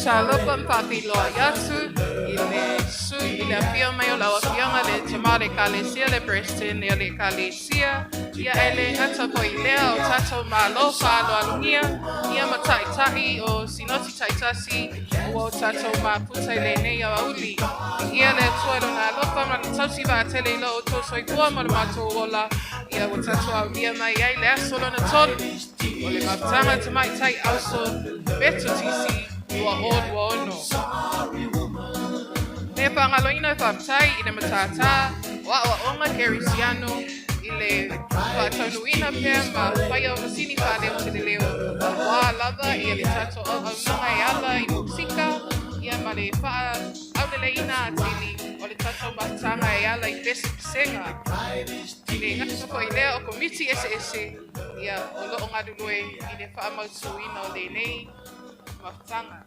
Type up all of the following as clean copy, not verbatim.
Salopa Papilo Yatsu, ile su ile afia mayo la afia le tamare kalesia le prestin le kalesia ya ele hata po ile o tato malo falo alunia ya matai tai o sinoti taitasi o tato ma puta ile ne ya uli ya le tuelo na lo kama tausi ba tele lo to soi kwa ma mato wala ya o tato au dia mai ya ile solo na tol ole Mafutaga Tamaitai Au Uso beto tisi wa old no. Ne pangaloina paptai ina matata wa onga kerisiano ile watanuina pemba payo masini pale mtidileo wa lava ile tato au nanga yala imusika ya male fa audele ina atili ole tato batanga yala ibesi senga ile ngato ko ile o komiti ese ya olo onga dulwe ile fa masuina ole nei Mafutaga.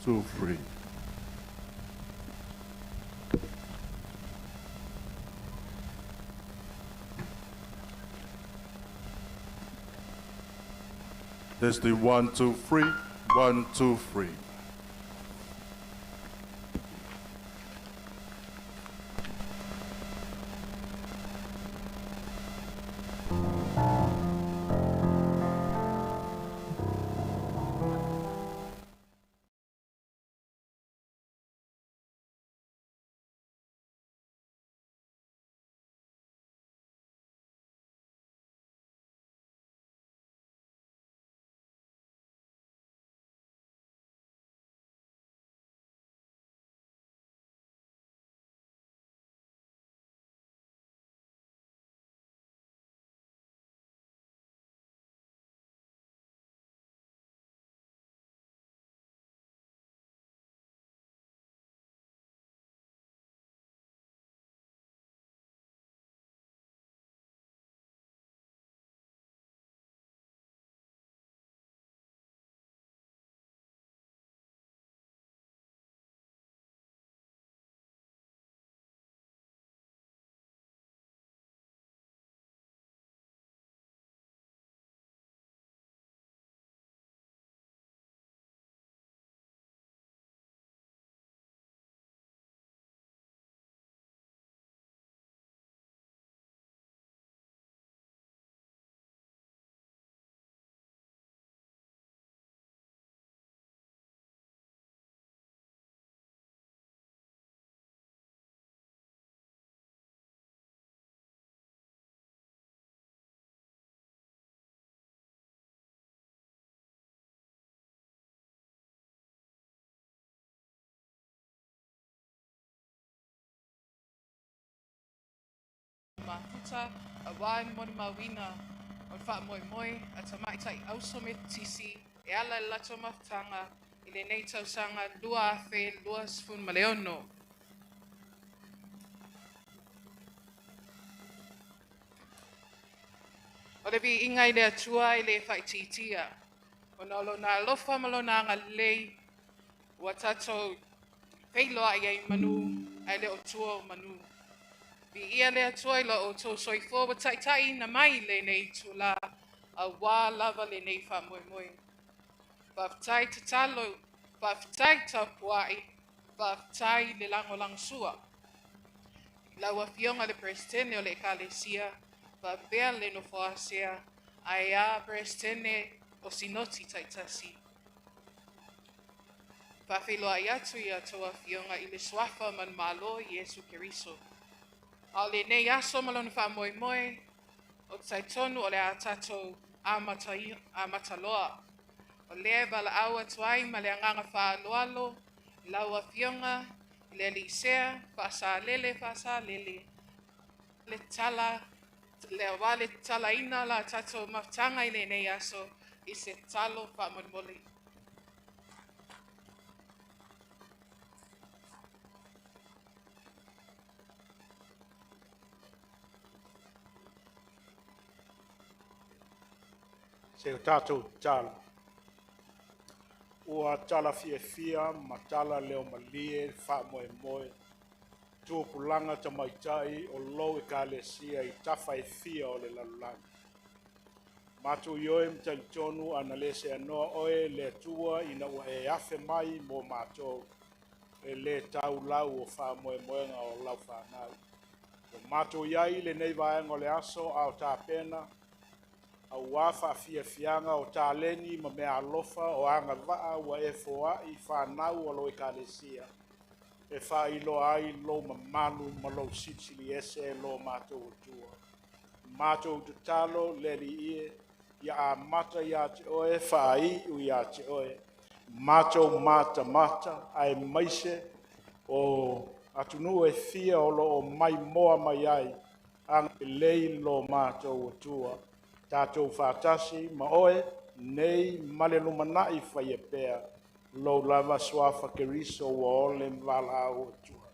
2, 3. That's the 1, 2, 3. 1, 2, 3. Mafuta, Awan Moni Mawina, on Fat Moi Moi, at Tamaitai Au Uso me Tisi, e ala lato Mafutanga, ile Nato Sanga, Lua Fe, Lua Spoon Maleono. O le vi inga ile atua ile fai titia. O na lo na lofa malo na nga lei, watato feiloa ia manu, aile o tua manu. Vi ia le atua ila o to soifo, watai na mai le nei tula, a wā lava le nei wha moi moi. Whaftai te talo, whaftai ta puai, whaftai le lango lang sua. Laua fionga le prestene o le kalesia, whawea le no whaasea, ai a prestene o sinoti taitasi. Whawhiloa i atu i atoa fionga i le swafa man malo Yesu Keriso. A le nei aso malona wha moi moi, o taitonu o le a tatou a mataloa. O lea bala aua tuai ma le anganga wha aloalo, laua fionga, le lisea, wha lele, le tala, le wale tala ina la tatou maftanga i le nei aso, i se talo wha monmoli. Se o tātou tala. Ua tala fia ma tala leo malie, wha moe moe. Tūpulanga Tamaitai o lou e kalesia i tawha e fia o le lalulanga. Mātou ioe mtali tonu ana le se anoa oe le tua ina ua e afe mai mo mātou. E le tau lau o wha moe moenga o lau whanau. O mātou iai le nei vaenga o le aso au tāpena. Au wafa fia fianga o tāleni ma mea alofa o anga vaa ua e foa i whanau o lo e kalesia. E wha ilo ai lo ma manu ma lo sitsili ese lo mātou o tua. Mātou tu talo le li ie ia a mata ia te oe wha ai u ia te oe. Mātou mata ai maise o atunu e fia o lo o mai moa mai ai ang lei lo mātou o tua. Tātou whātasi ma oe nei male lumanai whai e pēr lo lava swafa keriso wa ole mvala o tua.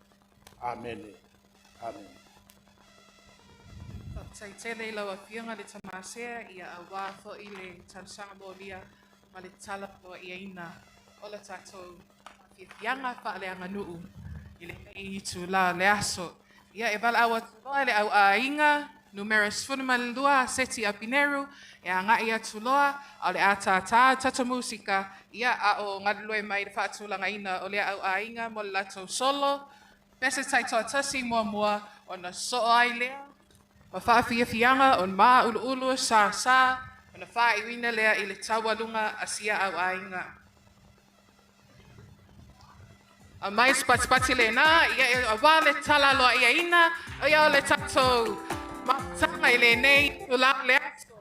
Amen. Amen. Taitele laua fionga le tamasea ia a wāfo i le tausanga molia ma le tala o ia ina o le tātou fianga fa le anga nuu. Ile nei tu la le aso. Ia e vala awa tuloa le au ainga. Numerous funamalua seti apineru. Ia nga ia tuloa. O le ata tata musika. Ia a o ngaduloi mai le whaatulanga ina o le au ainga mo le lato solo. Pese tai toa tasi mua o na so ai lea. Ma whaafia fianga o ma ulu ulu sa. O na wha iwina lea i le tawalunga asia au ainga. A mai spatspati le na, ia e a wale tala loa ia ina, o ia o le tatou mafutaga i le nei ula le aso.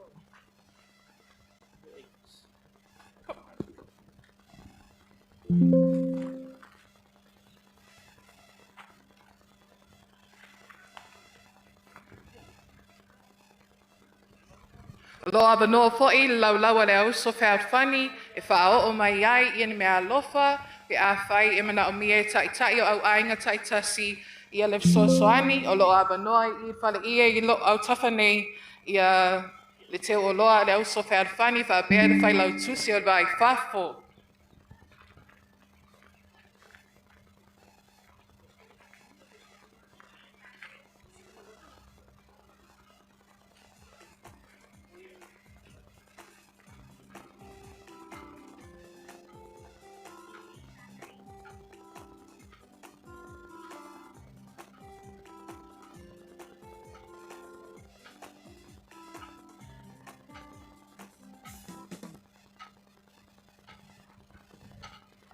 Loa wanoa fo'i laulaua le auso whawhani e whao o mai ai i ni mea alofa pe a whai e mana o mie tai o au ainga tai tasi i a le soasoani o loa wanoa i whale i lo au tafa nei i a le teo o loa le auso whawhani wha le whai lau tusi o vai whafo.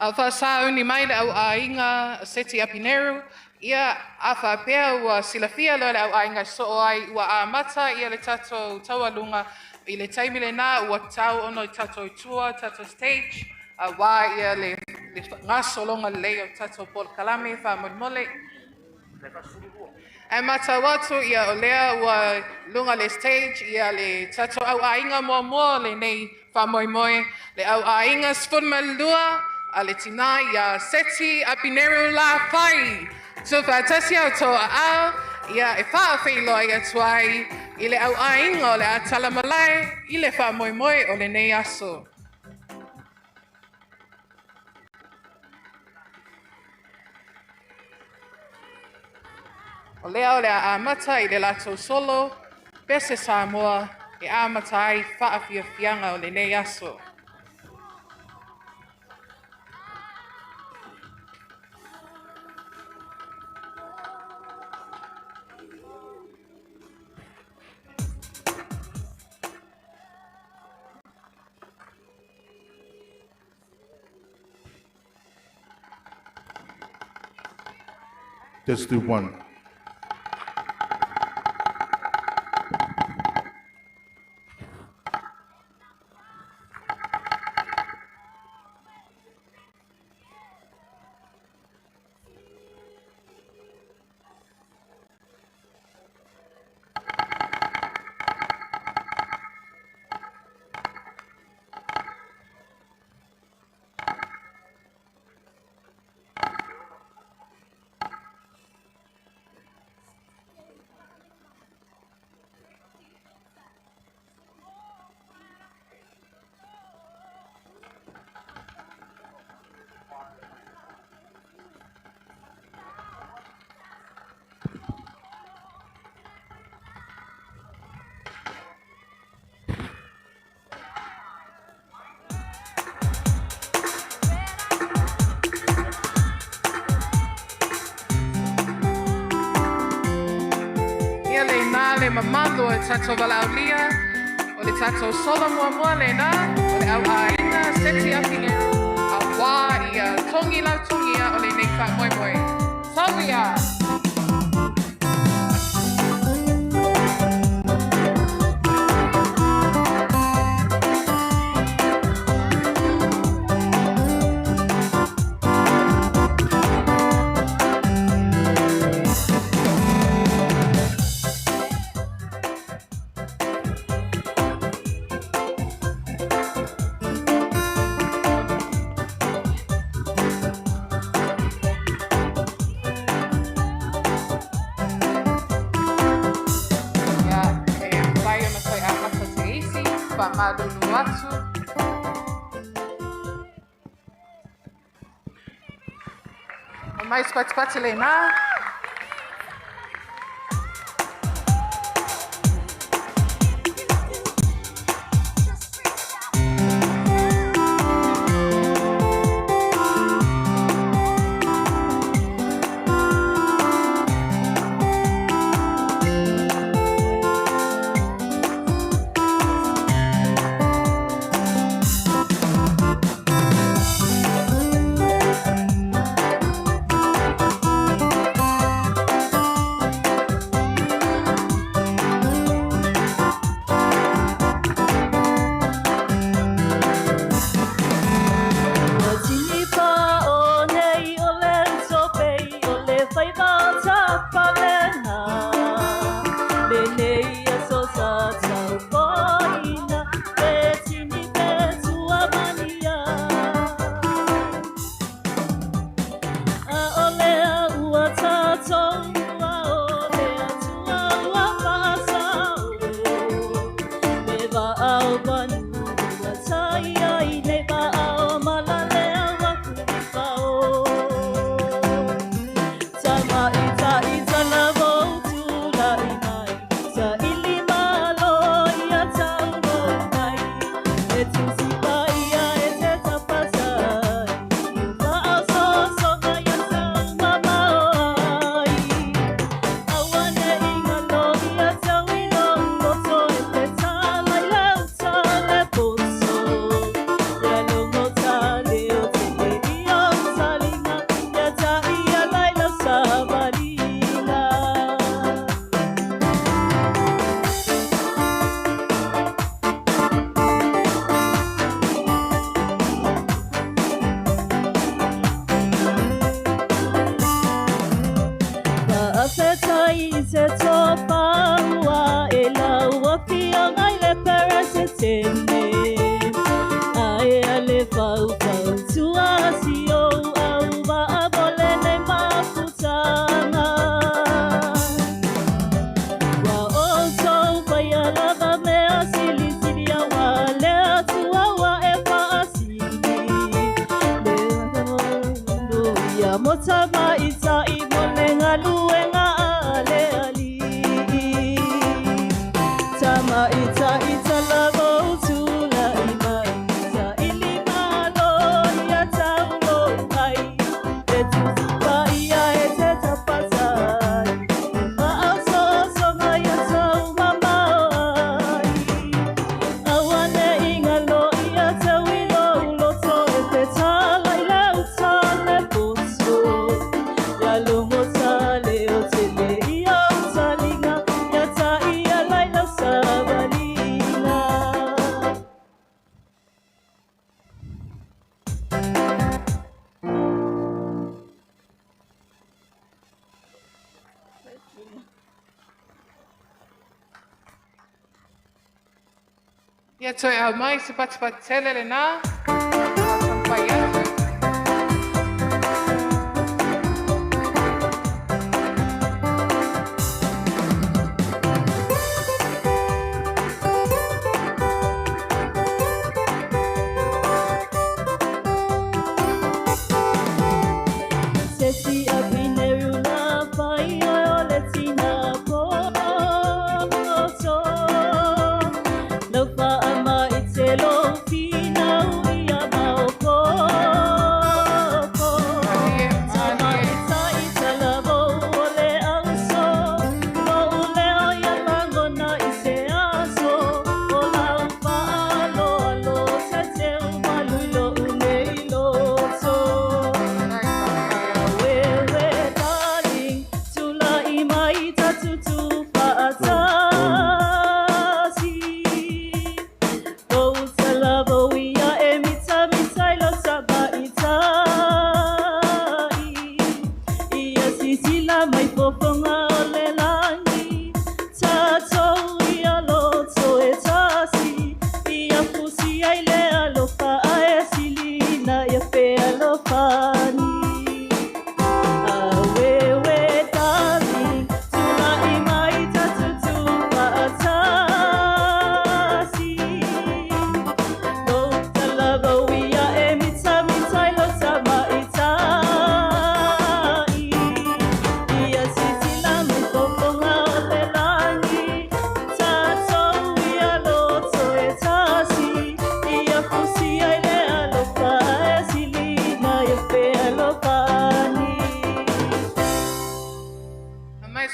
A wha uni mai le au ainga seti apineru, ia a whapea ua silafia lo le au ainga so ai ua a mata ia le tato taualunga i le taimile na ua tau ono i tato tua, tato stage, a wā ia le ngaso longa leo tato Paul Kalame wha molmole. E mata watu ia o lea ua lunga le stage ia le tato au ainga mua le nei wha moe le au ainga sfunmalua a le tina ia seti apineru la whai. So whaatasi au toa au, ia e whaawhiloa ia tuai i le au ainga o le atala malai i le wha moe o le nei aso. O lea o le a amata i le lato solo, pese Samoa e amata ai whaafia fianga o le nei aso. That's the one. Le mamalo e tato valaulia, o le tato solo mua le na, o le au ainga seti apineru, a wā ia tongi lau tongia o le nei wha moe. Sauia! mai spatspati le na. Ia toi au mai spatspatele le na. Sampai ya.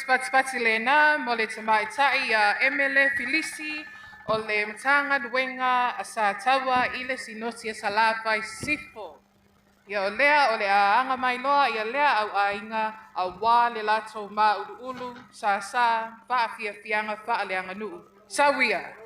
spati lena mo le tamaitai a Emile Filisi o le matanga duenga a sa tawa i le sinoti a salawai sifo. Ia o lea o le aanga mai loa ia lea au ainga a wā le lato ma ulu sa wha fia fianga wha le anga nuu. Sawia.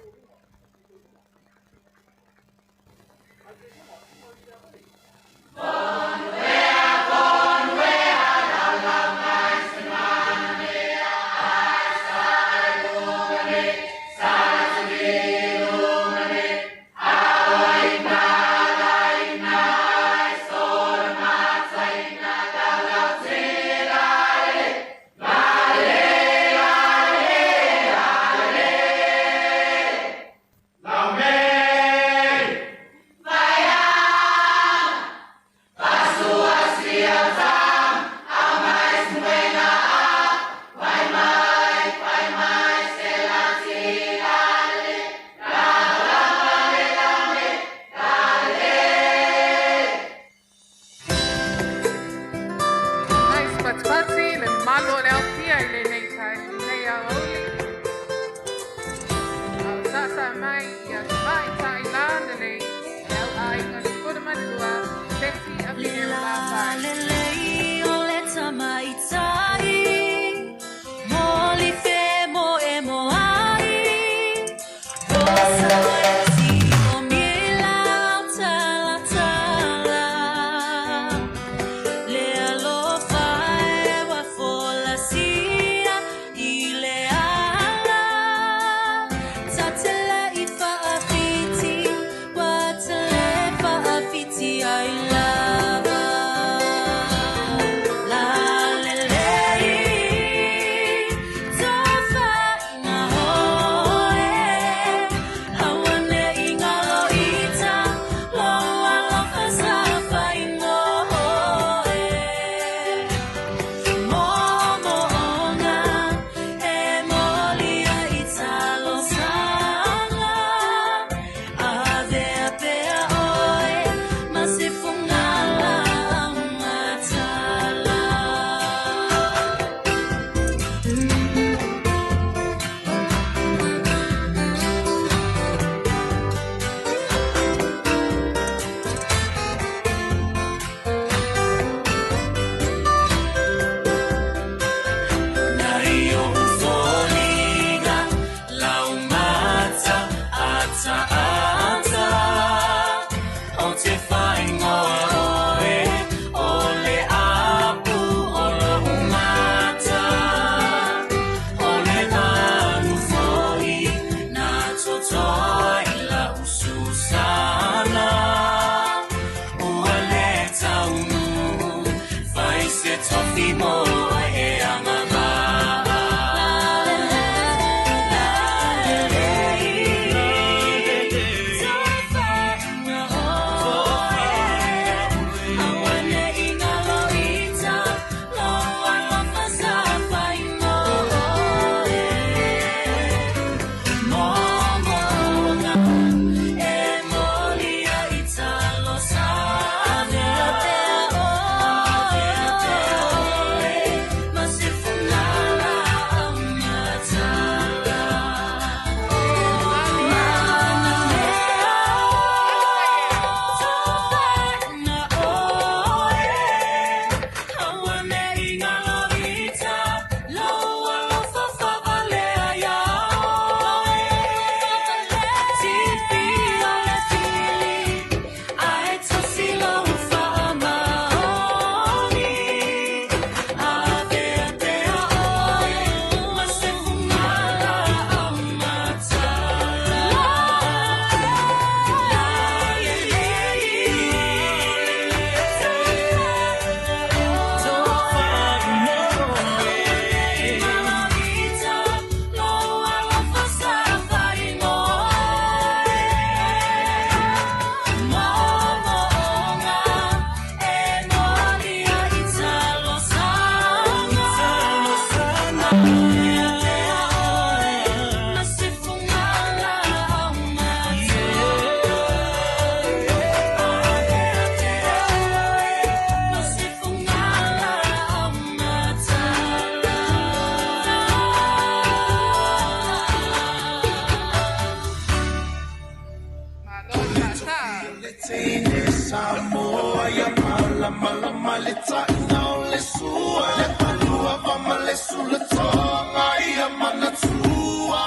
le taina o le sua le palua vama le sula tonga ia mana tua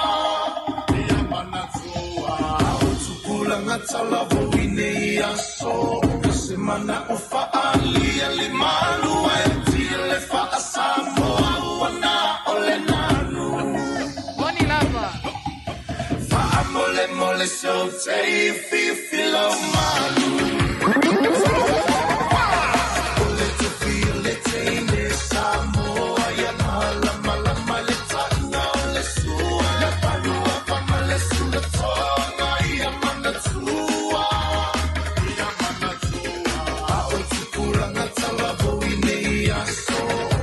o tupula ngatala voine ia so se mana o faalia le malu e tile fa Samoa wana ole nanu Boni lava. Mole mole so say filo malu Ole to feel it in the Samoa ya mala mala male tana ole sua ya palua pa male sula tonga ya mana tua o tukula ngatala voine ya so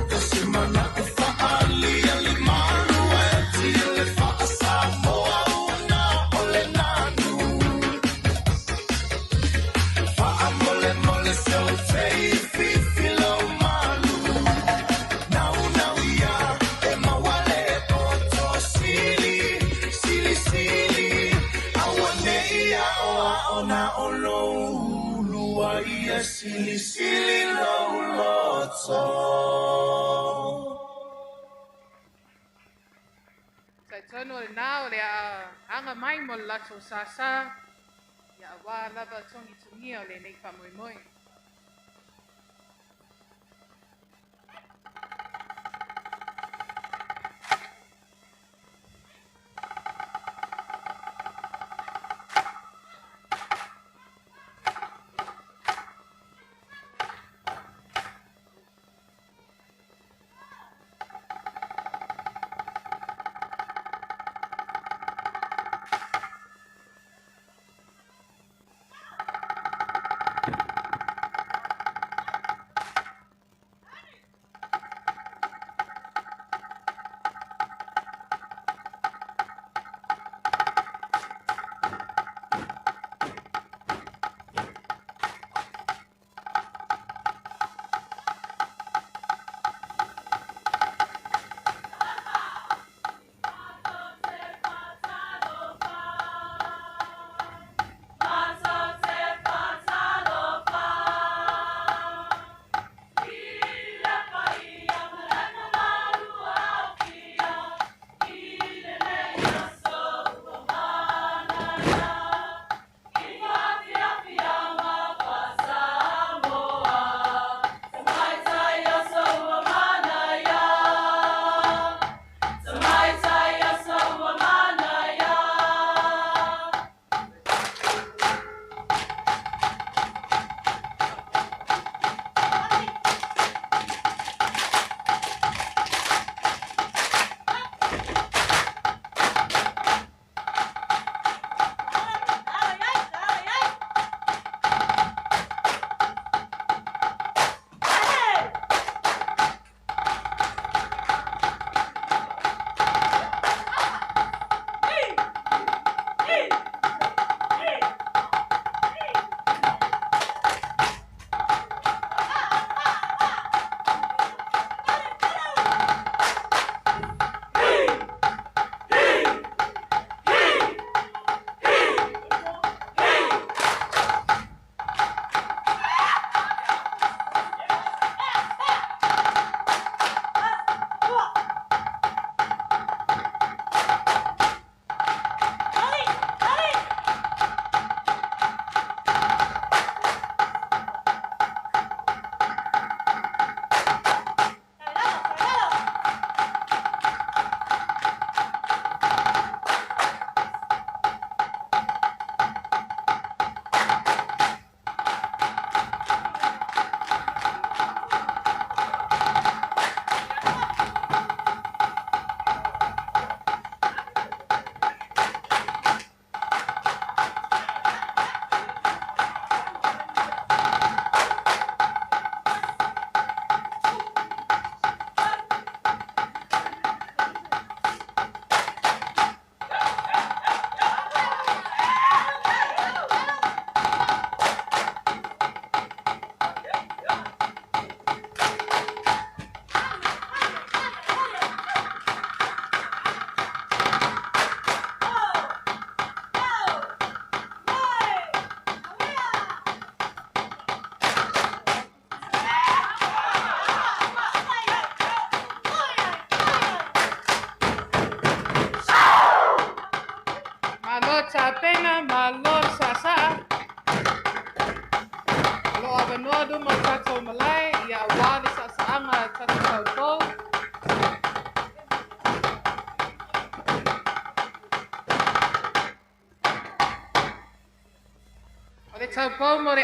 kasimana ufa ali ali malu e tile fa Samoa ole nanu mole mole so say filo malu now ya e mawale poto sili awane ia ona olo lua ia sili loto Sai tono le nao le anga mai mo lato sasa. Ia wa lava tongi tungia o le nei wha moi moi.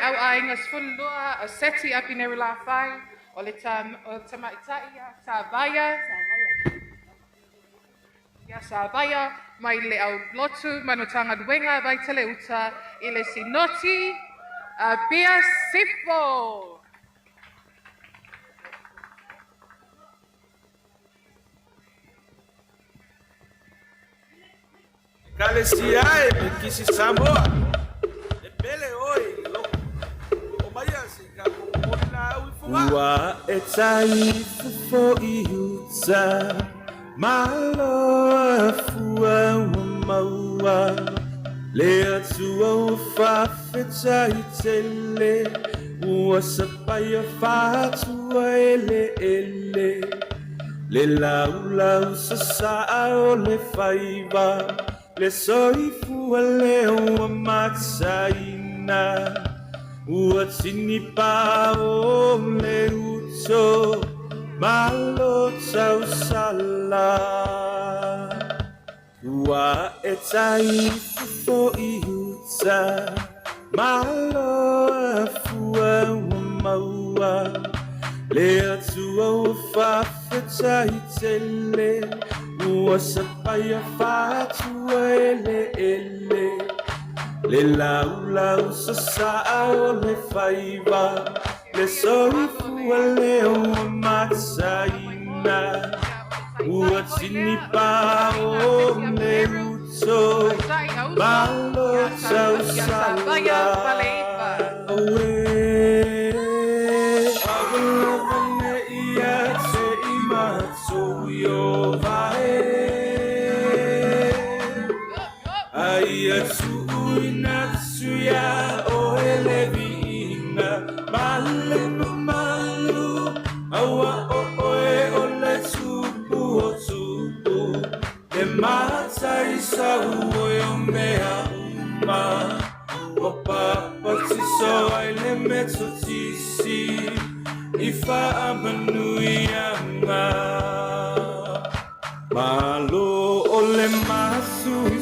au ainga sfulua a seti api neru la whai o le tamaitai ta vaya. Ia sa vaya mai le au lotu manutanga duenga vai tele uta i le sinoti a bia sifo. Kalesia e kisi Samoa e pele oi lo o mai se ka ko na ua e tai fo I uta malo fua maua le tua fa feta I tele ua sapaya fa tua ele le lau sa o le faiva le soifua leo matsaina ua tini pa o le uto malo tau sala ua e tai fo I uta malo fua maua le atua fa feta I tele ua sapaya fa tua ele le lau sa o le faiva le soifua leo matsaina ua tini pa o le uto malo tau sala so yo vai ai su inatsuya o elevina malu awa o le supu le mata isa yo mea o papa si so ai le metotisi ifa amanuianga malo ole masui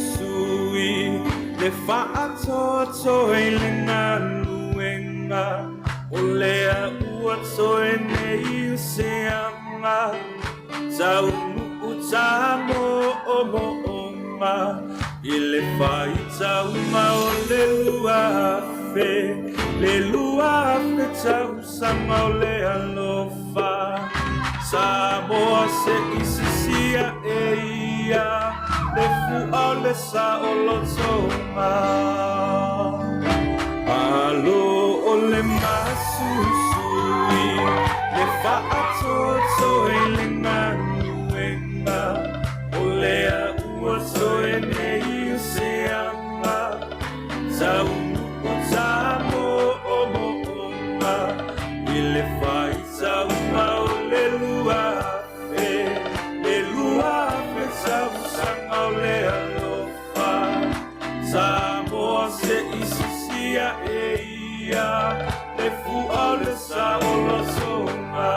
le fa'atoto ele ngaluenga ole a uato ene useama tau utamo oma ile faita uma ole le lua fe tau sama ole alofa Samoa se isisia eia le fu ole sa olotonga alo ole masusui le fa'atoto ele ngaluenga ole a uaso ene iuseama tau utamo oma ile faita uma ole lua fe sanga ole alofa Samoa se isisia eia le fu ole sa olosonga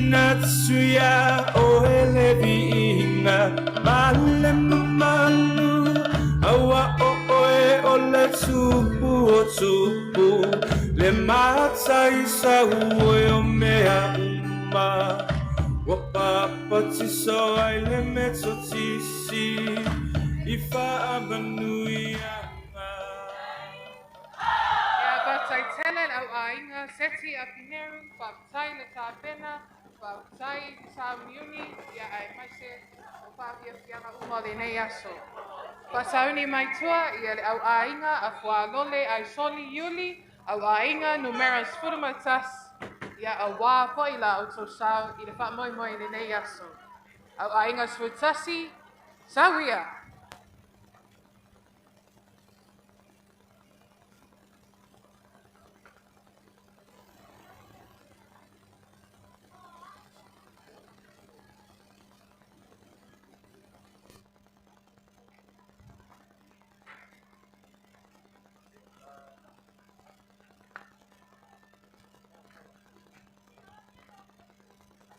Natsuya o elevinga malu awa o le tupu le mata isa o mea uma wa papa tiso ai le metotisi ifa amanuia Batai tele au ainga seti apineru batai le tapena batai sa miuni ya ai maise o pavia fianga uma de nei aso Pasauni mai tua ia le au ainga a whalole ai soli yuli au ainga numeras furmatas ia a wā poi la o tō sau i le wha moi moi le nei aso. Au ainga sfutasi, sawia.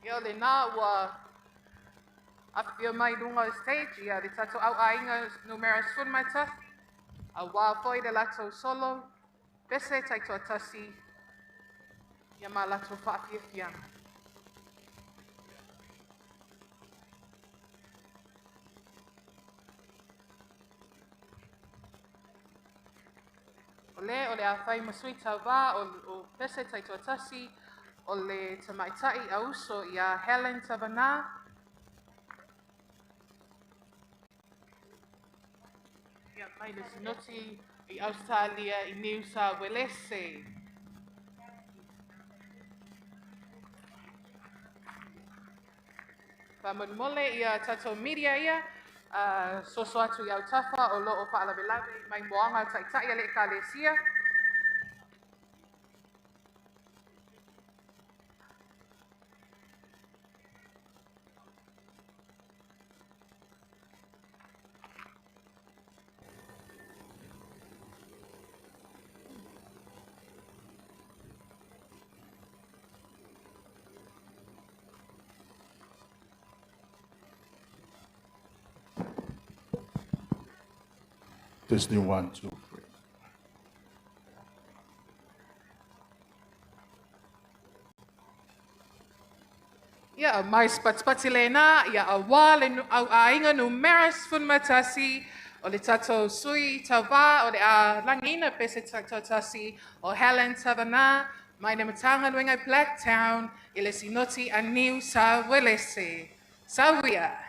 Ia le nā ua awhia mai lunga o stage ia le tato au ainga numeras furmatas a wā poi le lato solo, pese taito atasi ia ma lato whaafia fianga. O le a whai masui tawa o pese taito atasi o le Tamaitai Au Uso ia Helen Tavana. Ia mai le sinoti i Australia i New South Wales. Whamonimole ia tato media ia soso atu i Autafa o loo whaalawelawe mai moanga taitai ale ka lesia. Testing 1, 2, 3. Ia mai spatspati lena ia a wā le au ainga numeras funmatasi o le tato sui tawa o le a langina pese tato tasi o Helen Tavana mai le matanga nuengai Blacktown i le sinoti a New South Wales. Sawia.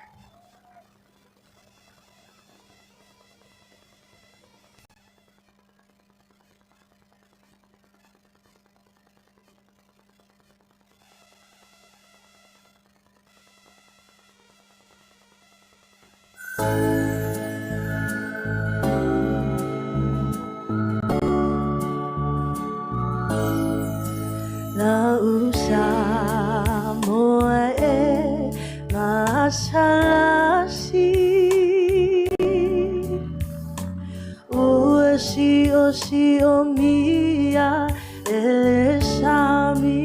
La usa moa e masalasi o si o mia ele sami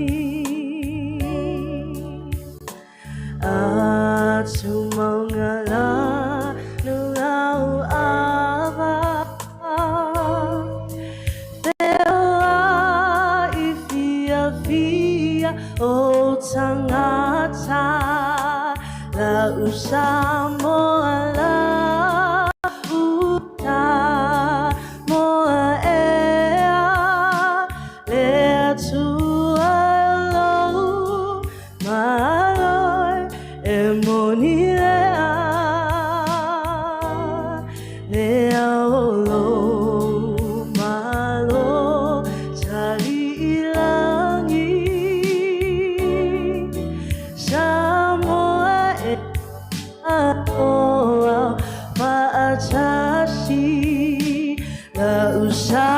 atu maungala nulau ava o tangata la usa moa la uta moa ea le atua lo maloi e moni lea o lo malo tali ilangi Samoa e aoa paatasi la usa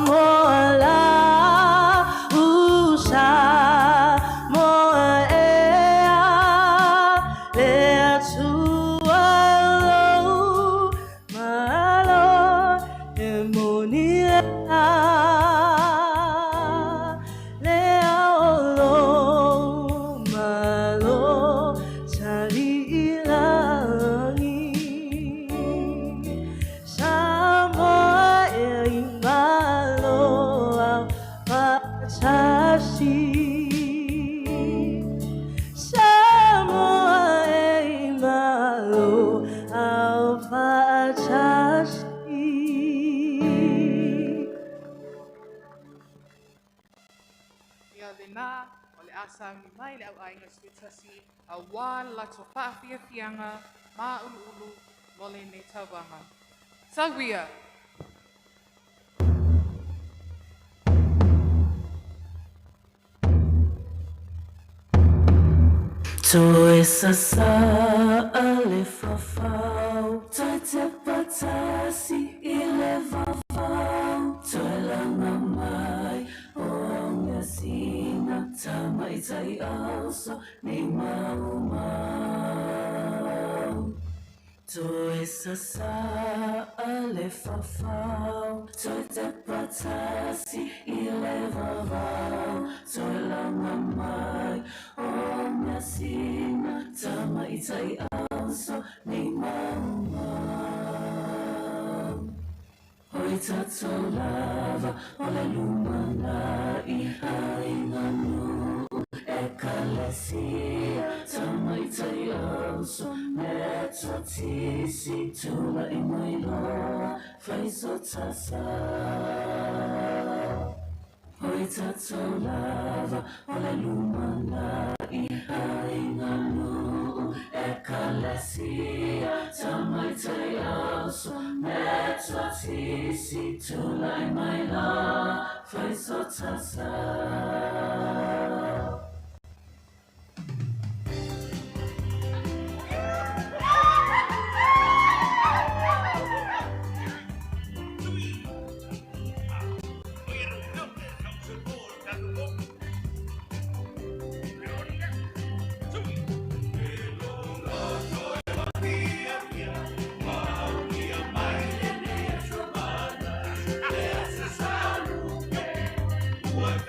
moa la usa moa ea le atua lo malo e moni lea o lo malo tali ilangi Samoa e malo au patasi Samoa e malo au patasi Ia le nā o le asa ni mai le au ainga sfutasi a wā lato whaafia fianga mā ulu ulu mole nei tauanga. Tawia. Toe sasa ale fafau, toe te patasi ile vavau, toe langa mai, onga sina, tamaitai au uso, ni mau mau. Toe sasa ale fafau, toe te patasi ile vavau, toe langa mai, onga sina, tamaitai au uso, ni mau mau. Hoi tato lava, ole lumana I hainganu, ekalesia, tamaitai au uso, metwa tisi, tula I mailo, faiso tasa. Hoi tato lava, ole lumana I hainganu, ekalesia, tamaitai au uso, metwa tisi, tula I mailo, faiso tasa. What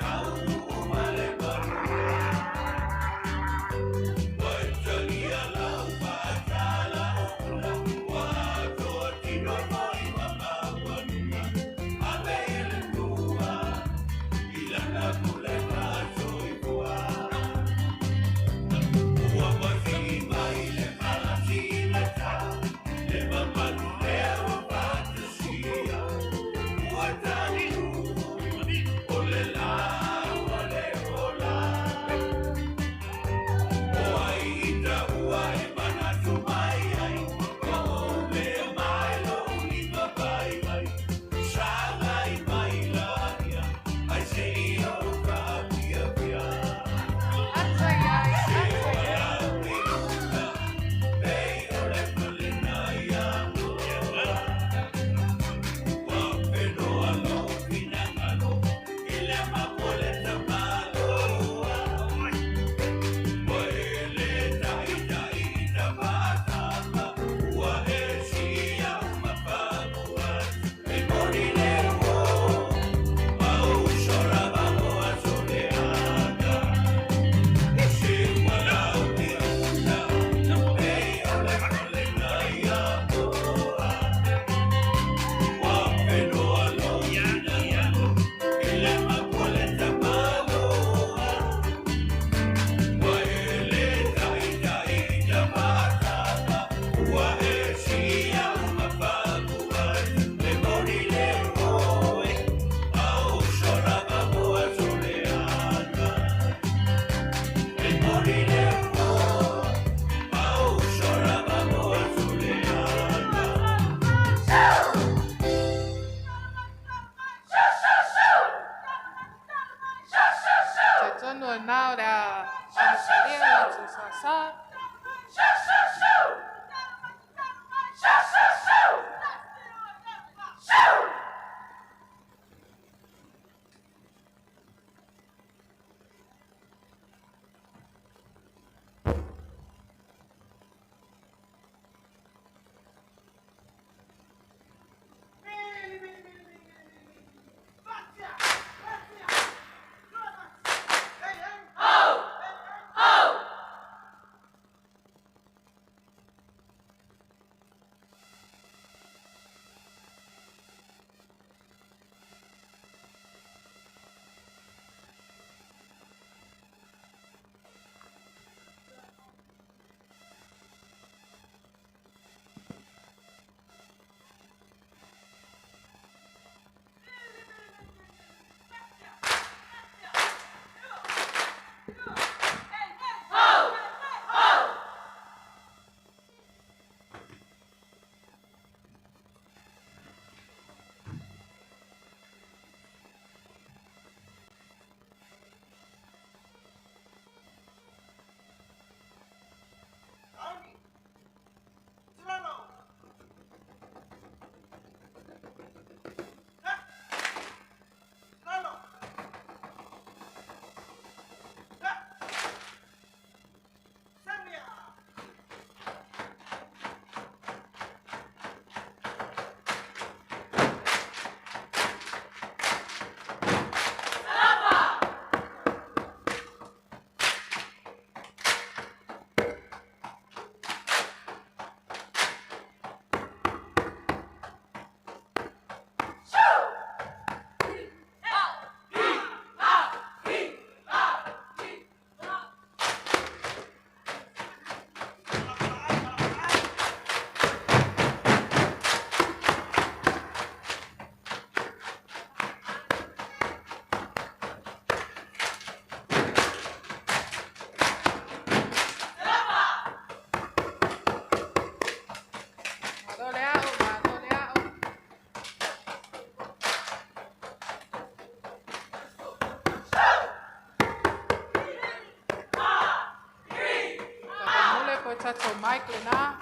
tato Mike Lena.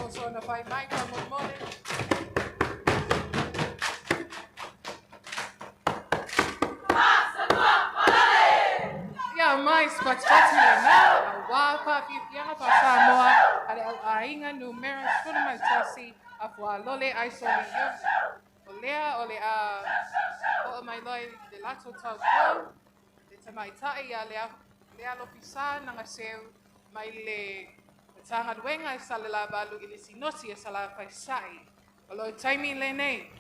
Also on the fight Mike on morning. Mais patipati Lena. Wapa pipiana pa Samoa. Ale au ainga numero suna mai tasi. Afua lole aisoli yus. Olea ole a o mai loi de lato tau ko. De tamaitai ya lea lopisa nanga seu mai le tanga duenga e sale la balu ili sinosi e sala faisai. Olo taimi le nei.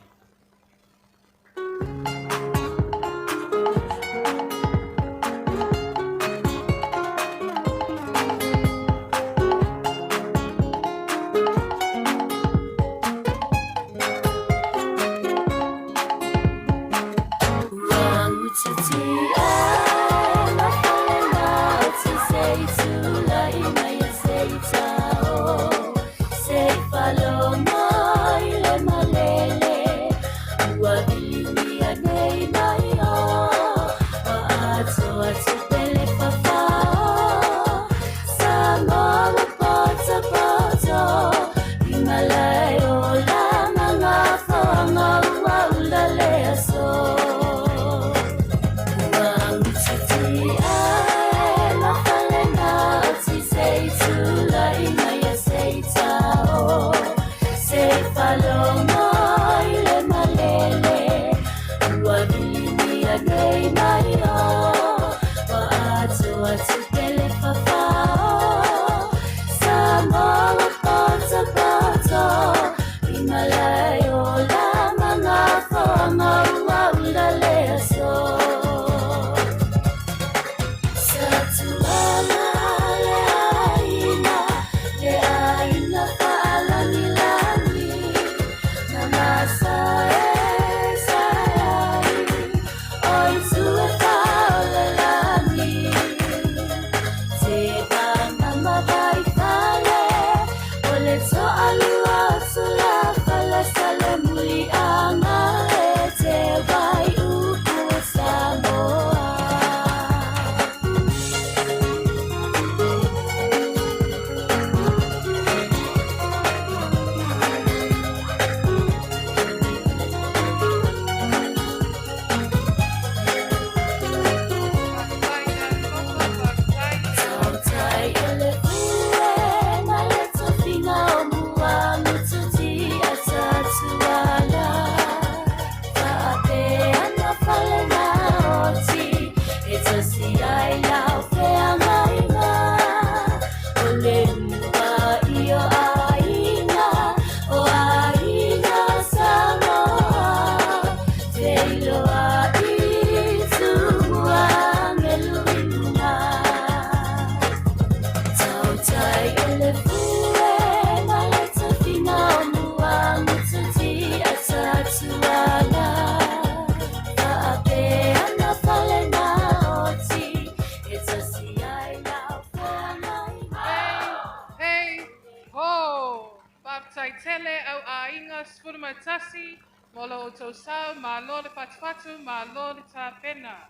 Matasi, molo otosau, malo le patipatu, malo le tapena.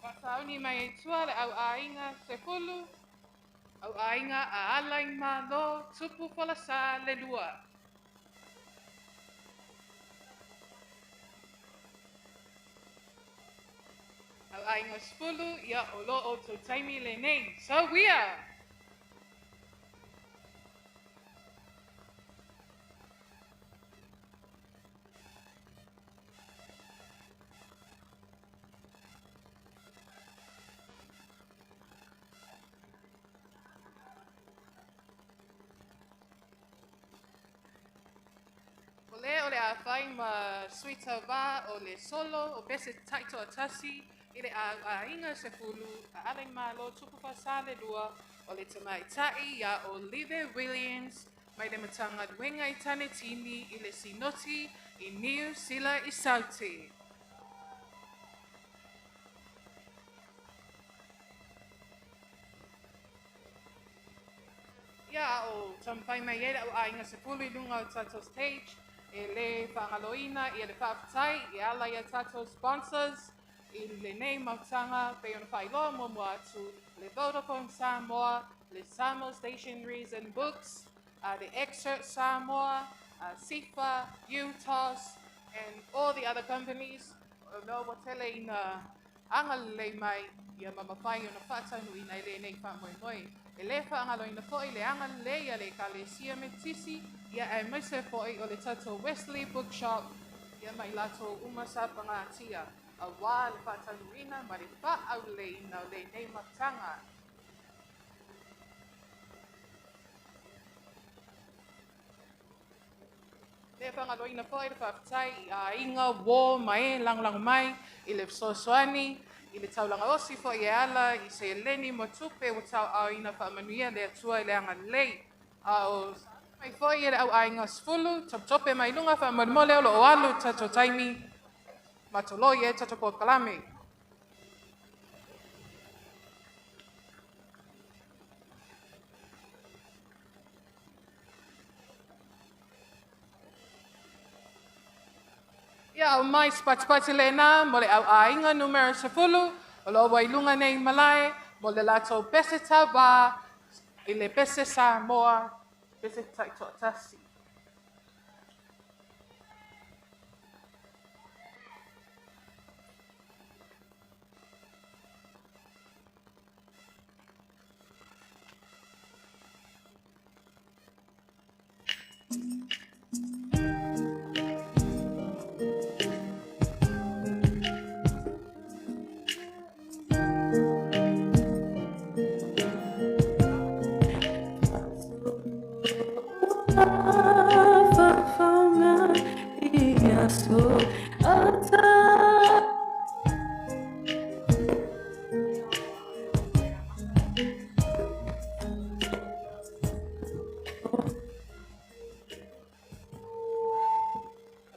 Watauni mai tua le au ainga sepulu, au ainga a alaing malo, tupu polasa le lua. Au ainga sepulu, ia olo ototaimi le nei. So we are. Ole a whai ma suita wā o le solo o bese taito atasi i le a inga se pulu a aleng malo tupu whasale lua o le tamaitai a Olivia Williams mai le matanga duenga i tane tini i le sinoti i New Sila i Sauti. Ia o tampai mai era o a inga se pulu i lunga o tato stage e le whangaloina i le whaafatai i ala i a tato sponsors i le nei mautanga pe ona whailoa mua atu le Vodafone Samoa the Samo stationaries and books, the Excerpt Samoa, SIFA, UTOS, and all the other companies. No watele ina angalei mai ia mamawhai o na whātanu ina ele nei whamoemoe. E le whaangalo ina fōi le angalei a le kalesia me tisi ia e maise fōi o le tato Wesley Bookshop ia mai lato umasa pangatia. A wā le whātanu ina ma le whaau le ina o le nei matanga. Le whangaloina fōi le whaafitai a inga wō mai lang mai i le sosoani i le taulanga osi fōi e ala i se leni mo tupe o tau au ina whaamanuia le atua i le anga lei. O mai fōi e le au ainga sfulu, tope mai lunga whaamanumole o lo o alu tato taimi matoloi e tato po kalame. Ia au mai spatspati lena mo le au ainga numero 10 o lo wailunga nei malae mo le lato pese tawa i le pese Samoa pese taitotasi.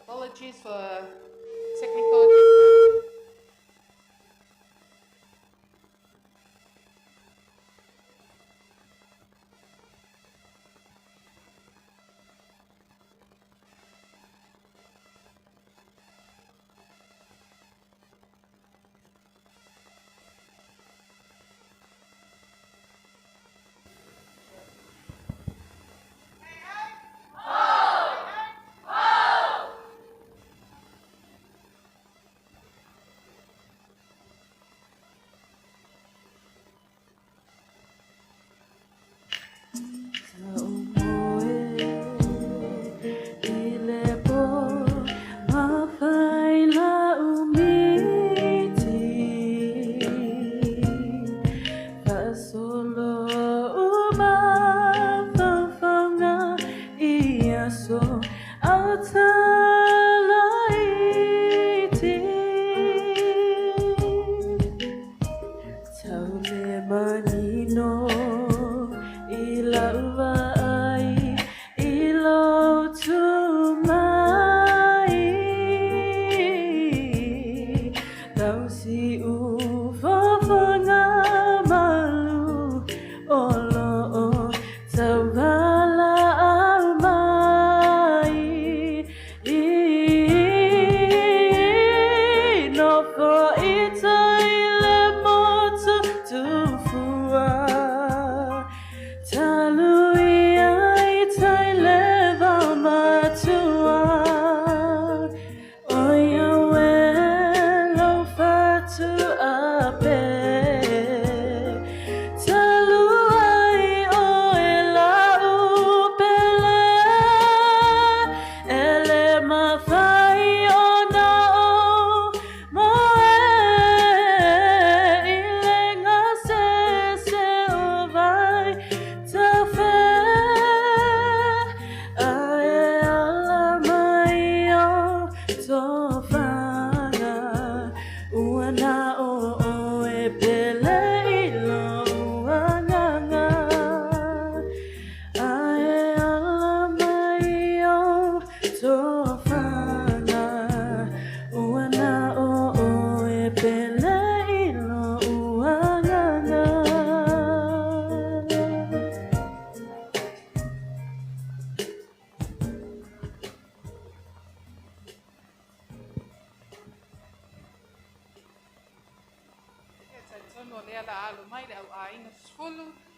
Apologies for technical.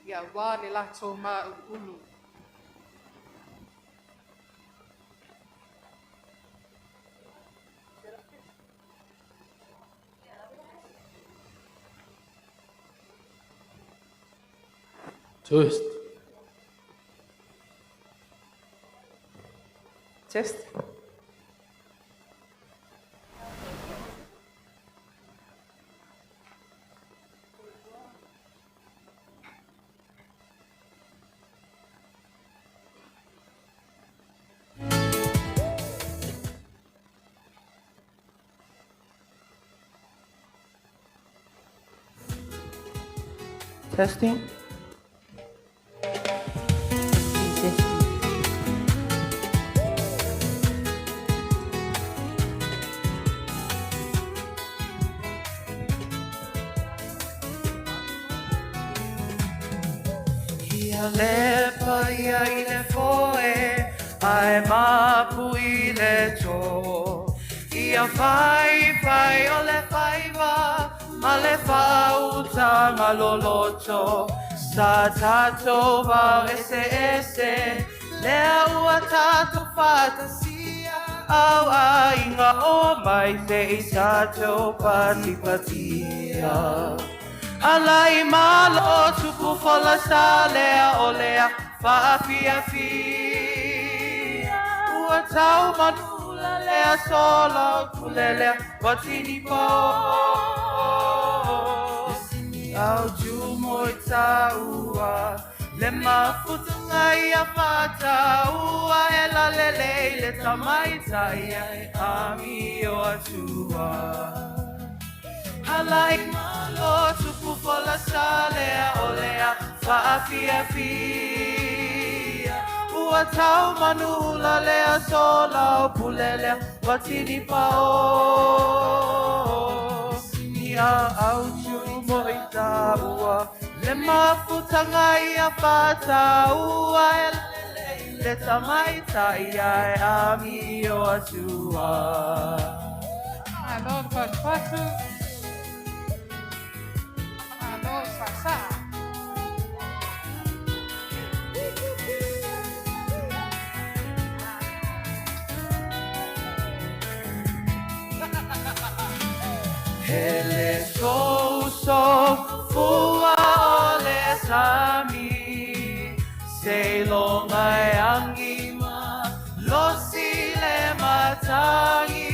ia wā le lato ma ulu. Toast. Test. Testing. Ia lepa ia I le foe, ai mapu I le tō. Ia whai o le whaiwa, ma le whautanga loloto. Sa tātou wau ese, lea ua tātou whatasia. Au a inga o mai te I tātou patipatia. Alai malo tupu fola sa lea o lea whaafiafia. Ua tau manula lea sola o kulelea watini po. Au jumo I taua le mafutanga ia whataua e la lele le tamaitai au o atua. Alai malo tupu fola sa lea o lea whaafiafia. Ua tau manula lea sola o pulelea watini pao. Nia au tumo I taua le mafutanga ia whataua e le tamaitai ai ami o atua. Alo patu. Alo sasa. Hele so fua o le sami. Se longai angima losi le matangi.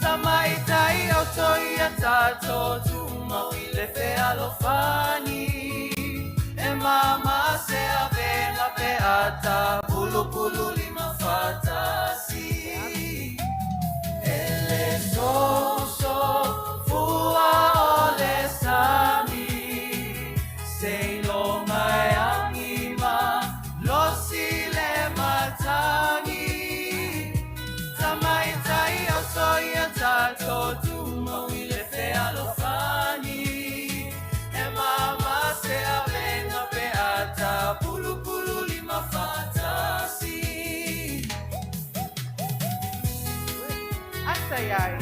Tamaitai au toia tato tuma I le fealofani. E mama se avena pe ata pulu lima fatasi. Ele so fua o le sami. Se longai angima losi le matangi. Tamaitai au soia tato tuma I le fealofani. E mama se avena pe ata pulu lima fatasi. Asayai.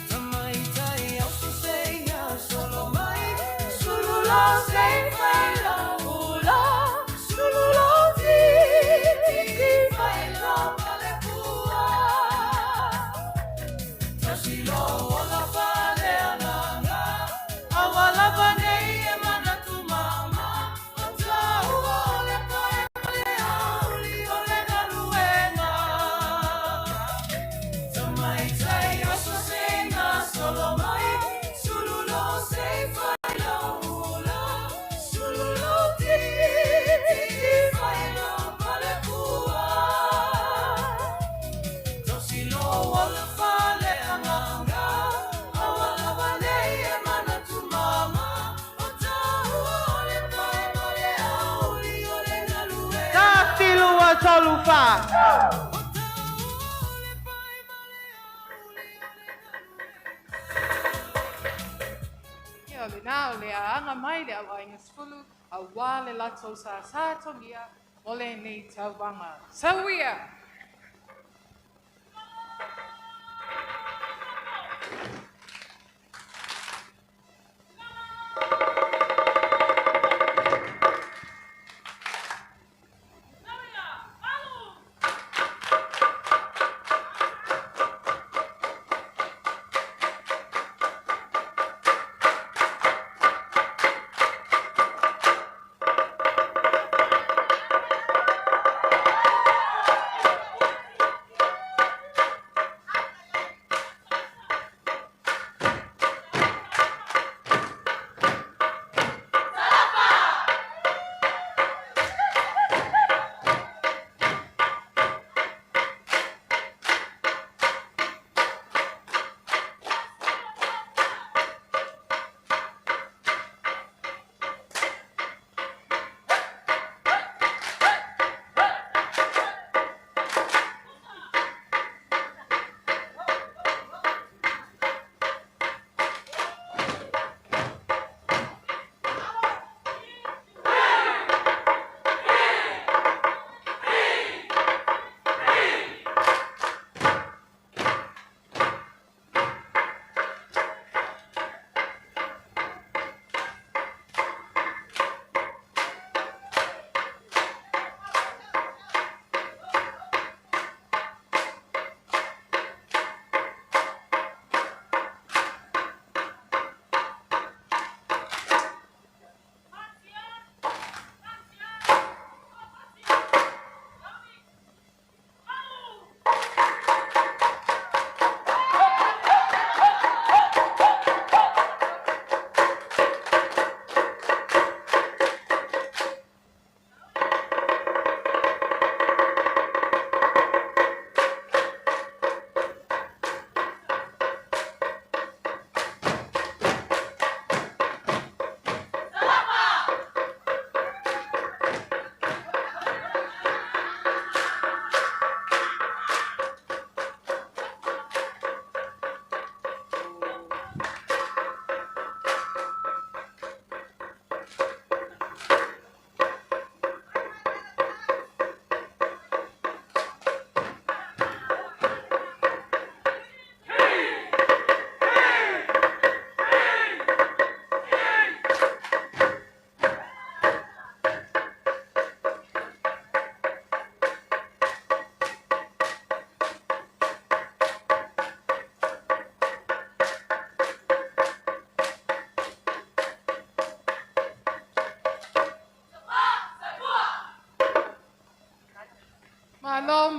Tamaitai au suseia solo mai. Sululo sei fai la ula. Sululo ti fai la pale pua. Tasilo ola pale ananga. Awala vanei e mana tu mama. Atau ole pai pale auli ole galuenga. Tamaitai au suseia solo mai. Sululo sei fai la ula. Sululo ti fai la pale pua. Tosilo ola pale ananga. Awala vanei e mana tu mama. Atau ole pai pale auli ole galuenga. Tasilu wa tolufa. Ia ole nā ole a anga mai le awa inga spulu a wā le lato sa tongia Ole ni tauwanga. Sauia.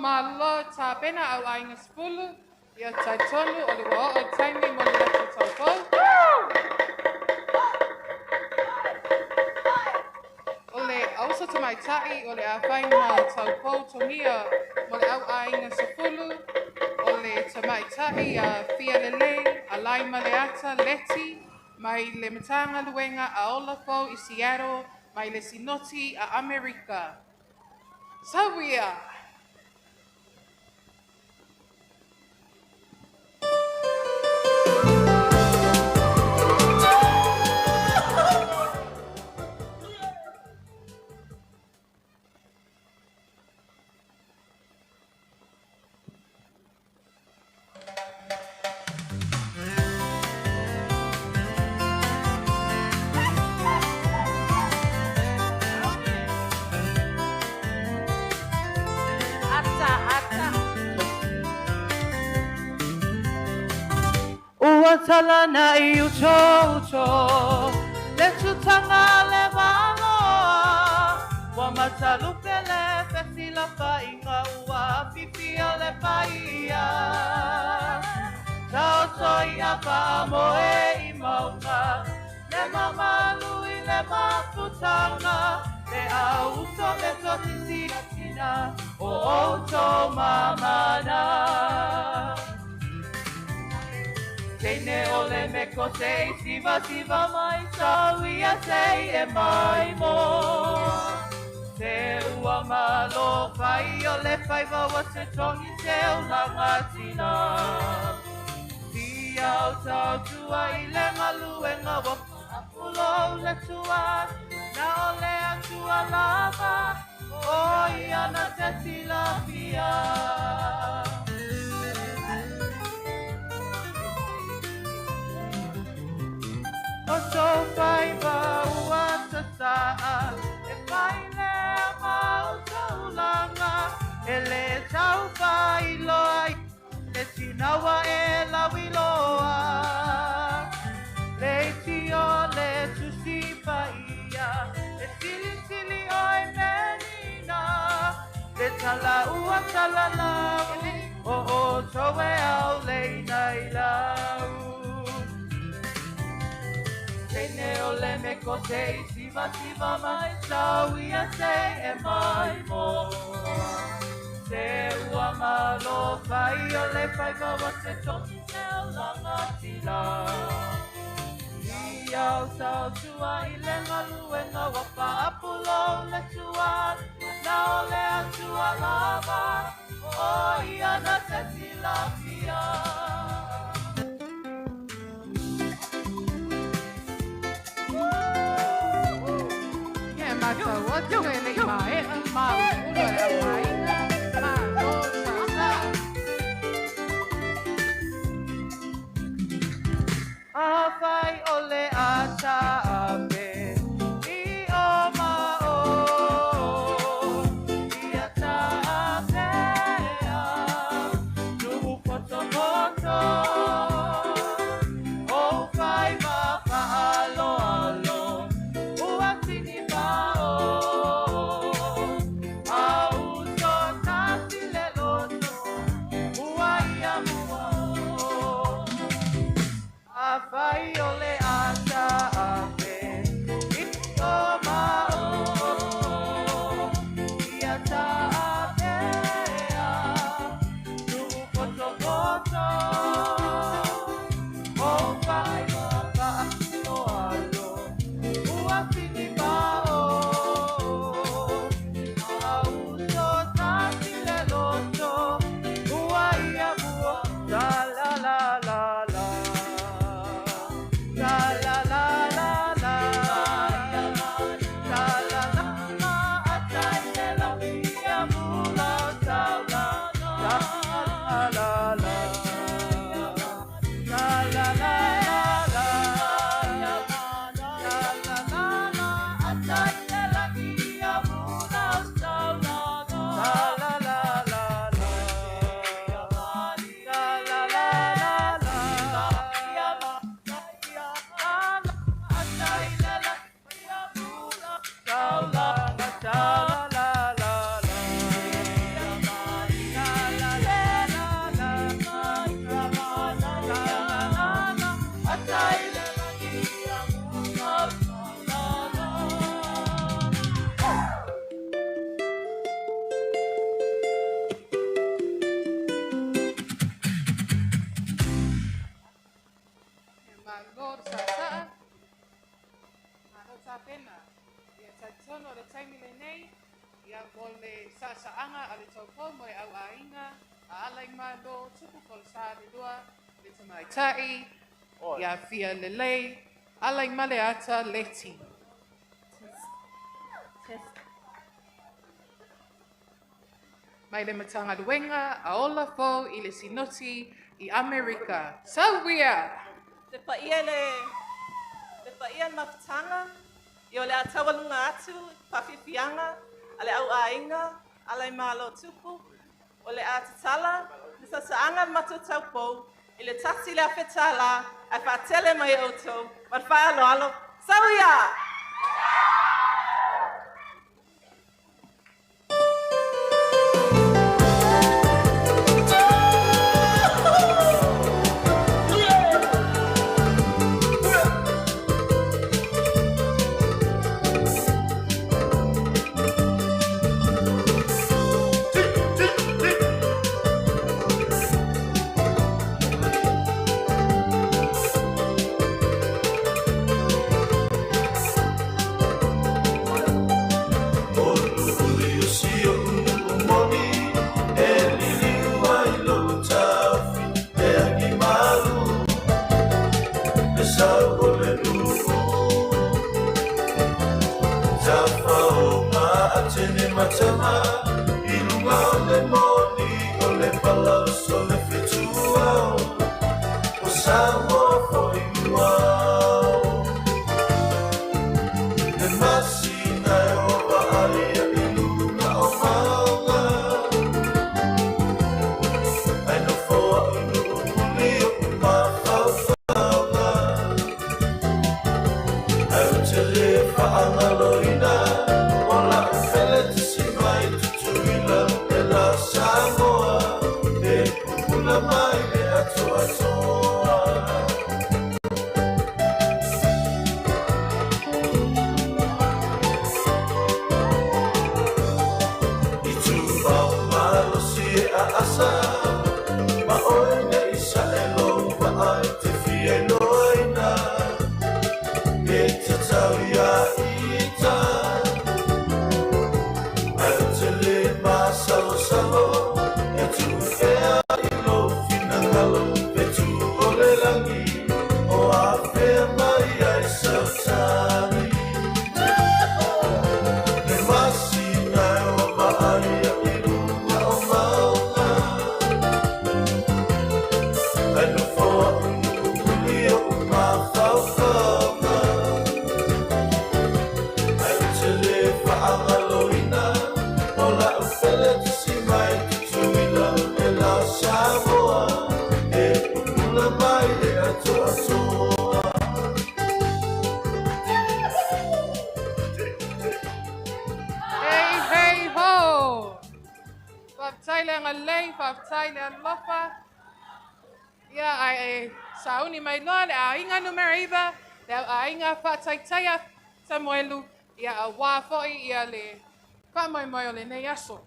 Malo ta pena au ainga spulu. Ia tai tolu o le wao o taimi mo le lata tau pou. O le ausa tamaitai o le awhainga tau pou tongia mo le au ainga spulu. O le tamaitai a fia lele, a laima le ata leti, mai le matanga luenga a Olafo i Seattle, mai le sinoti a Amerika. Sauia! Tala na iu ucho le tutanga le valoa wa matalupe le fesi la painga ua fifia le paia tau soi apa moe i maunga le mamalu i le mafutanga le au uso le totisi tina o oto mamana Tene ole me ko sei siva mai sauia sei e mai mo Te ua malo fai o le fai wawa se tongi te o langatina Ti au tau tua i le maluenga wa apulo le tua Na ole atua lava o te tilapia. O so whai maua ta saa, e whai lea mau taulanga, e le tau whai loa i, e tinawa e lawi loa. Le tio le tusi paia, e sili sili o e menina, le tala ua tala lau, o o towe au le nai lau. Tene o le me ko te siva siva mai sau ia se e mai mo. Te ua malo whai o le whai mawa te toki te o langa tila. I au sau tua i le ngalu e ngā wapa apulo le tua. Na o le atua lava o ia na te tilapia. Mata watu e nei mai e ma ulo e waina ma lo sa A whai ole a ta ape I o ma o I a ta ape a Nuhu poto poto O whai ma pa alo alo Ua tini pa o A uso tasi le loto Ua ia mua o A whai ole a ta ape I o ma o I a ta ape a Nuhu poto poto O whai ma pa alo alo Ua tini pa o A uso tasi le loto Ua ia mua La la la la la La la la la la La la la la Atai te la mia mula Ta la la la la La la la la la La la la la Atai te la mia mula Ta la la la la La la la ma lo sa ma lo sa pena ia tatsono le taimi le nei ia mo le sasaanga a le taupo mo e au ainga a alai ma lo tupu kol sa le lua le tamaitai ia fia le lei alai ma le ata leti mai le matanga luenga a ola fo i le sinoti i Amerika. Sauia! Te paia le mafutaga i o le atawalunga atu pafifianga a le au ainga a le malo tupu o le atatala le sasaanga matu taupou i le tasi le afetala a whaatele mai autou ma whaalo alo. Sauia! Matama, Sauni mai loa le a inga numera iwa, le a inga whaataitai a Samuelu, ia a wāwhoi ia le whamoimoio le nei aso.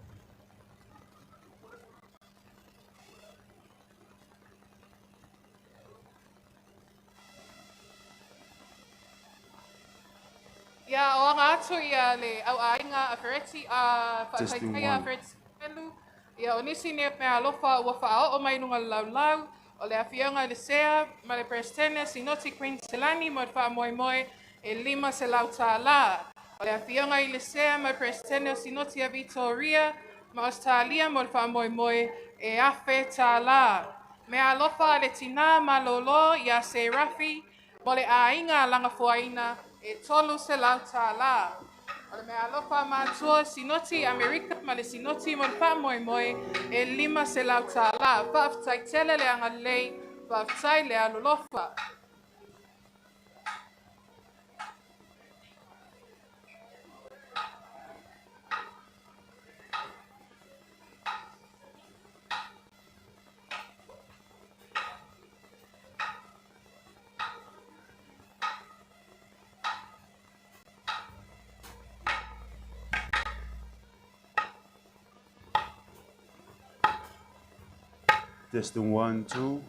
Ia o anga atu ia le au a inga a whereti a whaataitai a whereti Samuelu, ia o nisi ne mea alofa ua whaao o mai nunga laulau, o le awhianga le sea, ma le prestene si noti Queen Selani mo le wha moe moe e lima se lau tā la. O le awhianga i le sea, ma le prestene si noti a Victoria, ma Australia mo le wha moe moe e awhe tā la. Me alofa le tina ma lolo i a se rafi, mo le a inga langa fuaina e tolu se lau tā la. O le mea alofa mātua sinoti Amerika ma le sinoti mo le wha moe moe e lima se lau tā la. Whaaftai tele le anga lei, whaaftai le alolofa. Testing 1, 2.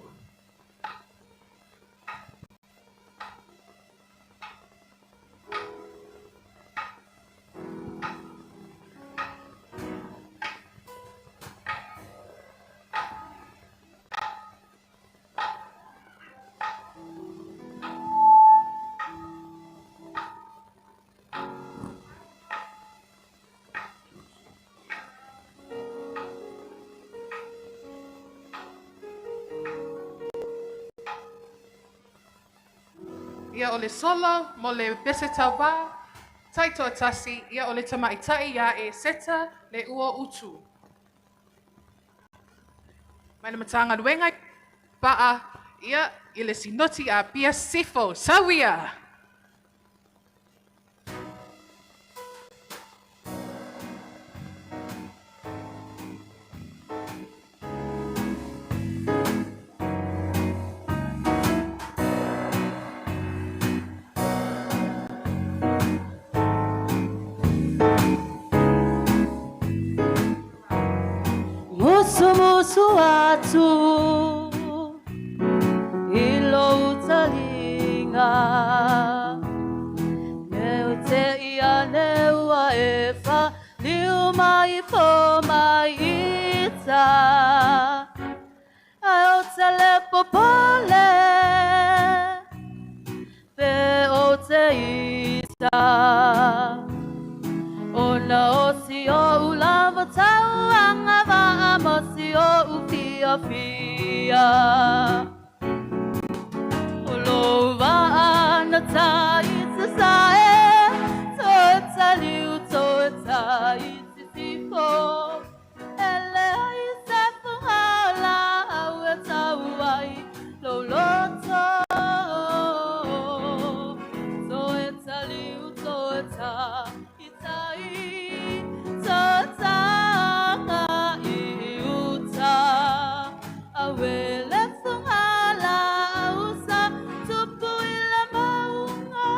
Ia o le solo, mo le pese tauwa, taito atasi, ia o le tamaitai ia e seta le ua utu. Mai le matanga luenga, paa ia i le sinoti a pia sifo, sawia. Musu atu ilo utalinga Neu te ia neua efa Liu mai po mai ita Ai o te lepo pole Pe o te ita Ona o si o ulava Tauanga va'amosi o ufia fia Olo va'ana tai sasae Toeta liu toeta itisifo Ele ai se fuhala aue tauai Loloto Toeta liu toeta itai Toeta iuta Awele fuhala ausa tupu ila maunga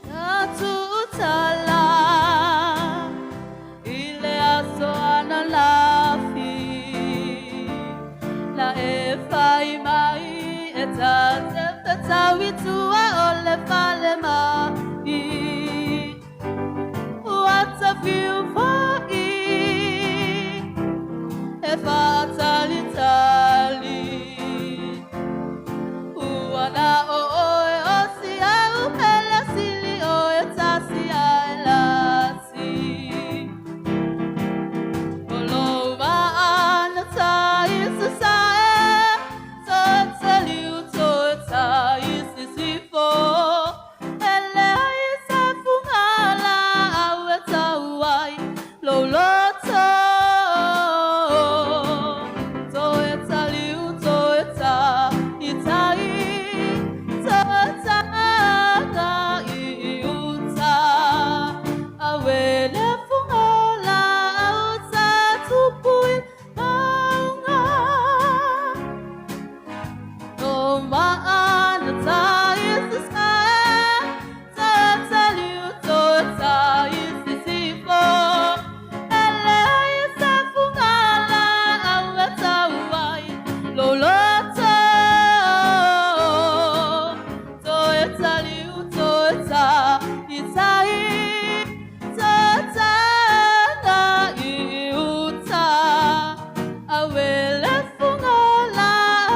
Tatu utala ile aso analafi La e fai mai e tate tawi tua ole fale mai What a view for e fatali tali Uana o oe o si au pele sili o e tasi ai lasi Olova ana tai sasae Tota liu tota isi sifo Ele ai sa fungala au e tauai Loloto Toeta liu toeta itai Tota na iuta Awele fungala auta tupui maunga No maana tai sasae Tota liu tota isi sifo Ele ai sa fungala aue tauai Loloto Toeta liu toeta itai Tota na iuta Awele fungala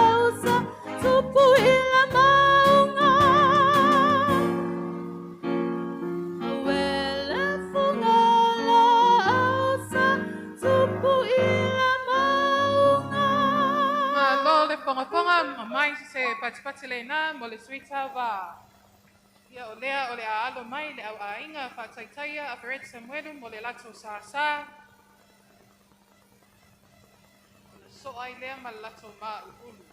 ausa tupu ila maunga Awele fungala ausa tupu ila maunga Malo le ponga mai se patipati le na mo le suita va. Ia o lea o le aalo mai le au ainga whataitaia a Peret Samuelu mo le lato sa. O le so ai lea ma le lato ma ulu.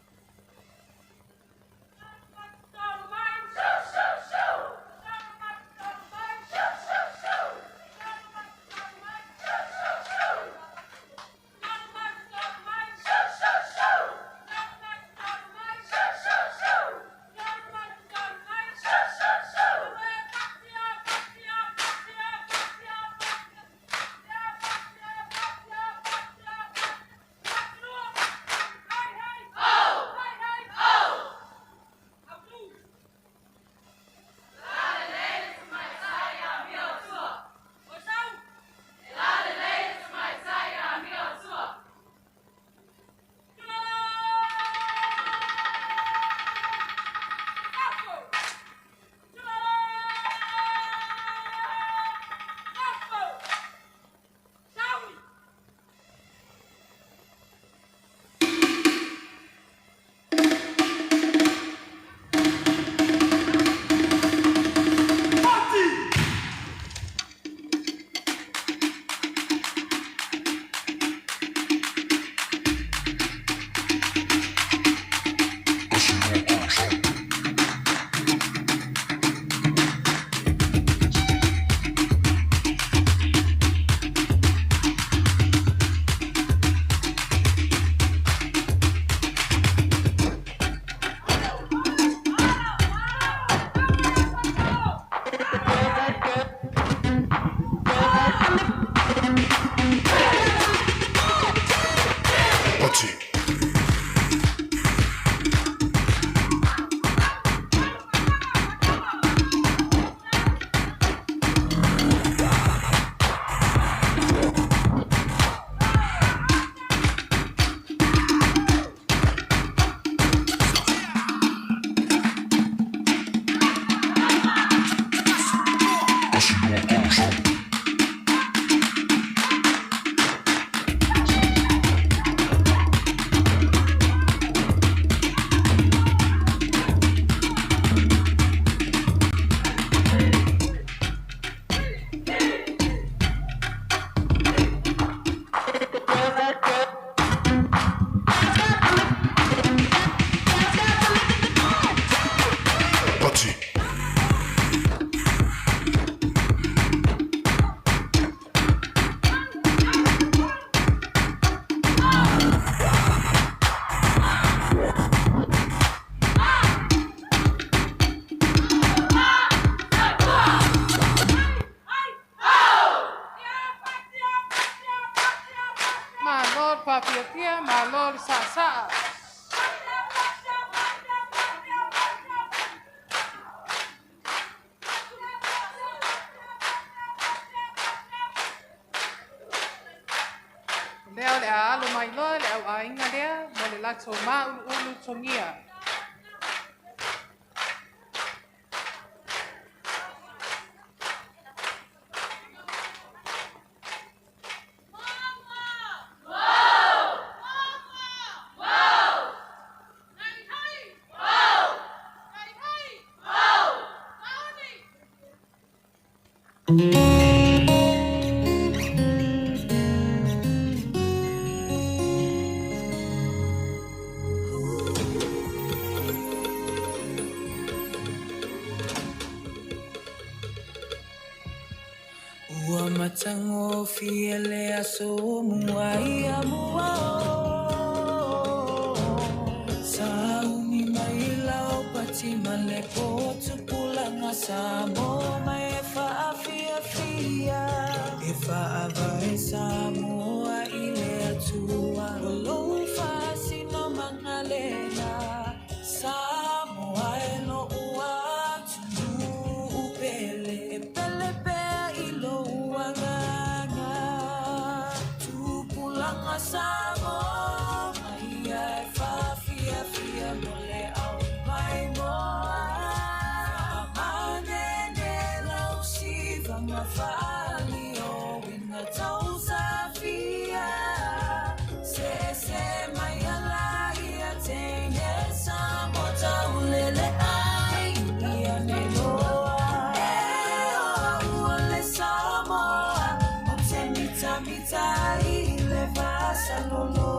Oh! malo le sa. Lea le alo mai loa le au ainga lea mo le lato ma ulu tongia. Ua matango fiele aso muai amua Saumi mai lau pati male po tupulanga samo mai fia e avare samo ile atua lo fasi no mangalena samo no ua tu upele pele ilo uanganga tupulanga samo mai fia mole au mai moa manene lau siva mafali o winga tausa fia se mai ala ia tenge samo taulele ai ia neloa ole samo o te mita ile vasa loloa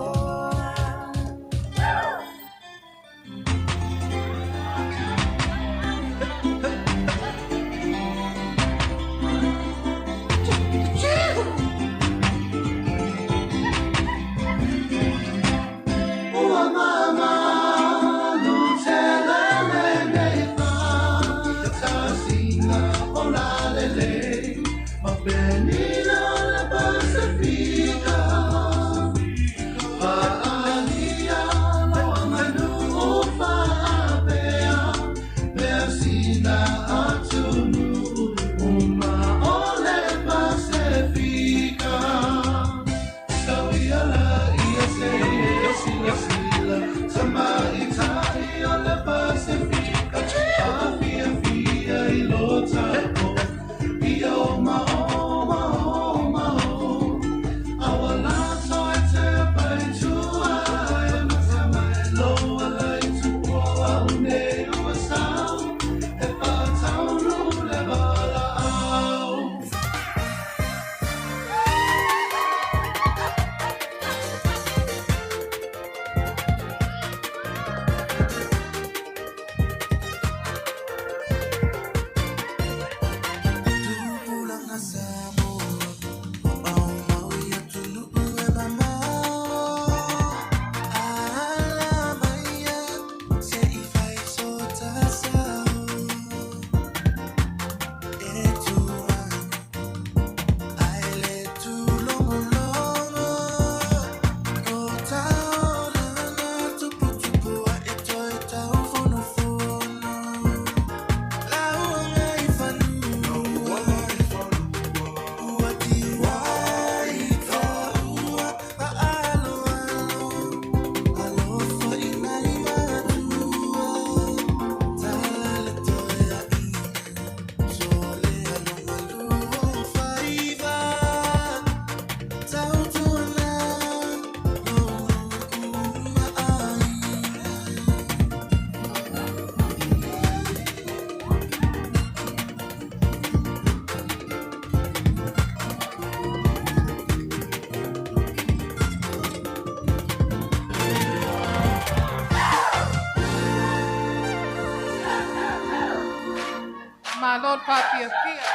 Ma Lord Papia Pia.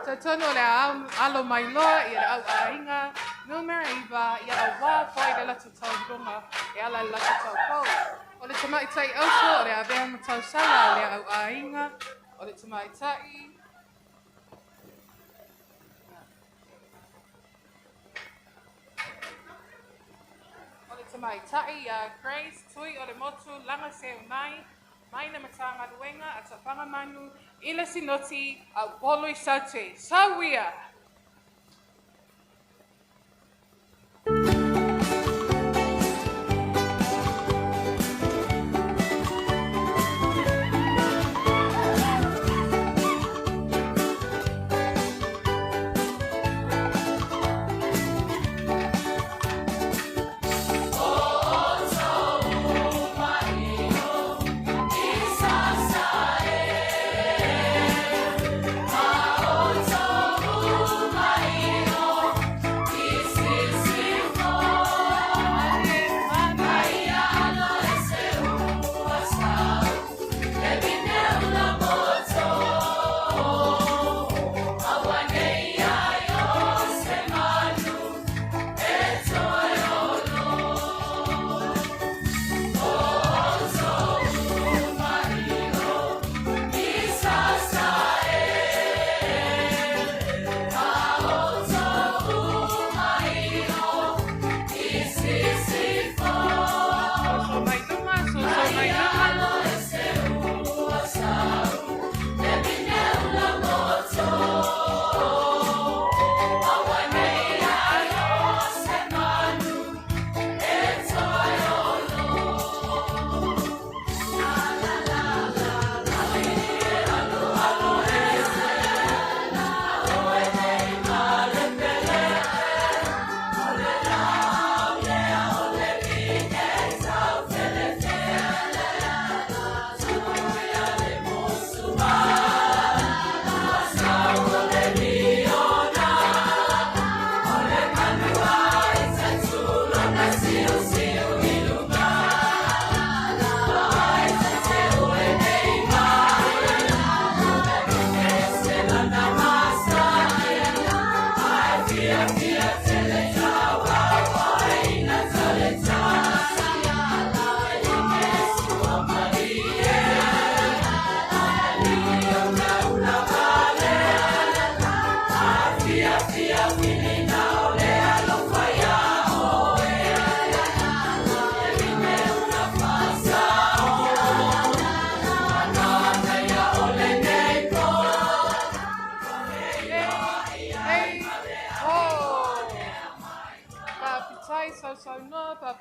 Te tono le alo mai loa i le au ainga, numera iwa i a wā whai le lata tau runga e ala le lata tau kou. O le Tamaitai Au Uso o le awea matau sala o le au ainga, o le Tamaitai. Tamaitai Grace tui o le motu langa se unai mai na matanga luenga at sa pangamanu ila sinoti a poloi saute. Sawia!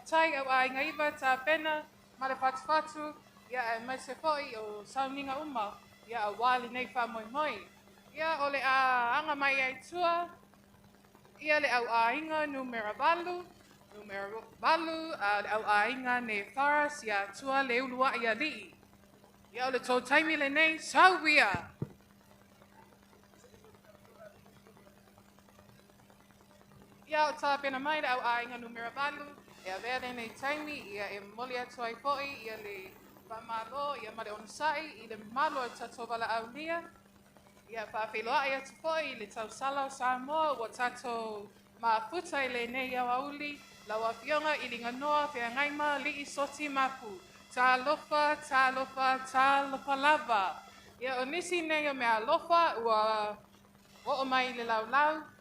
Tai au ai ngaiva ta pena male fatu ia e mai se foi o sauninga uma ia a wali nei fa moi ia ole a anga mai ai tua ia le au ainga numero balu a le au ainga ne faras ia tua le ulua ia li ia ole tō taimi le nei sauwia. Ia o tā pena mai le au ainga numero balu ia vere nei taimi ia e moli atu ai foi ia le whamalo ia mare onusai i le malo e tato wala au lia ia whawhiloa ia tu foi le tau salau Samoa wa tato mafuta i le nei au auli lawa fionga i linga noa whea ngaima li i soti mafu tā lofa lava ia o nisi nei o mea lofa ua o mai le lau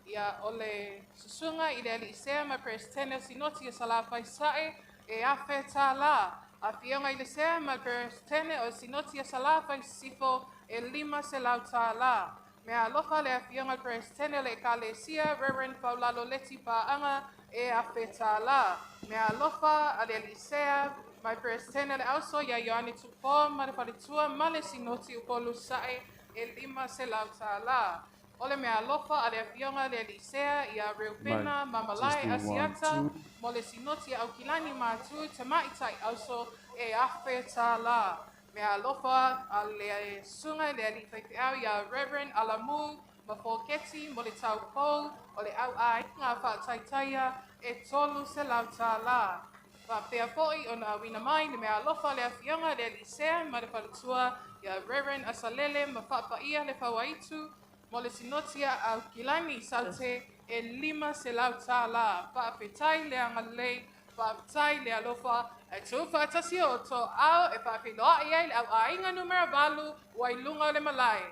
ia ole susunga i le ali sea ma prestene sinoti e sala faisae e afe tā la. A fionga i le sea ma prestene o sinoti e sala faisifo e lima se lau tā la. Mea alofa le a fionga prestene le kalesia Reverend Paulalo Leti Paanga e afe tā la. Mea alofa a le ali sea ma prestene le auso ia Ioane Tupo ma le paritua ma le sinoti upolu sae e lima se lau tā la. Ole mea lofa a le fionga le Elisea i a Reupena, Mamalai, Asiata, mo le sinoti au kilani mātu, te maitai auso e awhe tā la. Mea lofa a le sunga le alifaifiau i a Reverend Alamu, Mafoketi, mo le tau pou, o le au a inga whaataitaia e tolu se lau tā la. Wa pea foi o na wina mai le mea lofa le fionga le Elisea, ma le whalatua i a Reverend Asalele, mawhapaia le whawaitu, mo le sinotia au kilani saute e lima se lau tā la. Whaapetai le angalei, whaapetai le alofa, e tū whaatasi o tō au e whaapiloa i ai le au ainga numera balu wai lunga o le malai.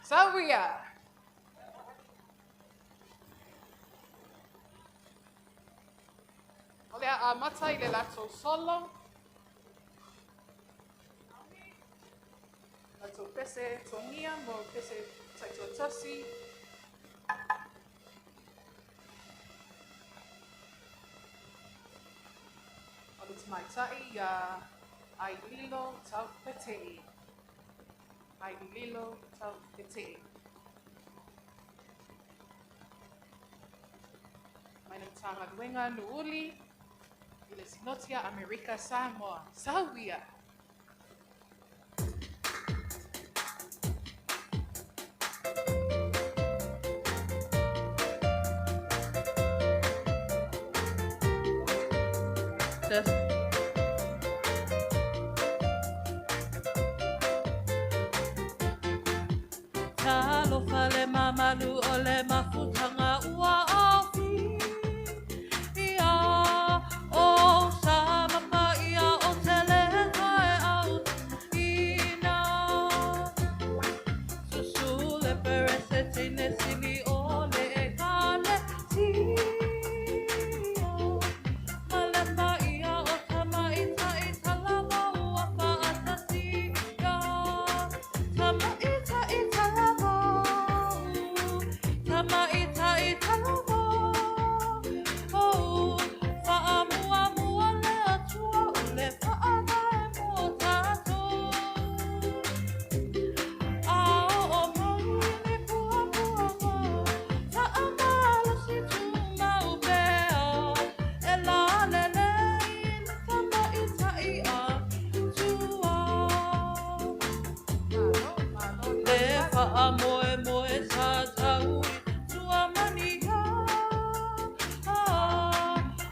Sawia! O le ia a mata i le lato solo. Lato pese tongia mo pese taito tosi. O le tamaitai ia ai lilo tau petei. Ai lilo tau petei. Mai na tanga luenga nuuli i le sinotia Amerika Samoa. Sauia! Talo fale mamalu ole mafutaga ua ofi. Ia o sama pa ia o tele kai au ina. Susule perese tine sili ole e kale tia. Malapa ia o tamaita I talama ua fa'atasia. Tamaita I talama. Tamaita I talama. Oh, fa'amuamua le atua ule fa'anae mo tātou. Moe moe sa tau tua mania.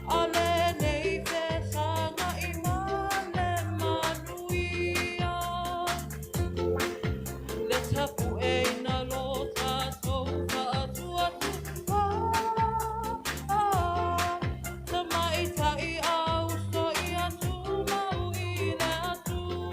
Ale nei te sanga I male manuia. Le tapu e na lo tātou whaatua tua. Tamaitai au uso I atu mau I le atua.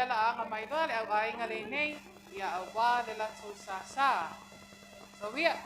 lea la anga mai loa le au ainga le nei ia au wā le lato sa. So ia.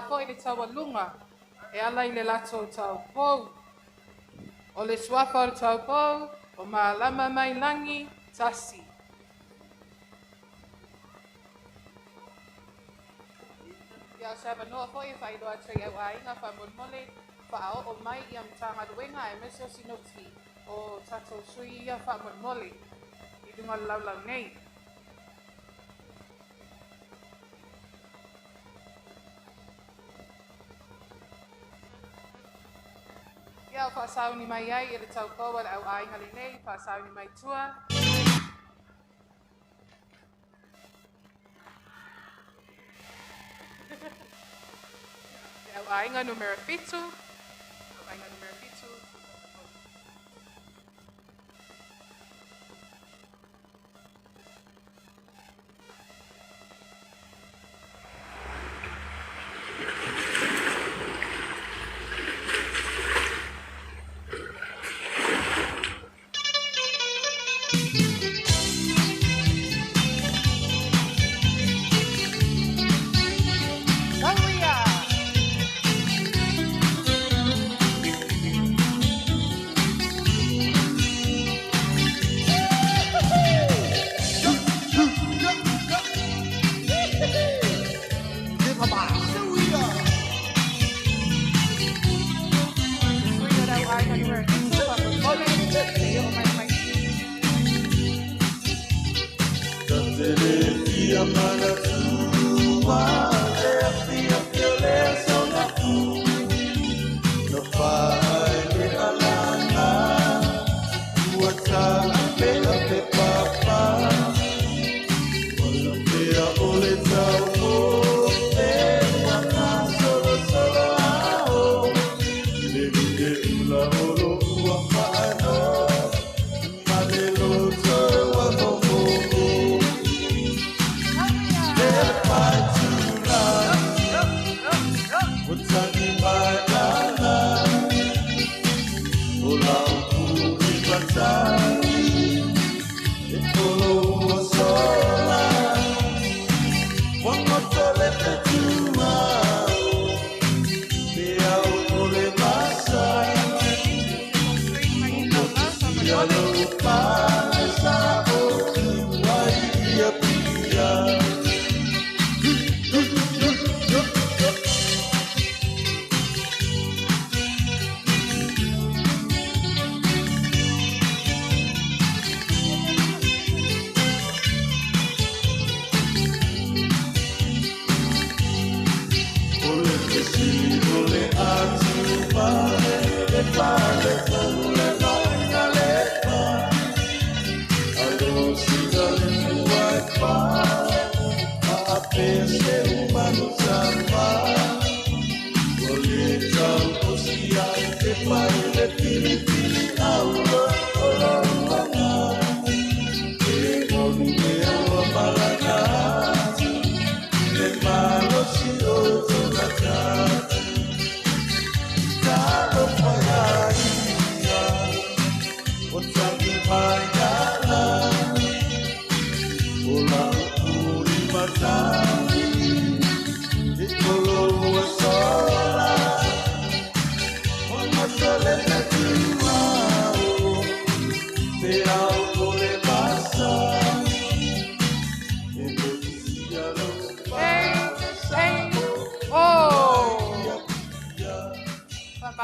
Wā i le taualunga e ala i le lato taupou. O le suafa o le taupou o mālama mai langi tasi. Ia se avanoa fo'i e whailoa tui au ainga whamolmole whao o mai i am tāha ruenga e mese o sinoti o tatou sui ia whamolmole i dunga laulau nei. Ia o whaasauni mai ai i le taupou le au ainga le nei, whaasauni mai tua. Le au ainga numero fitu. Au ainga numero fitu.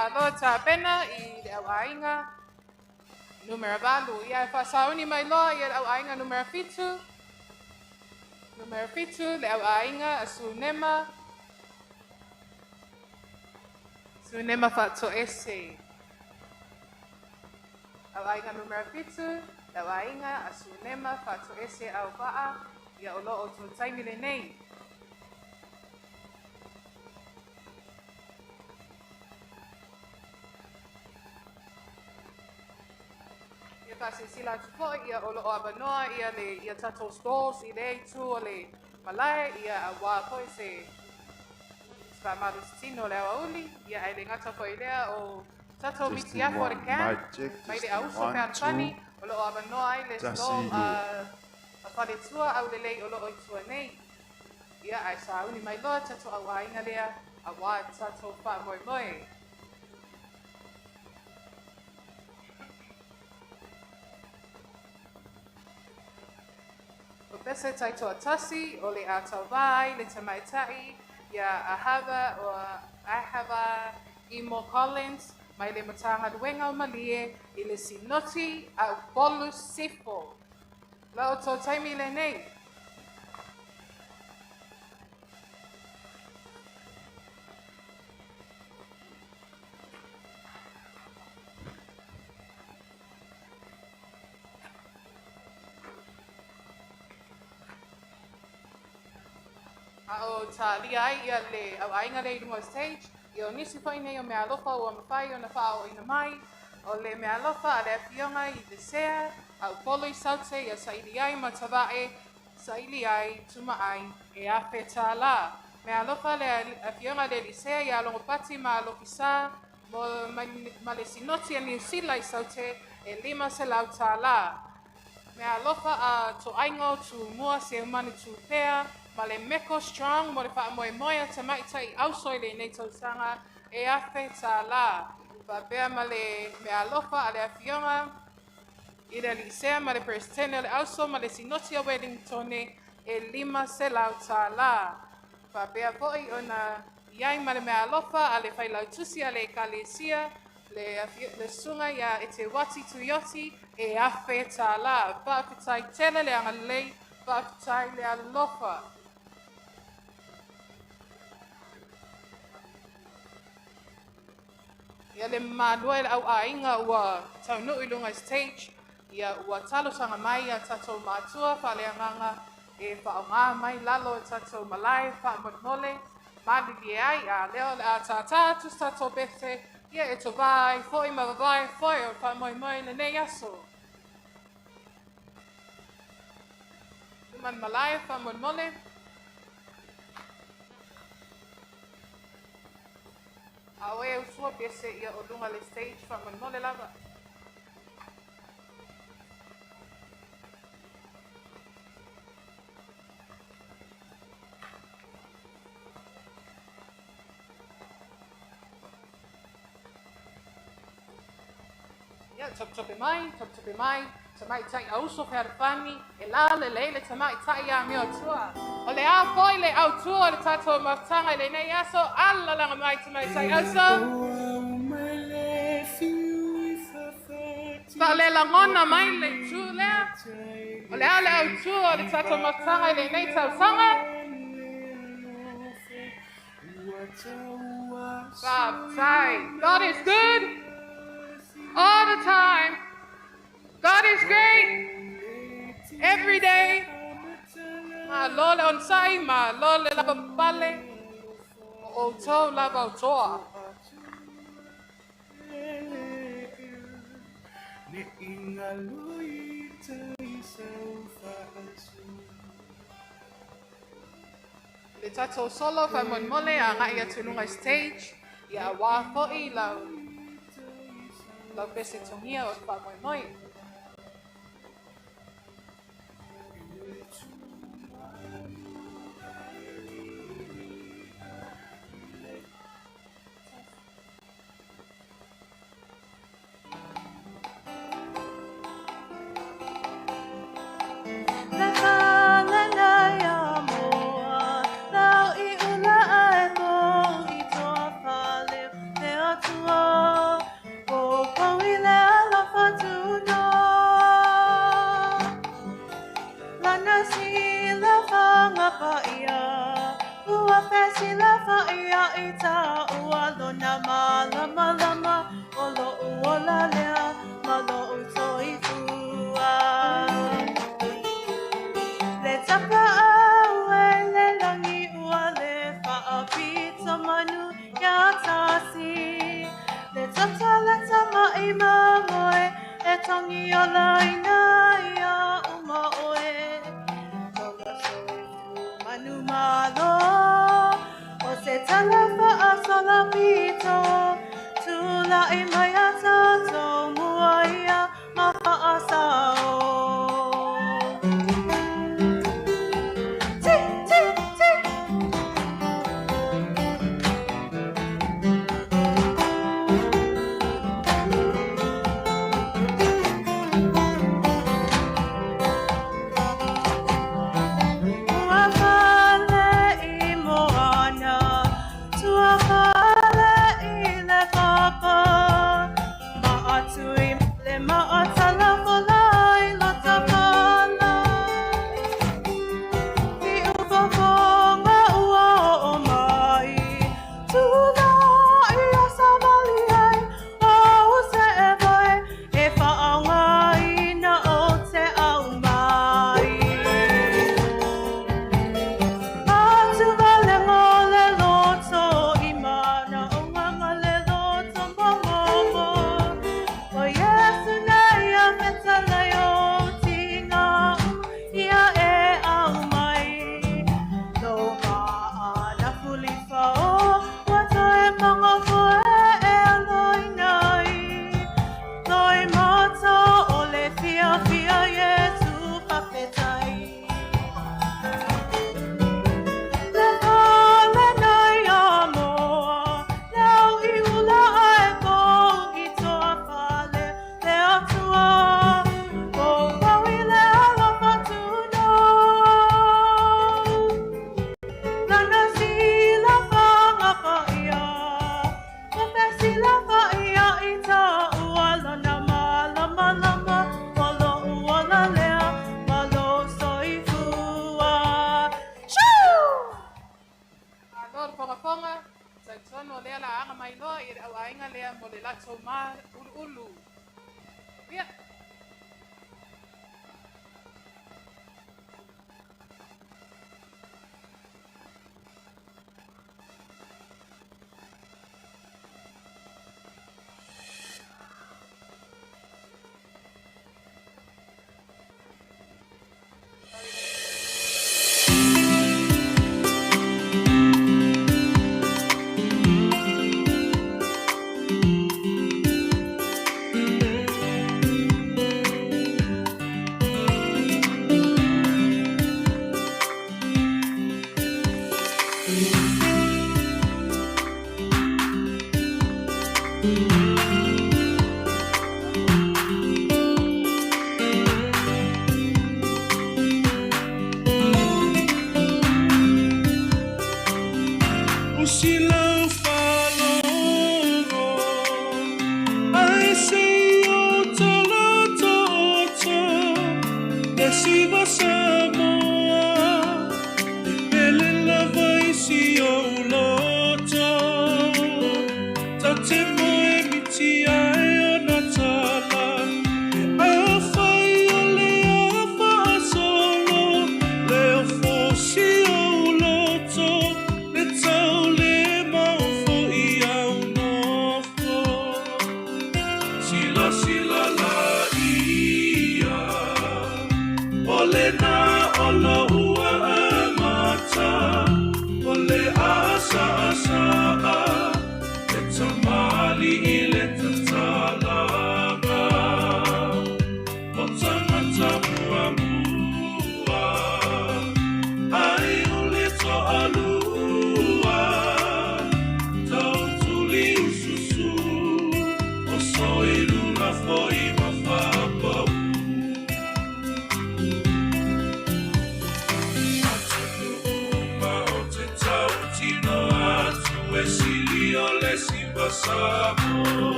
malo ta pena I le au ainga. Numero valu. Ia whasauni mai loa I le au ainga numero fitu. Numero fitu le au ainga a sunema. Sunema fato ese. Au ainga numero fitu. Le au ainga a sunema fato ese au paa. Ia olo o tu taimi le nei. Kasi sila tupo ia olo o abanoa ia le ia tato stores I le tu o le malai ia awa po se Spamarustino le auli ia ai le ngata po ilea o tato miti afo le camp mai le auso pe alfani olo o abanoa ai le store a fale tua au le lei olo o itua nei ia ai sa uni mai loa tato awa inga lea awa tato pa moi moi. Pese taito atasi o le atawai le tamaitai ia ahava o ahava Imo Collins mai le matanga luenga o malie I le sinoti a bolu sifo. La o tō taimi le nei. O ta lia ai ia le au ainga le lunga stage I o nisi whai nei o mea lofa o mawhai o na wha o ina mai o le mea lofa a le awhionga I le sea au polo I saute ia sa ili ai ma tawae sa ili ai tuma ai e ape tā la mea lofa le awhionga le li sea ia longo pati ma lofisa ma le sinoti a New Zealand I saute e 5 se lau tā la mea lofa a to aingo tu mua se umani tu pea ma le meko strong mo le wha moe moe Tamaitai Au Uso I le nei tausanga e awhi tā la. Wa bea ma le mea lofa a le awhionga I le lisea ma le presidente o le Au Uso ma le sinoti a Wellington e 5 se lau tā la. Wa bea poi o na iai ma le mea lofa a le whailau tusi a le kalesia le sunga ia e te wati tuyoti e awhi tā la. Whaapitai tele le anga lei, whaapitai le alofa. Ia le malua I le au ainga ua taunui lunga stage ia ua talo sanga mai a tatou mātua whaleanganga e whaonga mai lalo e tatou malai whaamole malili ai a leo le a tātātus tatou bete ia e to vai foi mawai foi o whamoimoi le nei aso. Tuman malai whaamole Awe usua pese ia o lunga le stage whaamole lava. Ia top mai, Tamaitai Au Uso pe arfani, e la le leile Tamaitai a mea tua. O le a foi le au tua le tatou Mafutaga le nei aso, ala langa mai Tamaitai Au Uso. Pa le langona mai le tu lea. O le a le au tua le tatou Mafutaga le nei tausanga. God is good all the time. God is great every day. Ma lole on sai, ma lole lava pale, o to lava o toa. Le tatou solo fa mon mole a ngai atu lunga stage, ia wa fo'i lau pese tongia o fa moi moi. Now sila faia ita ualo na malama lama olo uola lea malo utoi fua. Le tapa awe le langi uale faapita manu ya tasi. Le tata le tama ima moe e tangi ola ina ya uma oe. Tola soe fu manu malo o se talafa a sola pito. Tula ima ya tato muaia mafa asao.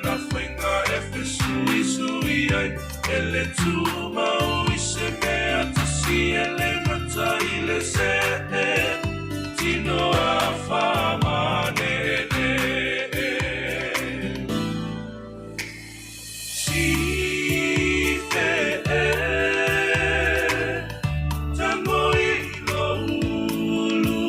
na whainga e whesui sui ai. Ele tuma ui se mea tasi ele mata i le se e. Tino a whamane ne e. Si fe e. Tango i lo ulu.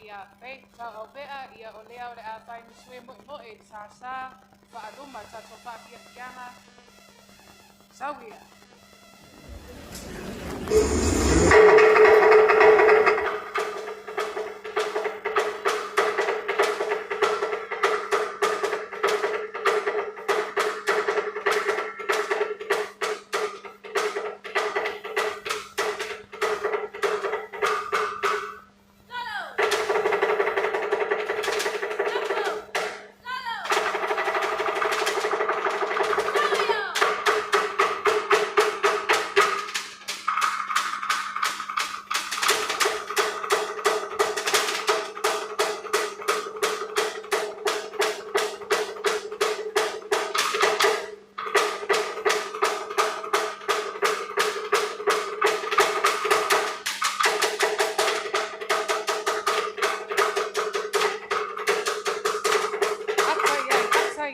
Ia faith ta o vea ia o lea o le a tai sue mo mo e sa sa fa aduma ta to fa pia piana sawia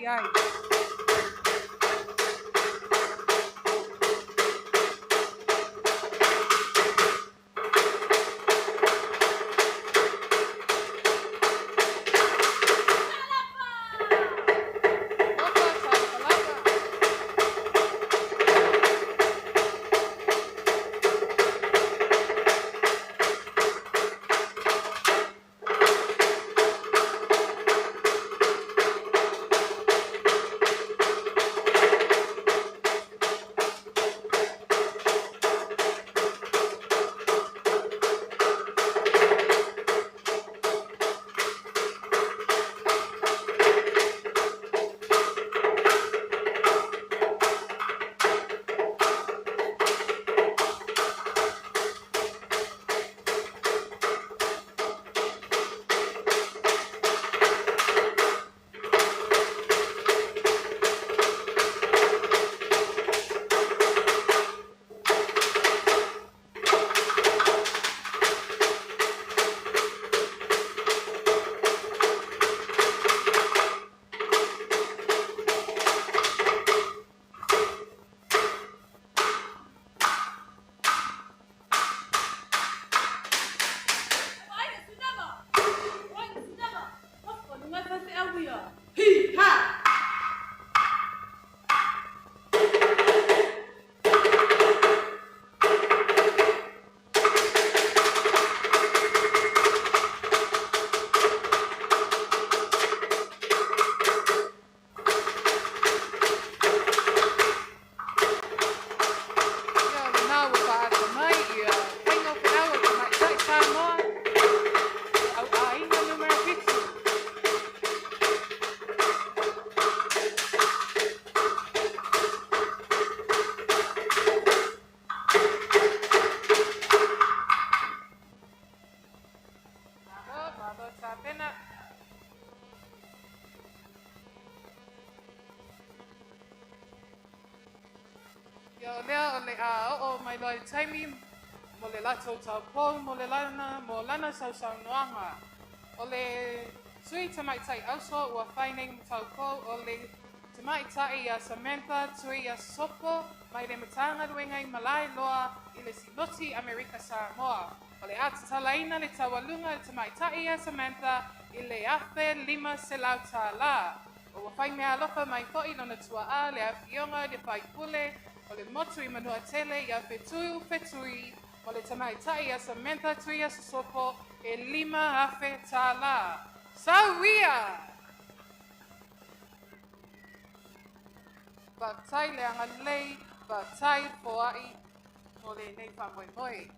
ai. Ia o lea o le a o mai loa taimi mo le lato tau pō mo le lana sau noanga. O le sui tamaitai au uso ua whaineng tau pō o le tamaitai a Samantha tui a sopo mai le matanga ruengai malai loa I le siloti Amerika Samoa. O le atatalaina le tawalunga le tamaitai a Samantha I le afe 5 selau tā la. O ua whai mea alofa mai fo'i lona tua a le awhionga le whai pule o le motu I manua tele I a whetui o le tamaitai a Samantha tui a sopo e 5 afe tā la. Sauia! Whaktai le anga lei, whaktai poai mo le nei whamoimoi.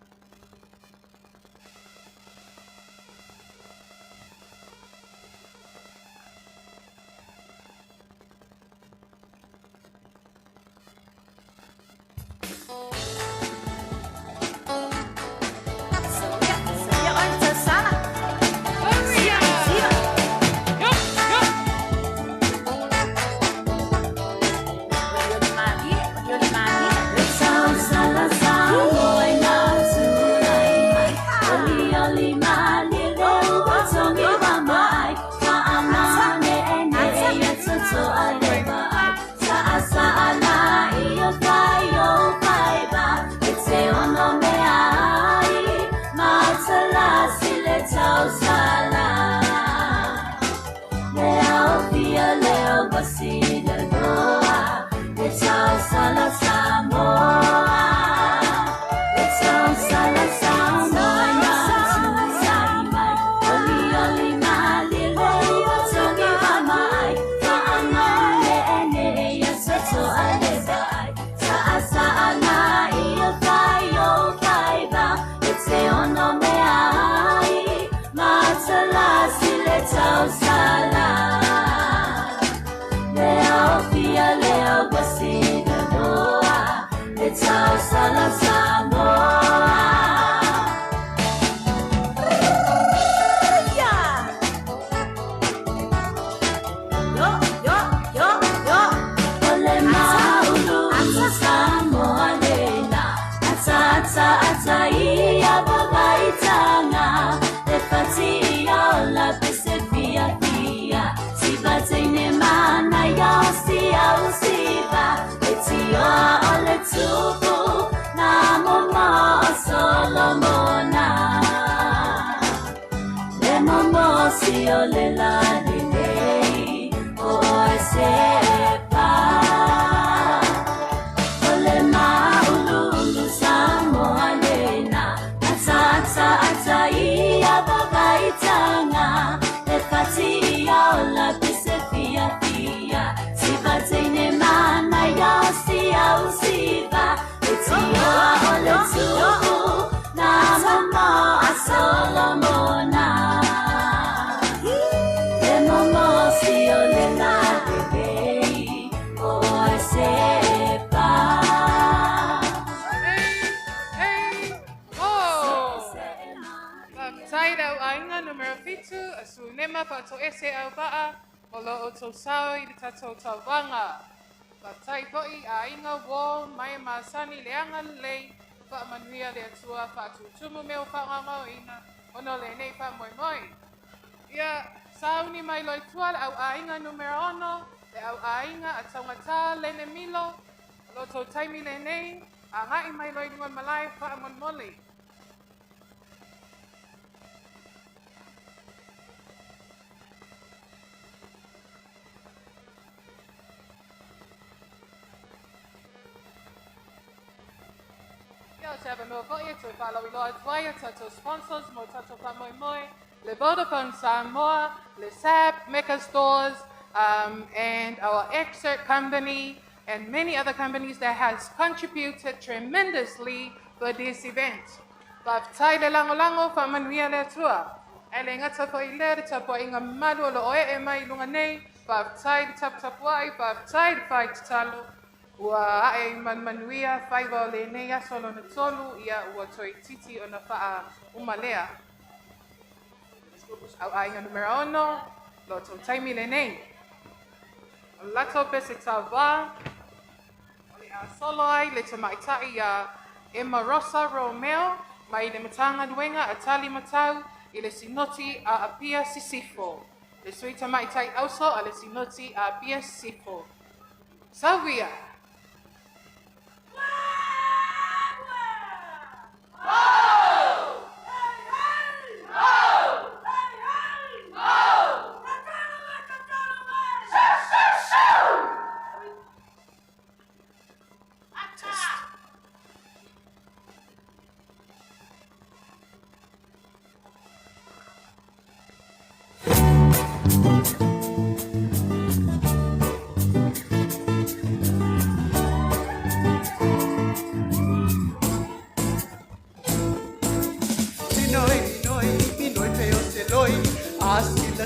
Sau I le tatou tauanga. Whaktai po'i a inga wō mai masani le anga lei whaamanuia le atua whaatutumu meo whaangangau ina ono le nei whaamoimoi. Ia sauni mai loi tua le au a inga numero ono le au a inga a taungata le ne milo loto taimi le nei a ngai mai loi ngon malai whaamonmoli. Seba no voia to follow Lord voia to sponsors mo to moi le Vodafone Samoa, le SAP, Mecca Stores, and our excerpt company and many other companies that has contributed tremendously for this event. Whaktai le lango fa manuia le tua. Ele ngata po I le tapo inga malu lo oe e mai lunga nei. Whaktai tap wai, whaktai whai talo. Ua ae manuia whaiva o le nei asolo na tolu ia ua toi titi o na wha umalea. Au ainga numero ono, lo tau taimi le nei. O lato pe se tā wā, o le Solo ai le tamaitai ia Emma Rosa Romeo mai le matanga duenga a tali matau i le sinoti a apia sisifo. Le sui tamaitai au uso a le sinoti a apia sisifo. Sawia.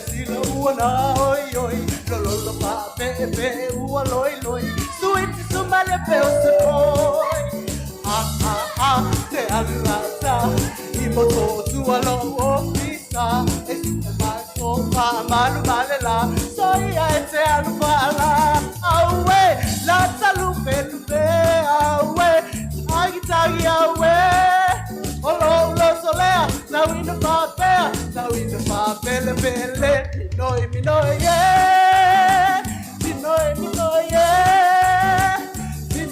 Sila ua na oi oi lo lo lo pa pe pe ua loi loi sweet sumale pe o se oi te alata I moto tu alo o pisa e te mai o pa malu male la soi a te alu pala awe la talu pe awe agi tagi awe olo lo solea na wina papea na wina papele pele mi noi yeah mi noi yeah mi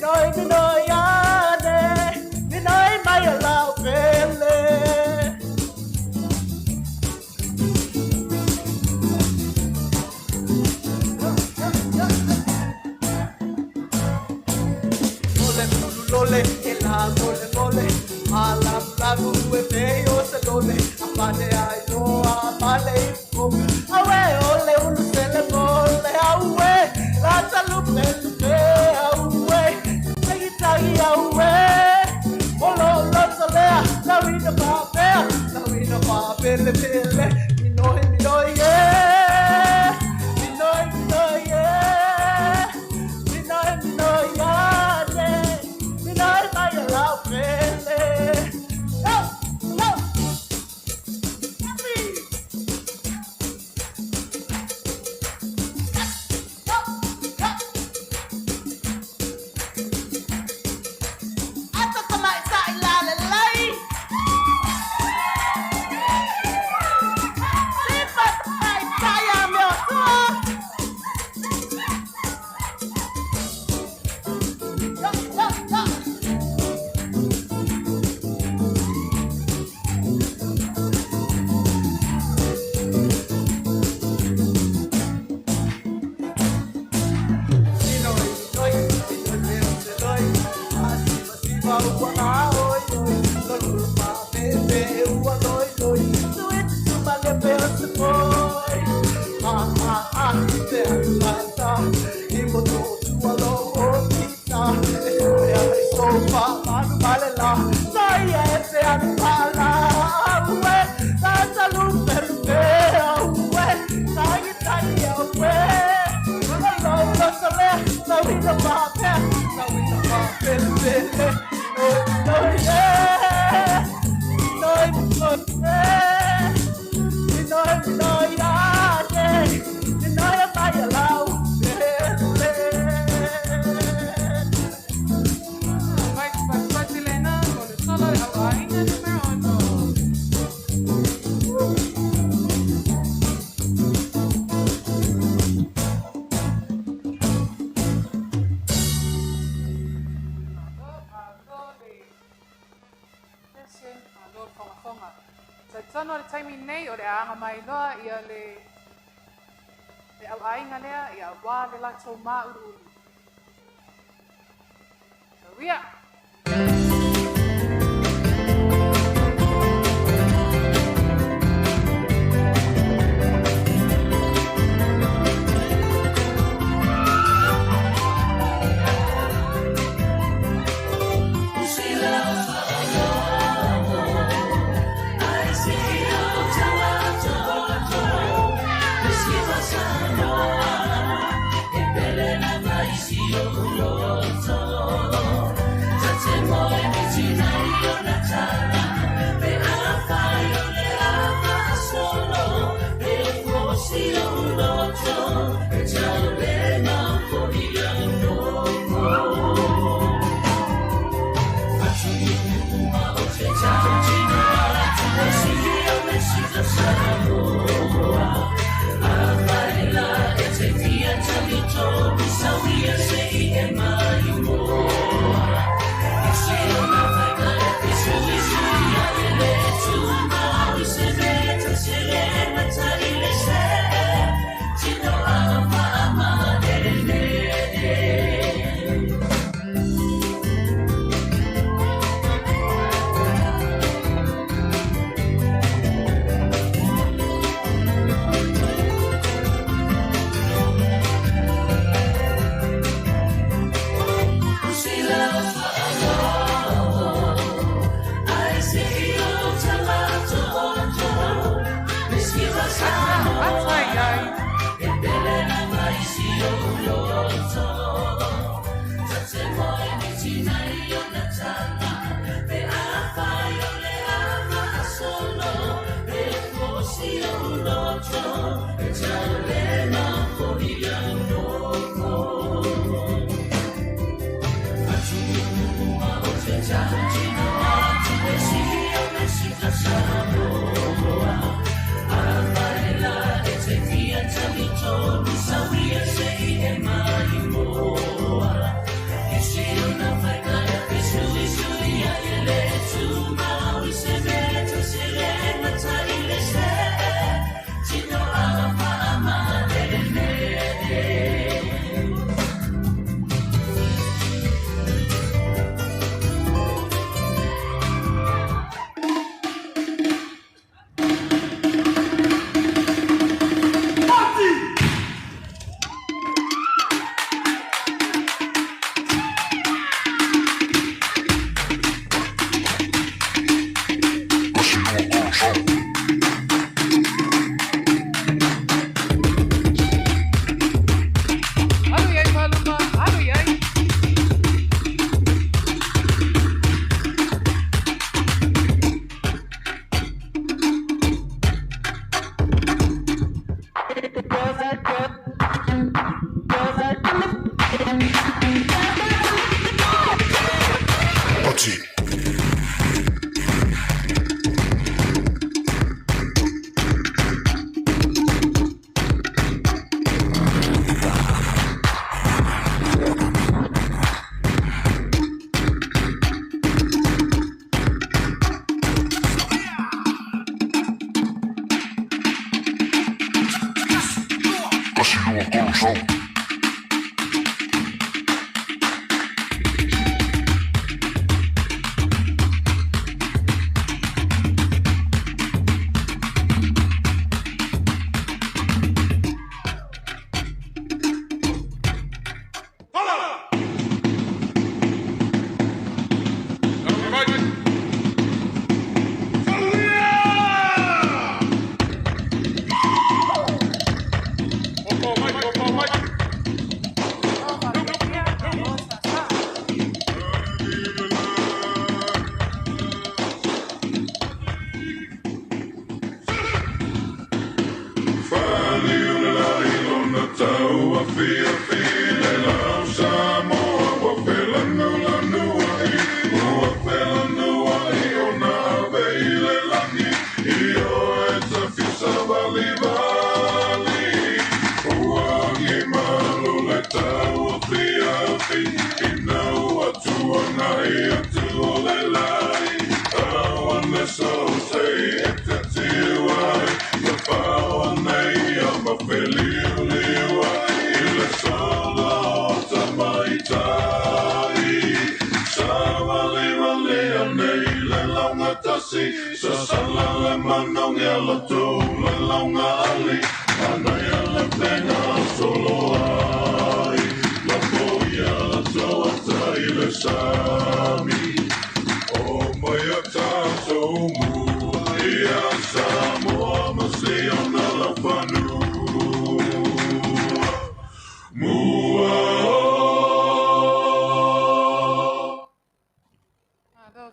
noi ade mi noi mai la pele lole e la mole ala lagu e peo se lole apane ai no apane ko awe ole ulu sele mole awe la talupe lupe awe ai awe olo lo solea la vida papel pele mi noi yeah mi noi yeah mi noi yeah mi noi mai la pele no Tano le taimi nei o le anga mai loa ia le au ainga lea ia wā le lato mā uru uru. So ria! Ciao,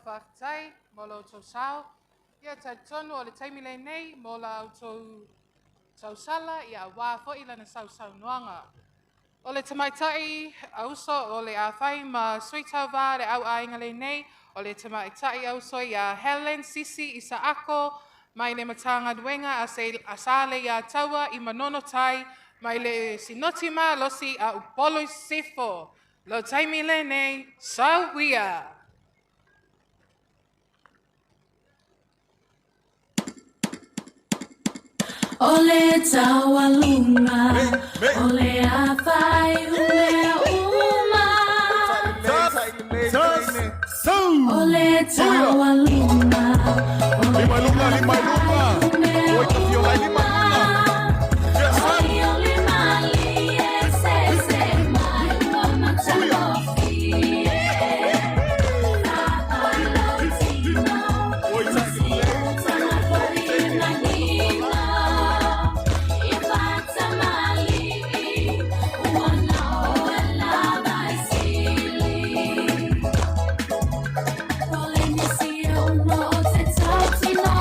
Whakatei, molo tau sao. Ia tai tonu o le taimile nei, mola au tau sala, ia wā fo ila na sau noanga. O le tamaitai au uso, o le a whai ma sui tau wā le au ainga le nei, o le tamaitai au uso ia Helen, Sisi, Isa Ako, mai le matanga duenga a sale ia taua i manono tai, mai le sinoti ma losi a upolo sifo. Lo taimile nei, sau wia. Ole tawa lunga, ole a whai unea uma. Ole tawa lunga, ole a whai unea uma. Ole mali e se mai lona talofi. Rapa lotino, si utana farina nina. Tino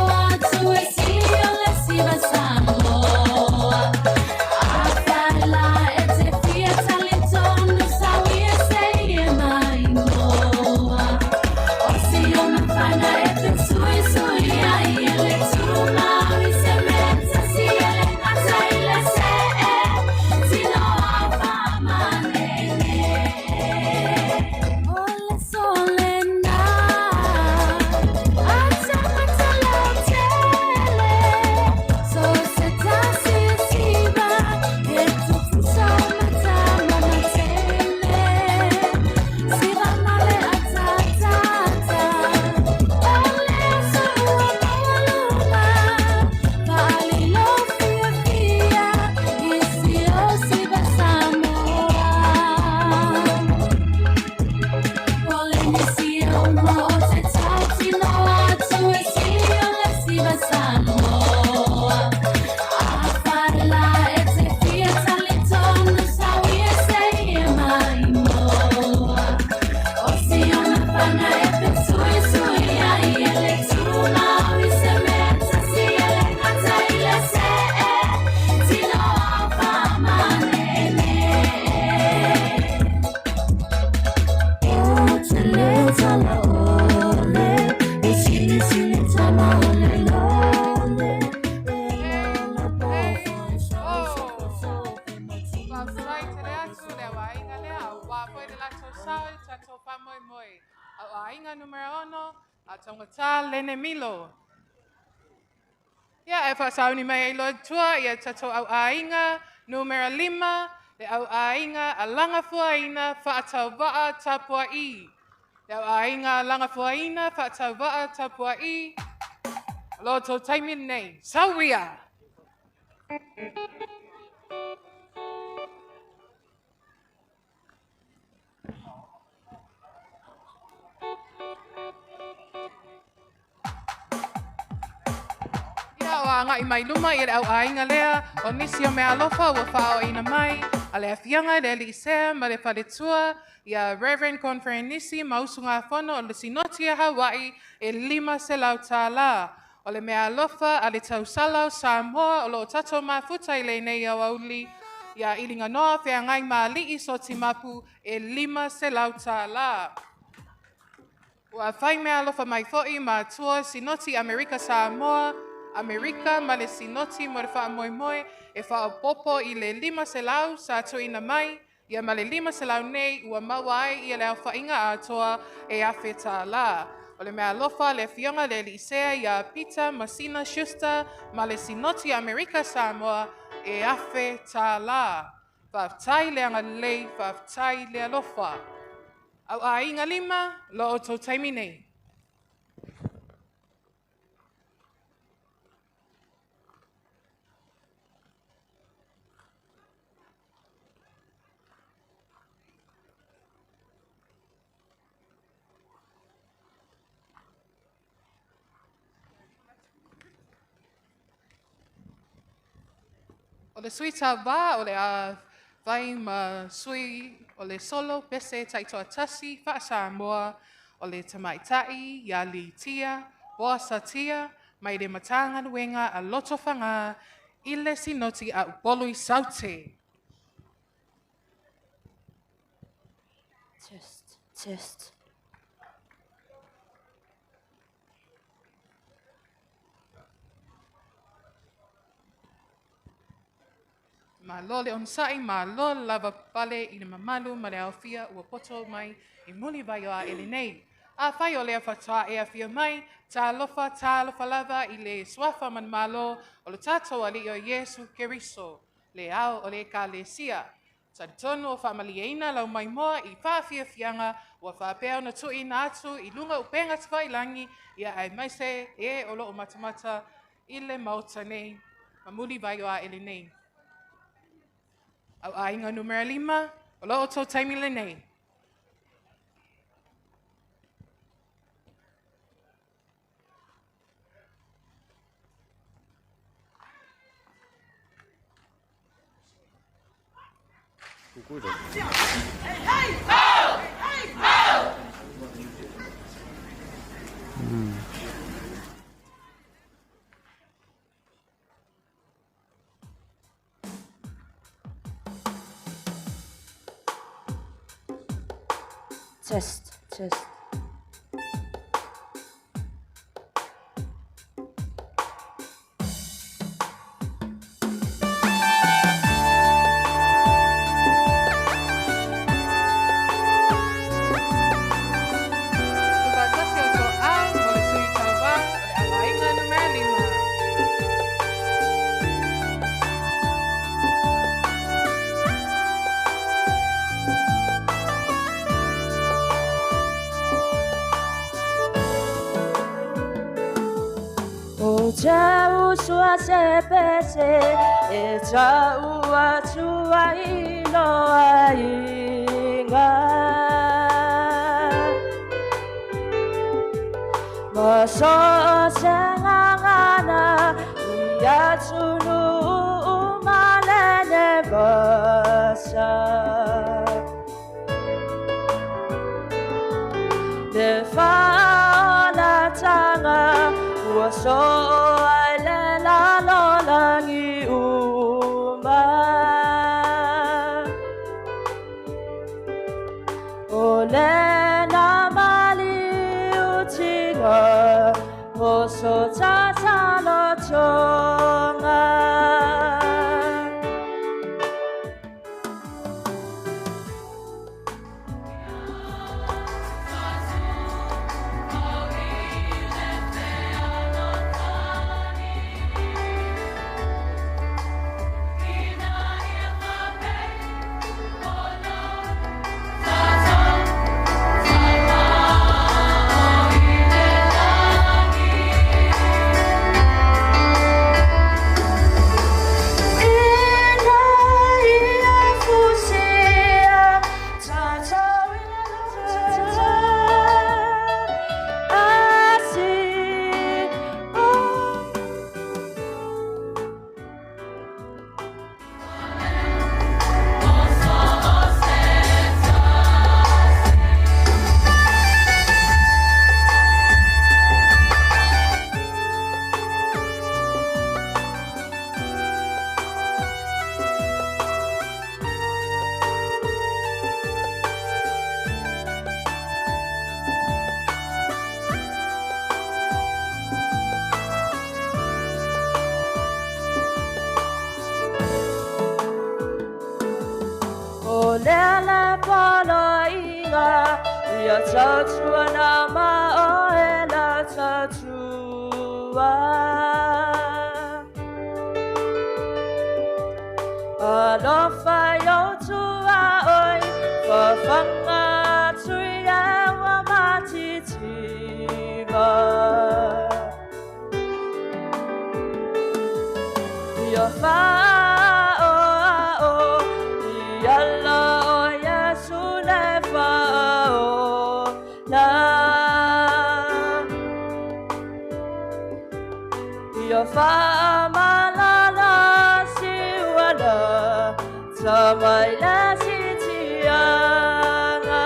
ato sau, tato whamoi moi. Au ainga numero 1, a tangata lene milo. Ia e whasauni mai e loa tua, ia tato au ainga numero 5, le au ainga a langa fuaina whaatau waa tapua i. Le au ainga a langa fuaina whaatau waa tapua i. Lo to taimi nei, sauria. Ia o anga I mai luma I le au ainga lea, o nisi o mea alofa ua whao ina mai, a le afianga le li sea ma le whaletua, ia Reverend Conference nisi mausunga whono o le sinotia Hawaii e 5 se lau tā la. O le mea alofa a le tausalau Samoa o lo tato mafuta I le nei au auli, ia ilinga noa whea ngai maa li so timapu e 5 se lau tā la. Ua whai mea alofa mai fo'i ma tua sinoti Amerika Samoa, Amerika ma le sinoti mo le wha moi moi e wha popo I le 5 se lau sa tu ina mai, ia ma le 5 se lau nei ua maua ai I le au whainga atoa e awhi tā la. O le mea alofa le fionga le lisea ia Peter Masina Schuster ma le sinoti Amerika Samoa e awhi tā la. Whaftai le anga lei, whaftai le alofa. Au a inga 5, lo o tau taimi nei. O le sui tā wā, o le a vai ma sui, o le solo pese taitoa tasi, wha Samoa, o le tamaitai, ia li tia, boa sa tia, mai le matanga nuenga a loto whanga, I le sinoti a upolu I saute. Test. Ma lo le onsai, ma lo lava pale I le mamalu, ma le awhia ua poto mai I muli vai o a ele nei. A whai o lea whataa e awhia mai, tā lofa lava I le swafa man malo o le tātou ali o Yesu Keriso, le ao o le ka le sia. Sa tonu o whamalieina lau mai moa I whaafia fianga ua whaapea na tui na atu I lunga upenga tawailangi ia ai maise e o lo o matamata I le mauta nei, ma muli vai o a ele nei. Au ainga numero 5, o lo o tau taimi le nei. Test. Suka tasi o tō au, mo le sui tau wā, o le au ainga numero 5. O tau sua se pese e tau atua ino ainga Ma so se ngangana ia tunu umalene basa Le fala tanga ua so ai le la lo langi uma O le na mali utinga o so tata lo tonga Ia tautua na maoe la tautua Alofa yo tua oi Whawhanga tuia wa matitiva Ia whao Ia la o Yesu le whao la Ia whaamalala siwana Tamai la sitianga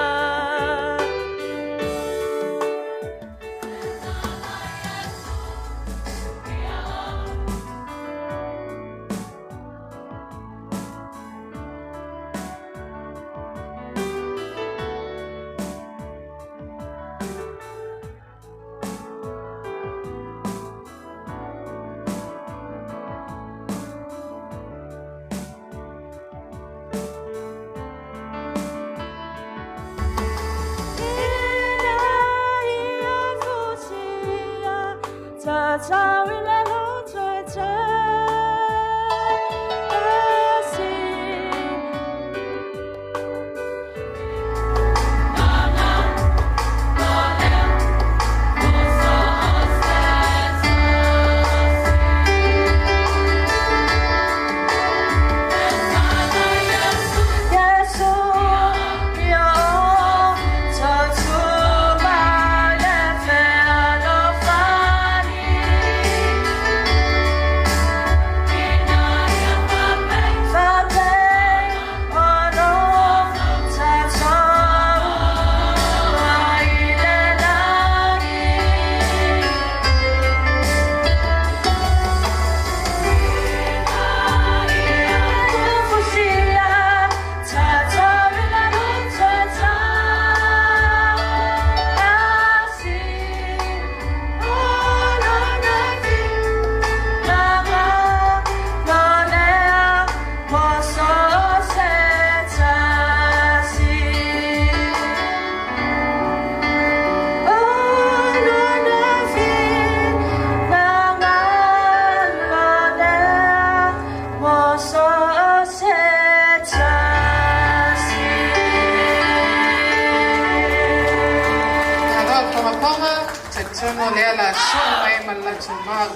Sono lela sono mai malatu mag.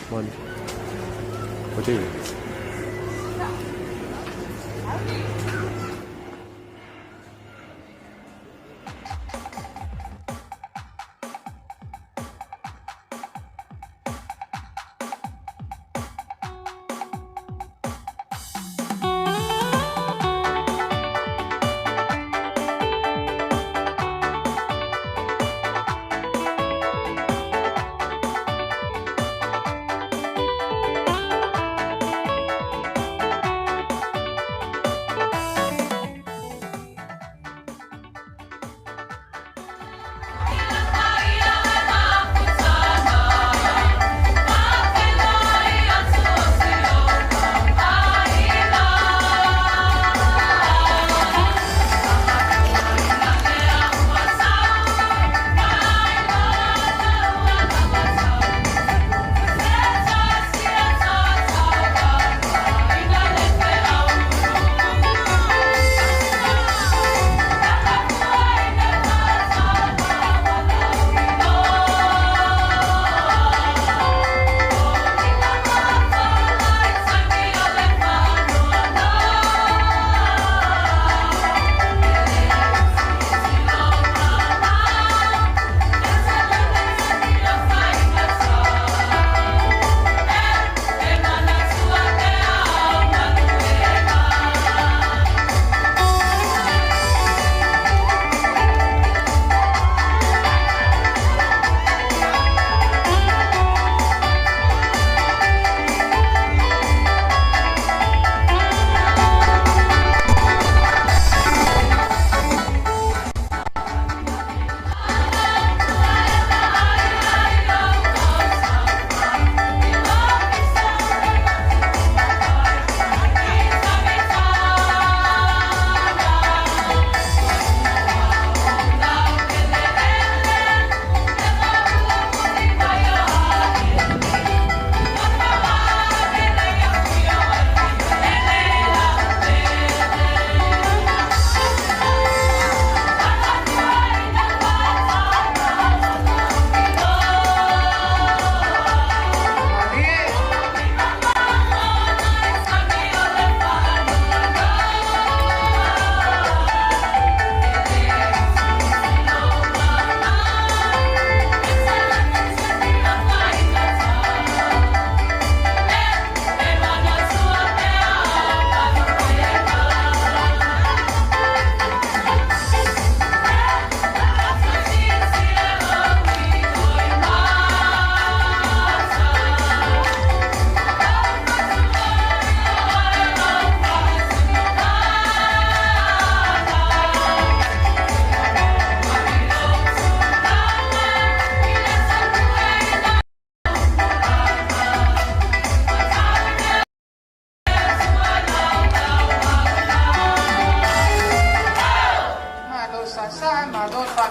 One. What is it?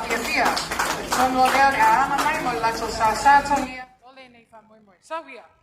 fia fia. Sono leo le ama mai mo la so sa tongia. Ole nei fa moi moi. So we are.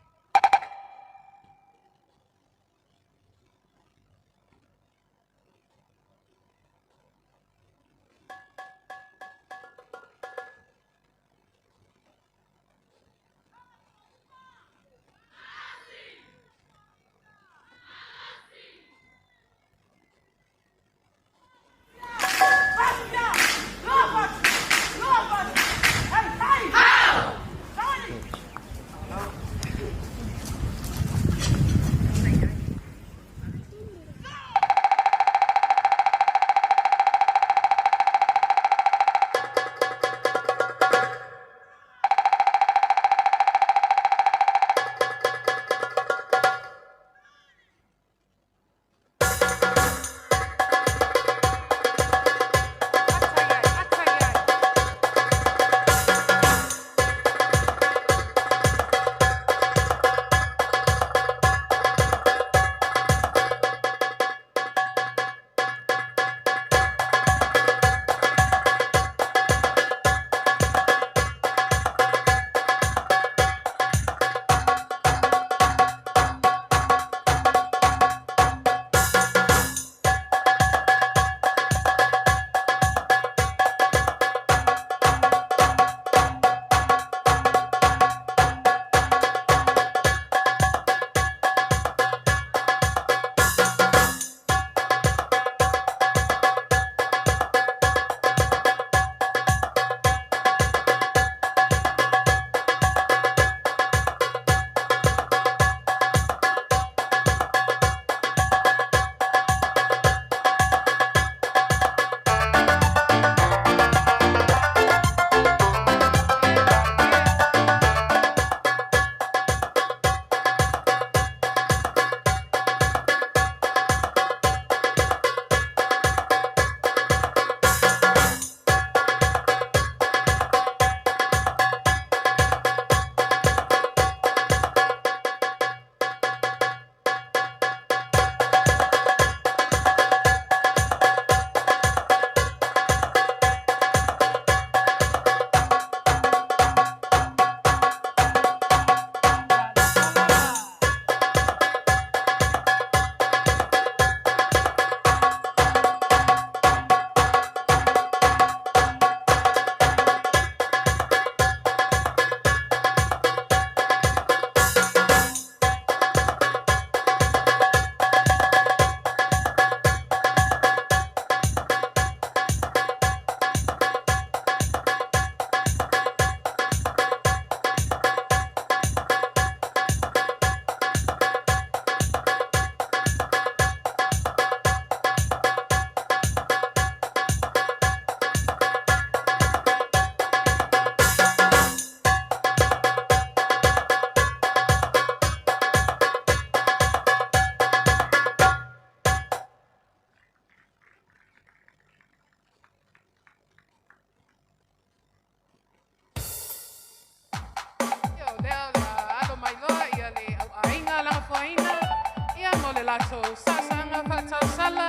lato sasanga fatasala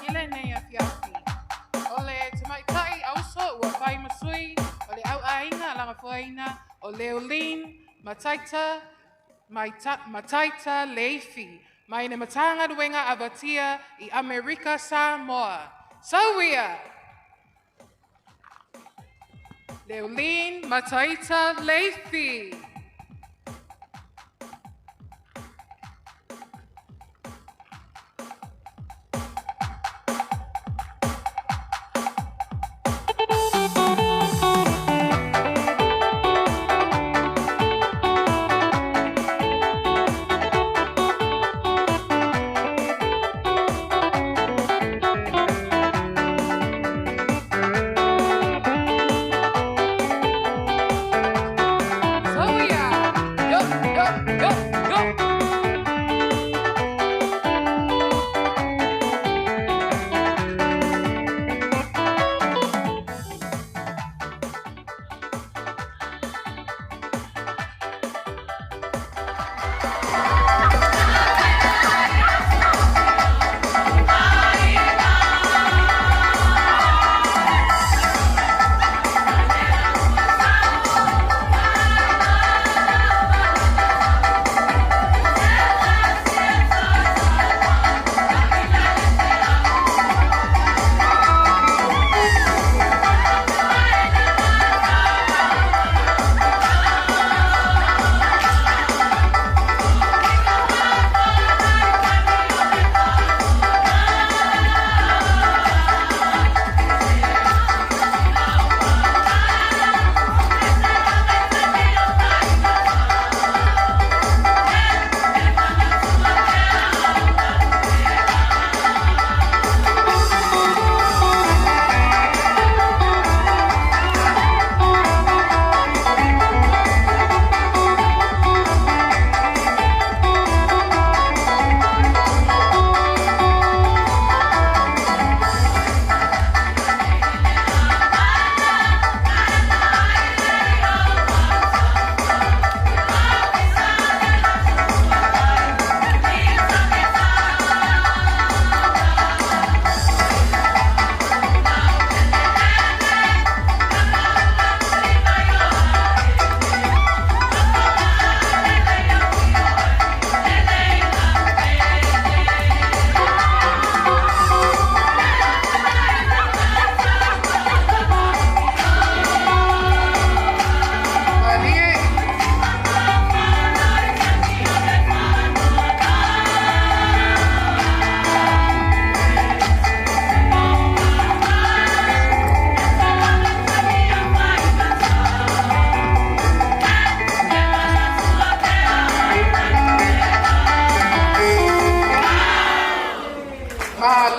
ile nei afiafi. Ole Tamaitai Au Uso ua whai masui, ole au ainga langa fuaina, o Leolin, Mataita Leifi, mai ne matanga duenga avatia I Amerika Samoa. Sawia! Leolin, Mataita Leifi. So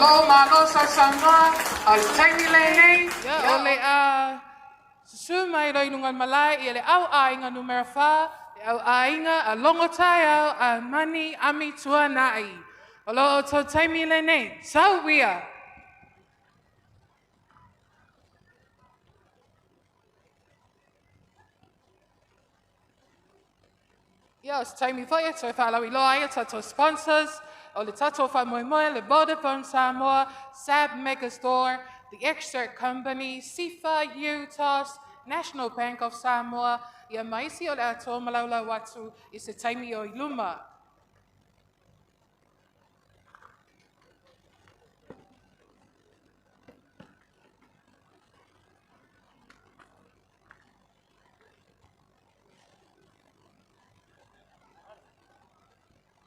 lo malo sa sanga al taimi lene Ya ole susumai roi nungan malai i le au ainga numero 4 au ainga a longo tai au a mani ami tua nai. Olo o tau taimi lene. Sau wia. Yes, taimi fo e toi whalau I loa ia tato sponsors. O le tato wha moe moe le Vodafone Samoa, Sab Megastore, the Extract Company, SIFA, UTOS, National Bank of Samoa, ia maisi o le ato malaula watu I se taimi o Iluma.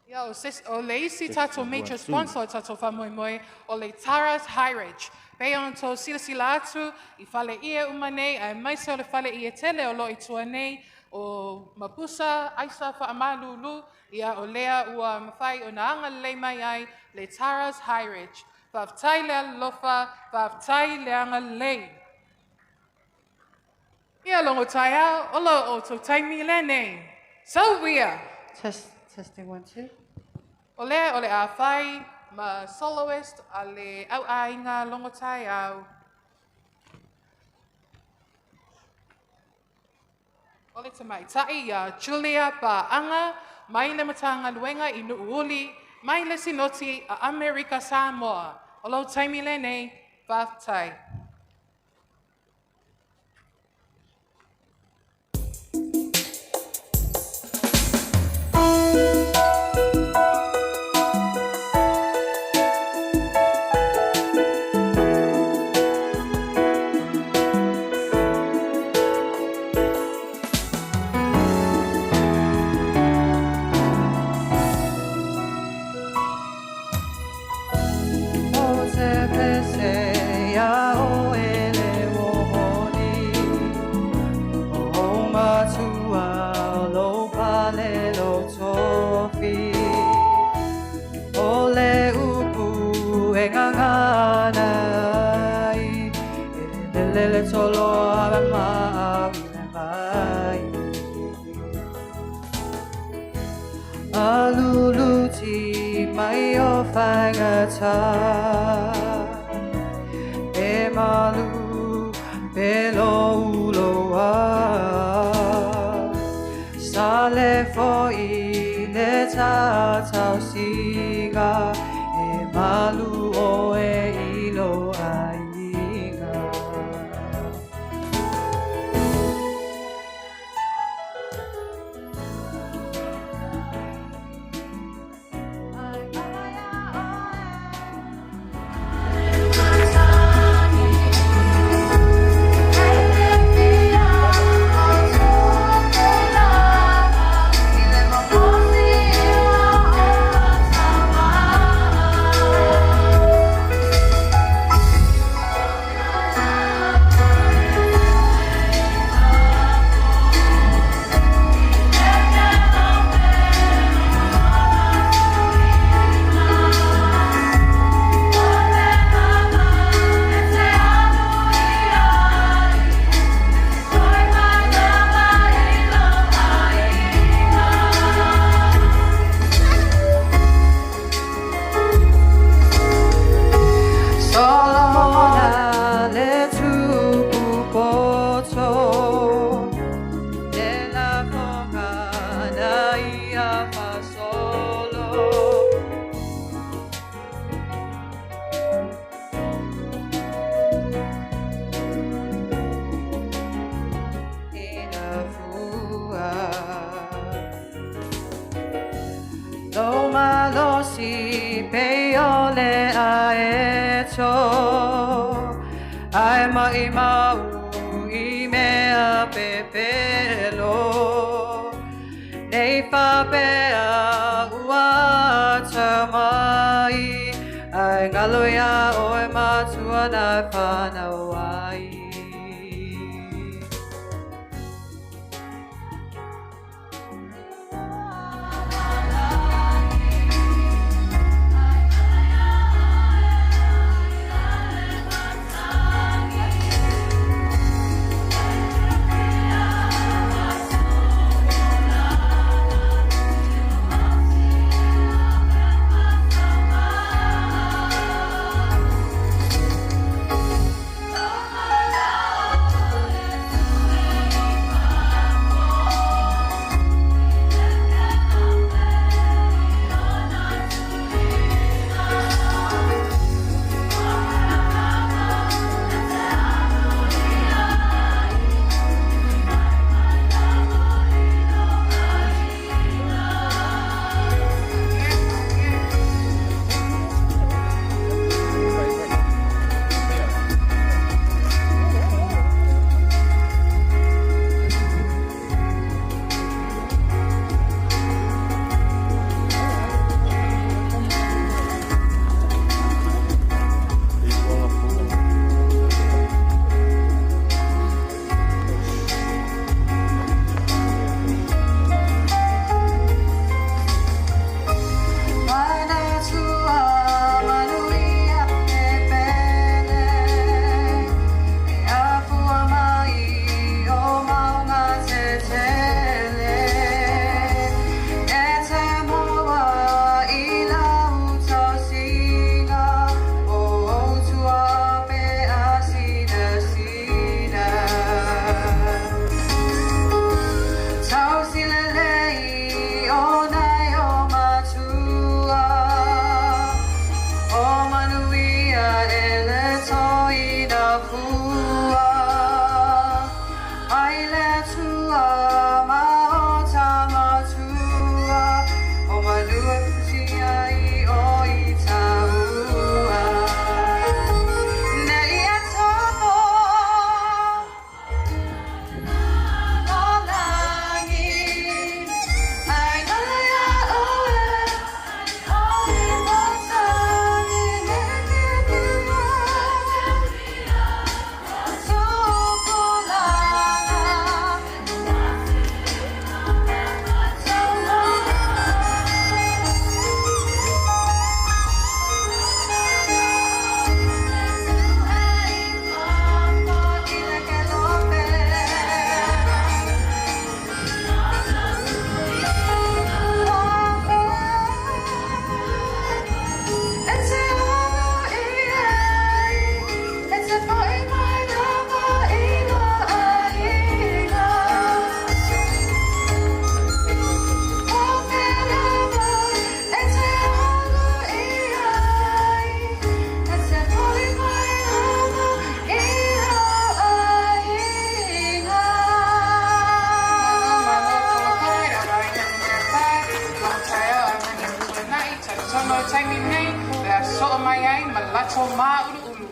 Ia o le isi tato major sponsor o tato wha moe moe o le Taras High Ridge. Pea on tō sila atu I whale ia umanei ai maise o le whale ia tele o lo I tua nei o Mapusa, Aisa Whaamalulu, ia o lea ua mawhai o naanga lei mai ai le Taras High Ridge. Whaftai lea lofa, whaftai leanga lei. Ia longo tai au, olo o tō taimi le nei. So wia. Testing 1 2. O le a whai ma soloist a le au ainga longo tai au. O le tamai tai a Julia Paanga, mai le matanga luenga I Nuuuli, mai le sinoti a Amerika Samoa. O lo taimi le nei, whaftai. Aluluti mai o whangata E malu pe lo uloa Sale fo I le tatau siga E malu o e ilo ainga Ai mai mau I mea pepelo Nei whapea ua tamai Ai ngaloia o e matua nai whanau ai so o mai ai ma lato ma ulu ulu.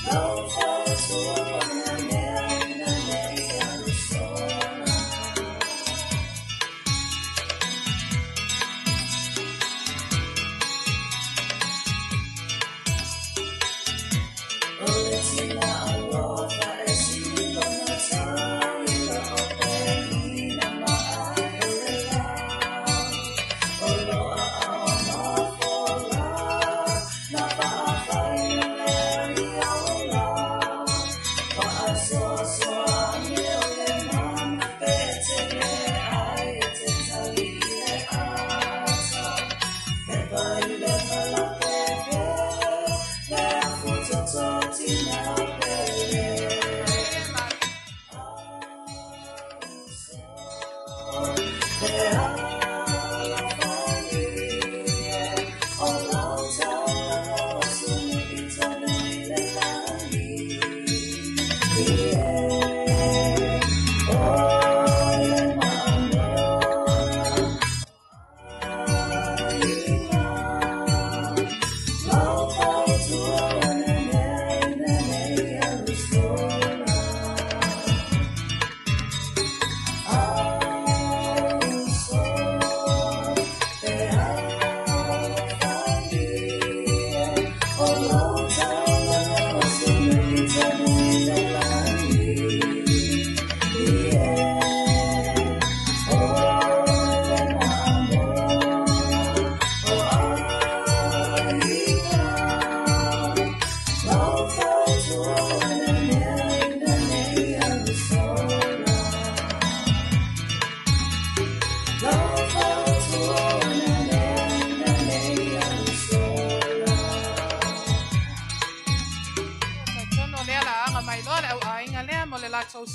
Oh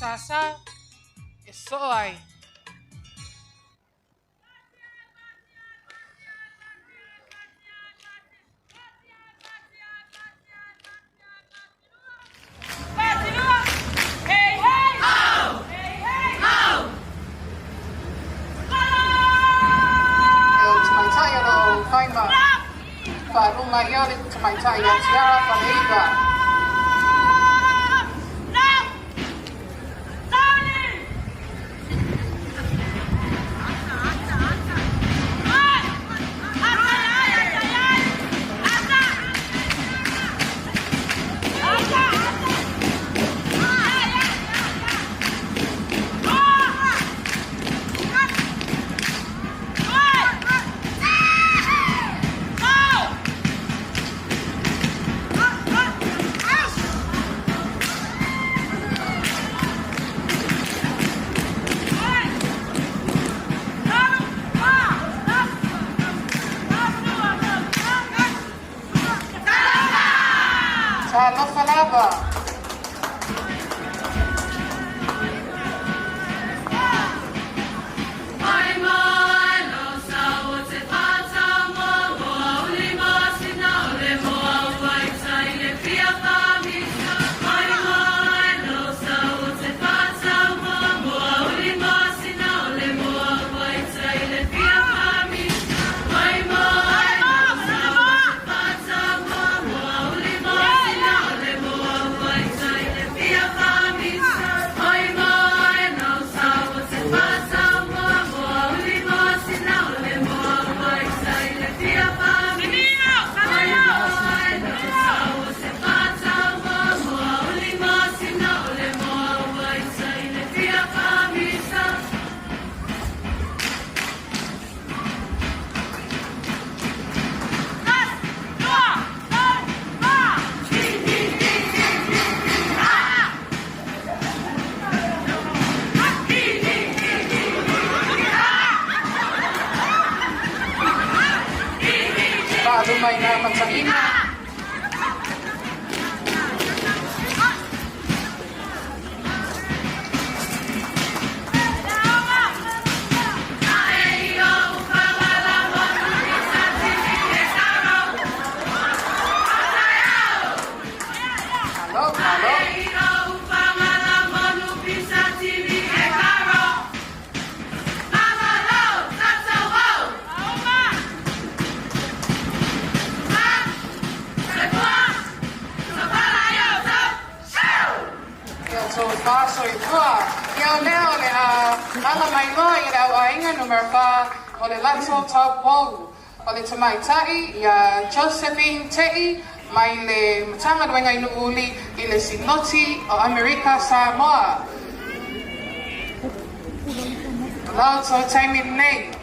Sasa Isoy. Lumay na pansahina. Ah! tātou whāso I pua. Ia o lea o le anga mai loa I le au ainga numero 4 o le lato tau pou. O le tamaitai ia Josephine Tei mai le matanga duenga inu uli I le sinoti o Amerika Samoa. Lao tō taimi nei.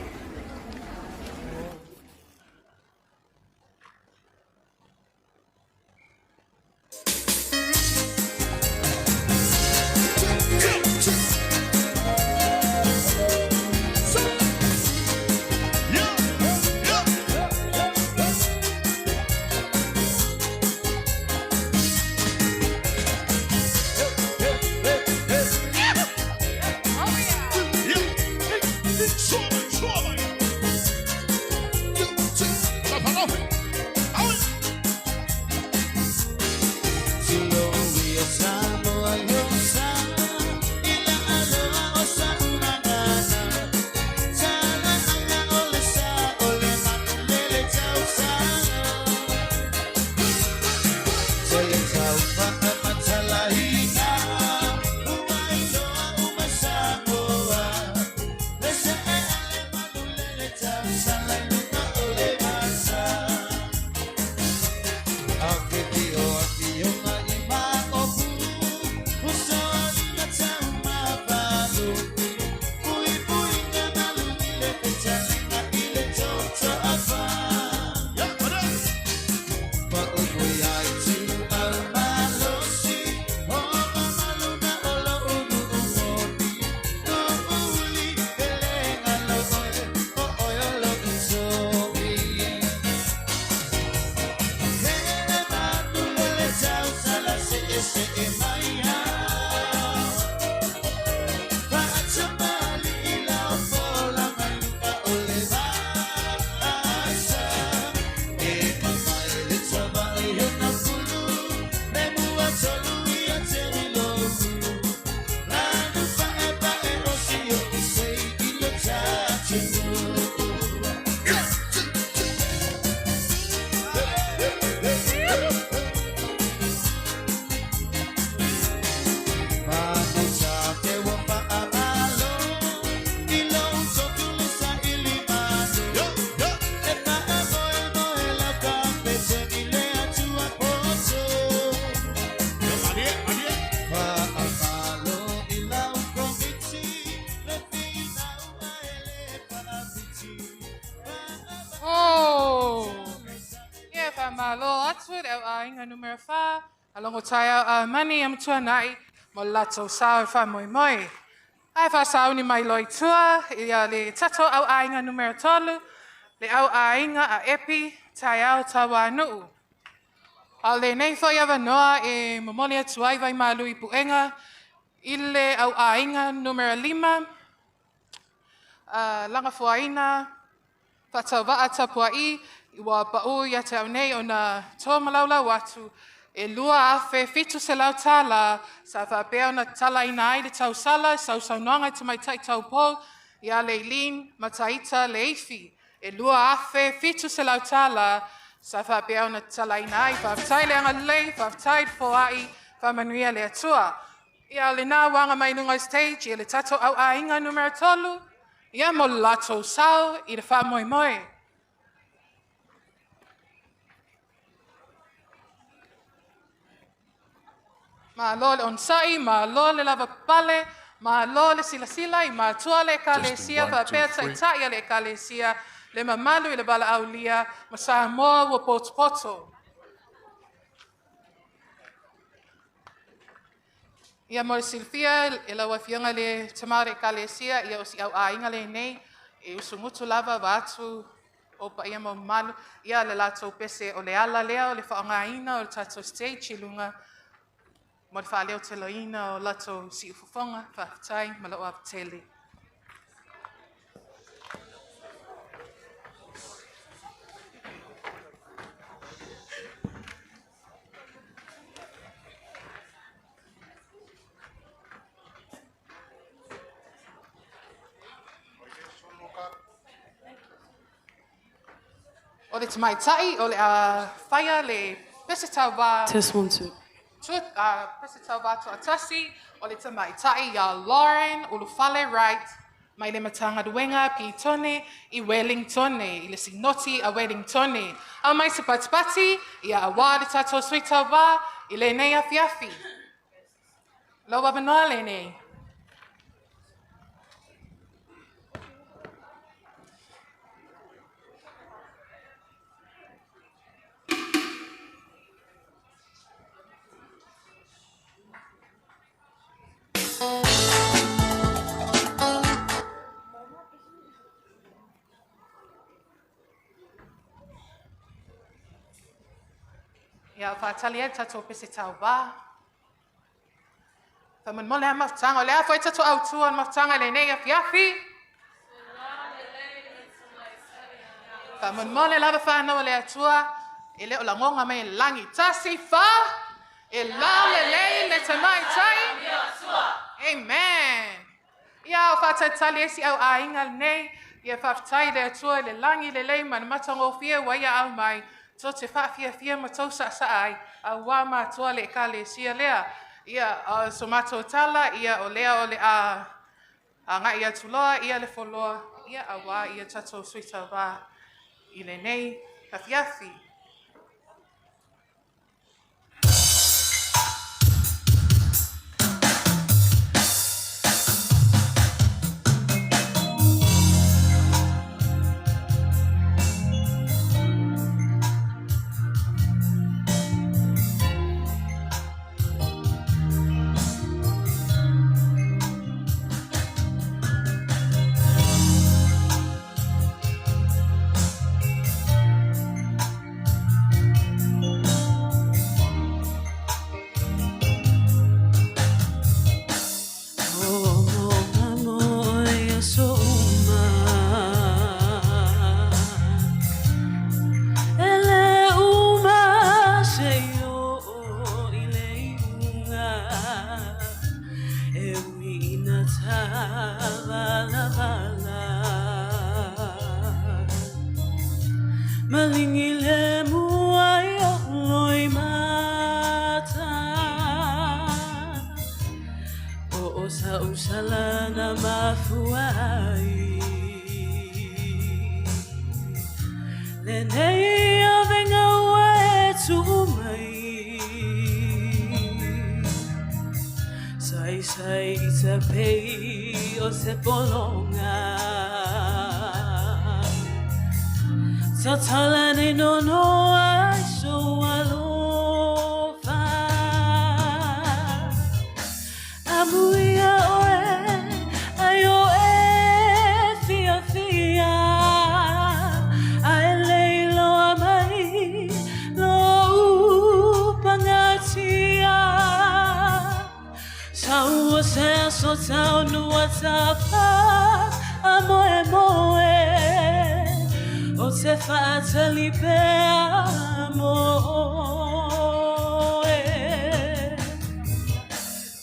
Malo atu au ainga numero 4 alongo taia mani am tuanai mo lato sao fa moi moi. Ai fa sao ni mai loi tua ia le tato au ainga numero 3 le au ainga a epi taia tawanu. Ale nei fo ia vanoa e momolia tuai vai malu I puenga ile au ainga numero 5 langa fuaina Fatava atapuai Iwa pa'u ia te au nei o na toa malaula watu e lua afe fitu se lau tala sa whapea o na tala ina ai le tau sala sau saunoanga te mai tai tau po ia le ilin mataita le ifi e lua afe fitu se lau tala sa whapea o na tala ina ai whaftai le anga lei whaftai foai whamanuia le atua ia le nā wanga mai nunga stage ia le tato au a inga numero 3 ia mo lato sau I le wha moi moi. Ma lo le onsai, ma lo le lava pale, ma lo le sila I ma tua le kalesia, pa pea tai ia le kalesia, le mamalu I le bala aulia, ma sa moa wa poto. Ia mo le silfia, e la wafionga le tamare kalesia, ia o si au ainga le nei, e usungutu lava watu, o pa ia mo malu, ia le lato pese o le ala lea, o le whaongaina, o le tato stage lunga, mo le whaaleo te loina o lato si ufufonga, whaftai, ma lau aptele. O le tamaitai, o le whaia le pese tau wā. Test 1 2. pese tau watu atasi, o le tamaitai ia Lauren, ulufale right, mai le matanga duenga pi tone I Wellingtone, I le sinoti a Wellingtone. Au mai se patipati, ia awa le tato suita wa, I le nei a fiafi. Loa banoa le nei. Ia whaatali e tato pese tau wā. Whamun mole a mafutanga, o lea fwoi tato au tua mafutanga le nei a fiafi. Whamun mole lava whanau le atua, e leo la ngonga me langi tasi wha, e lau le lei le tamaitai. Amen. Ia o whaatali esi au a inga nei, ia whaftai le atua le langi le lei man matango fia waia au mai, so te whaafia ma tau sa ai, a wā mātua le ka le sia lea. Ia so mātou tala, ia o lea o le a ngai ia tuloa, ia le foloa, ia a wā ia tatou suita wā I le nei hawhiawhi. Malingile muai loi mata o osa usala na mafuai le nei a venga ue tumai sai sai sa pei o se polonga Satalane no no I so alofa Amuia oe ayo e fia fia Ai leilo amai lo upangatia Sau se so tau nuatapa amoe moe O te whaatali pe amoe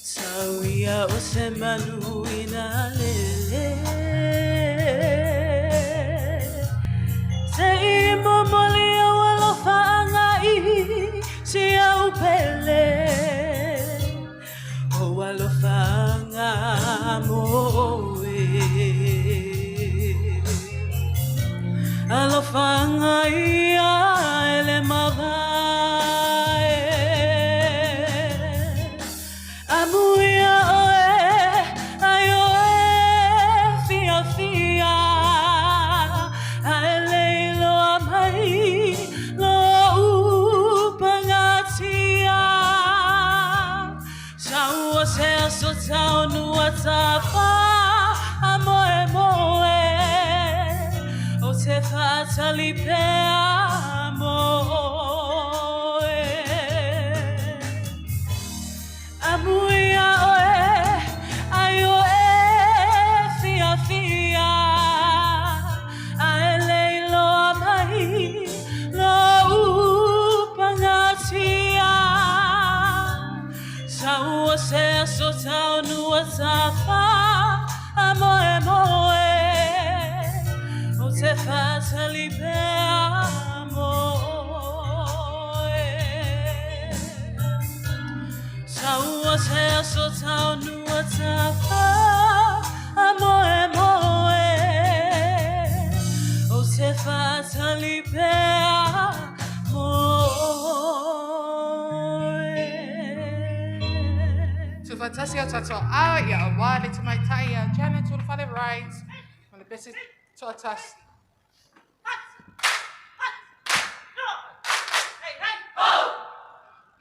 Sauia o se manu ina lele Te I momoli o alofa angai Si au pele O alofa anga moe Alofanga ia ele mavae Amuia oe ayo e fia fia Aele lo amai lo upangatia Sau o se aso tau nuatafa Amoe moe Te whaatali pe amoe Amuia oe ayo e fia fia Ae leilo amai lo upangatia Sau o se aso tau nuatafa Amoe moe Te whaatali pe amoe taua se so tau nua tapa a moe moe o se fatali pea moe. To fantasia tato a ia a wale tamaitai a Janet to the father rights on the best to atas.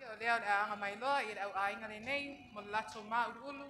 Yo leo a anga mai loa i au ainga le nei mo lato ma ulu.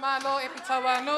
Malo epitawanu.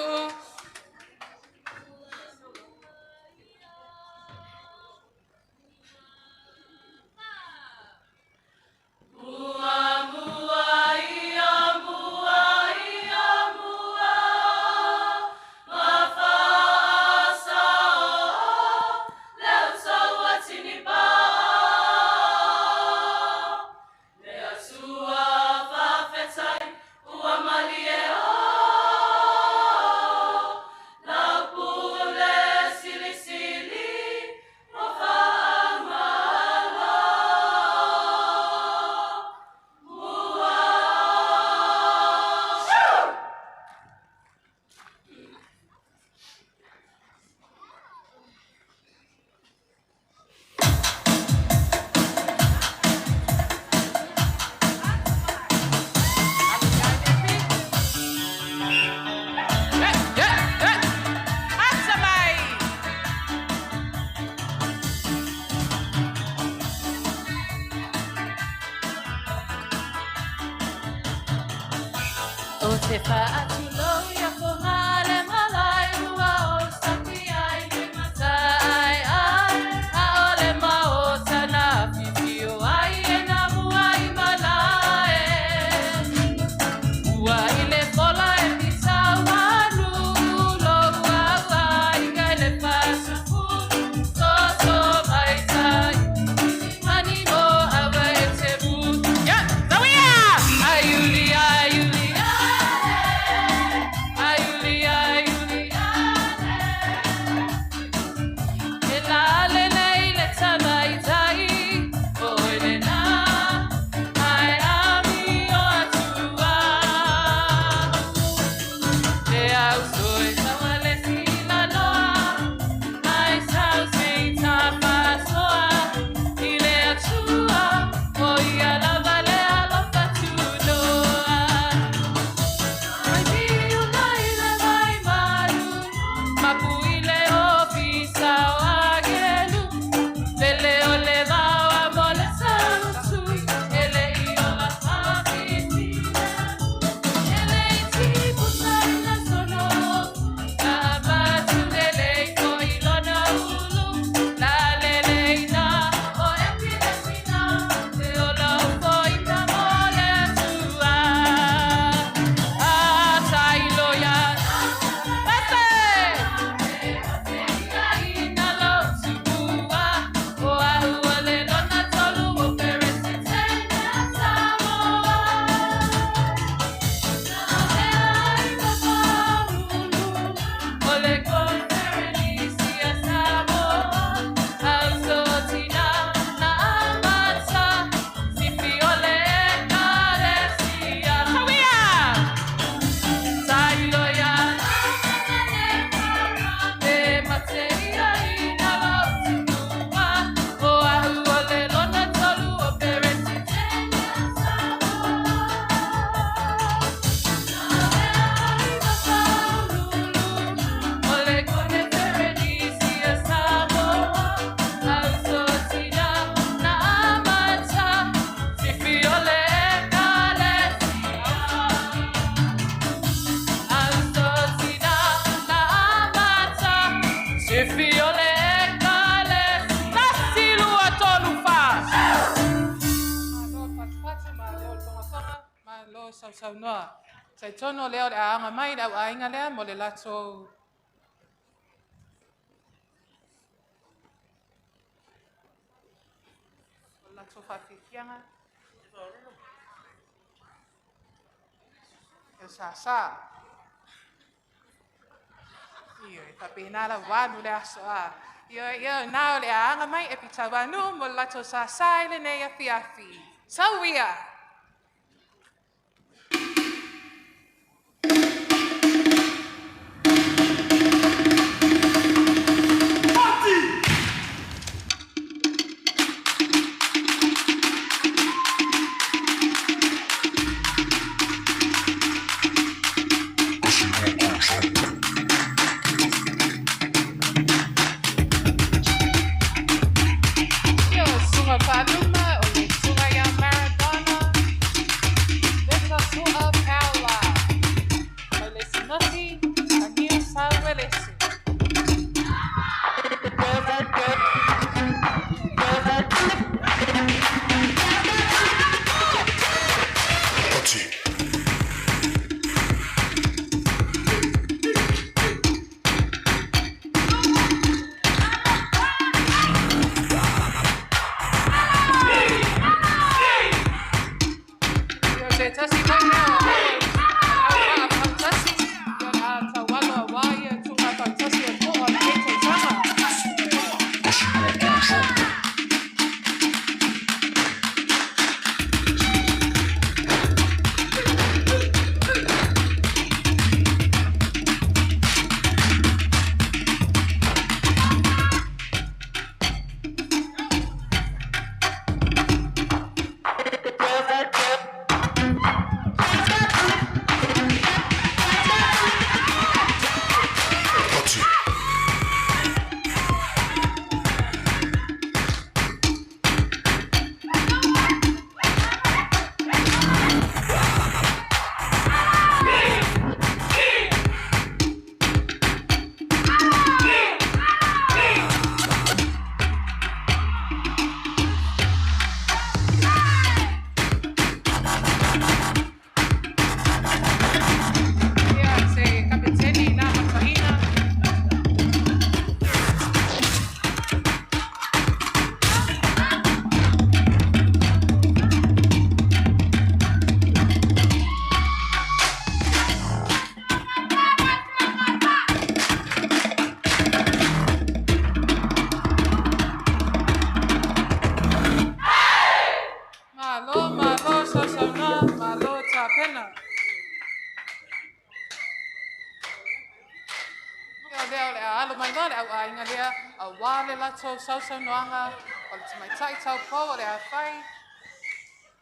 O te whaatilo ia ko ngale malai ua o saki ai me matai ai a ole mao tana pipio ai e na mua I malai ua I le pola e pita wanu lo ua ua I kai le pasapu toto mai tai mani mo awa e te bu ya zawia ayuli ayuli Ifiole kale tasilu atolu fa. Malo patpatu malo tonga malo sau noa. Sai tono leo le anga mai da ainga lea mo le lato fafikianga. Sa. Iyo, tapi nala wanu le aso a. Iyo, nao le anga mai e pitawanu mo lato sa le ne ya fiafi. Sawia. Sausa noanga, o le tamaitai tau po o le awhai,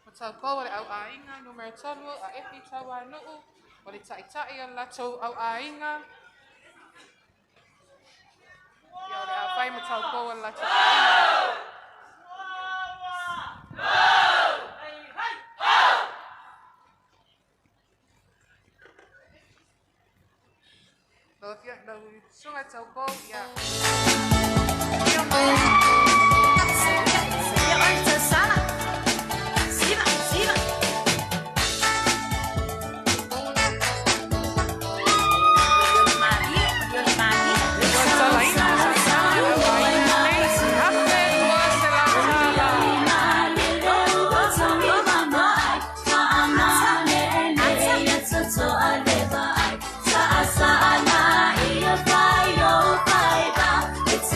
o tau po o le au ainga, numero tonu, a epi tau anuu, o le taitai o lato au ainga, ia o le awhai mo tau po o le lato ainga. Lo sunga tau po, ia. It's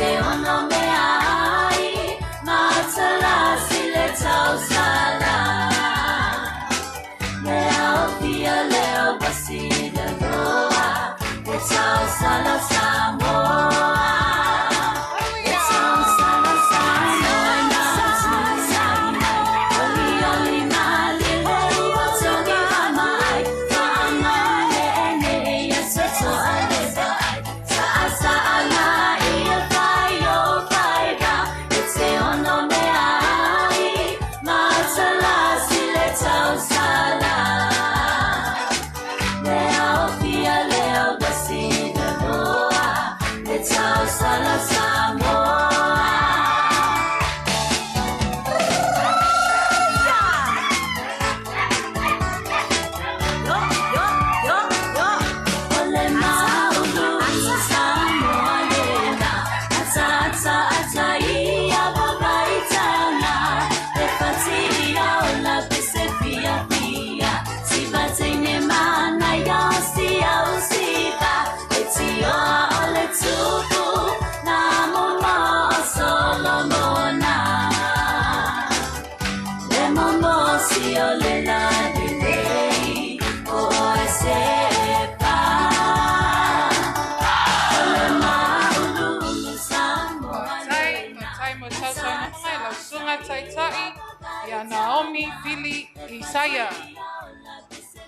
Isaya.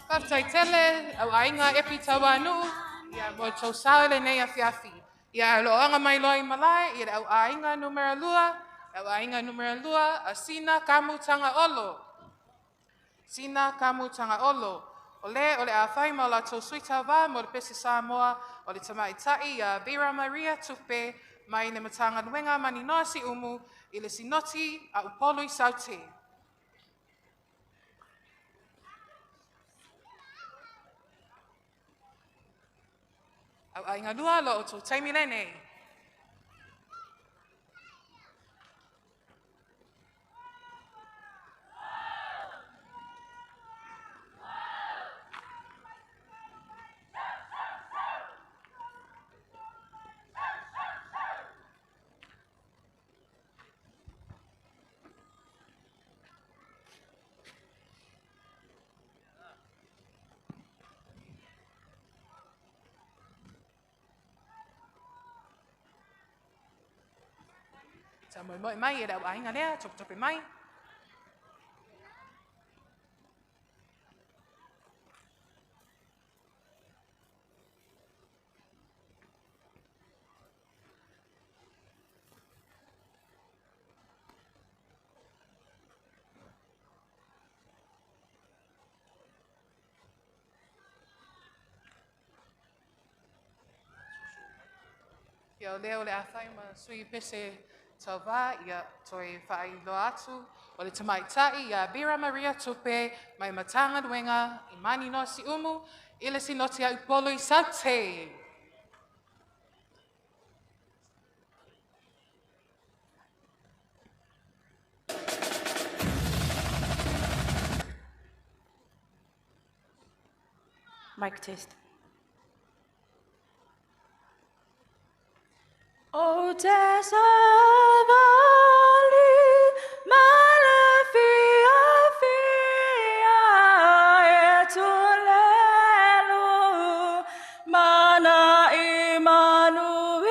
Kartai tele, au ainga epi tawanu, ia mo tau saole nei a fiafi. Ia loanga mai loi malai, ia au ainga numero lua, a sina kamu tanga olo. Sina kamu tanga olo. Ole a whai mo la tau suita wa, mo le pese Samoa, o le Tamaitai ia Vera Maria tupe, mai ne matanga nuenga mani noa si umu, i le sinoti a upolu i sauti. Au ainga lua lo o tau taimi lene. Ta moi mai e au ainga lea, tope mai. Ia leo le a whai ma sui pese tau wā ia toi whai lo atu o le Tamaitai ia Vera Maria tupe mai matanga nuenga i mani no si umu i le sinoti a upolo i saute. Mic test. O te savali malafia fia e tulelu mana Immanuia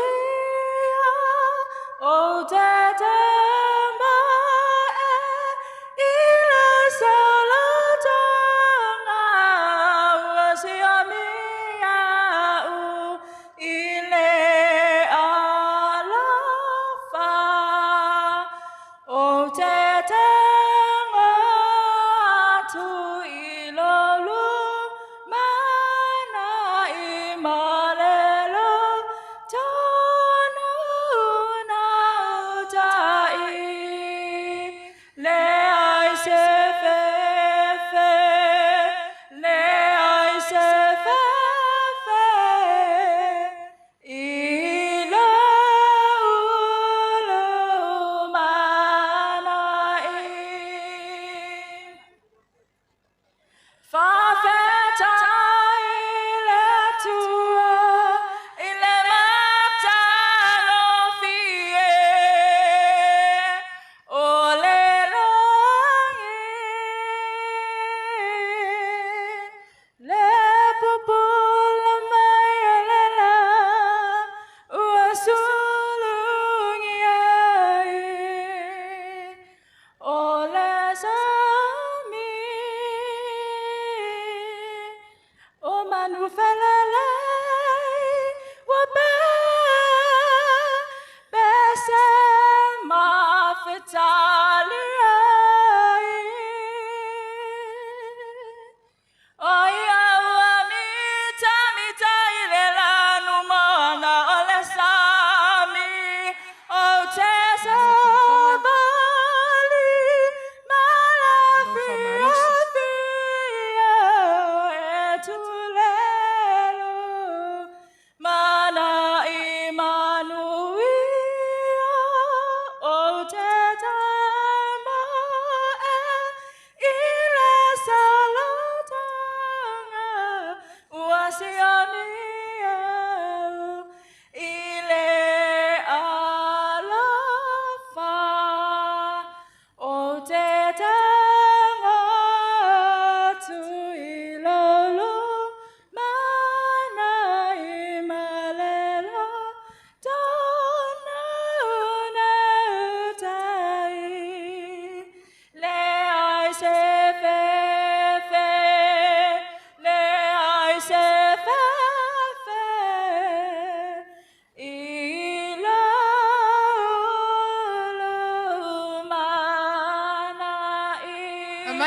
o te tema e ila salatonga wasia mia u ile alafa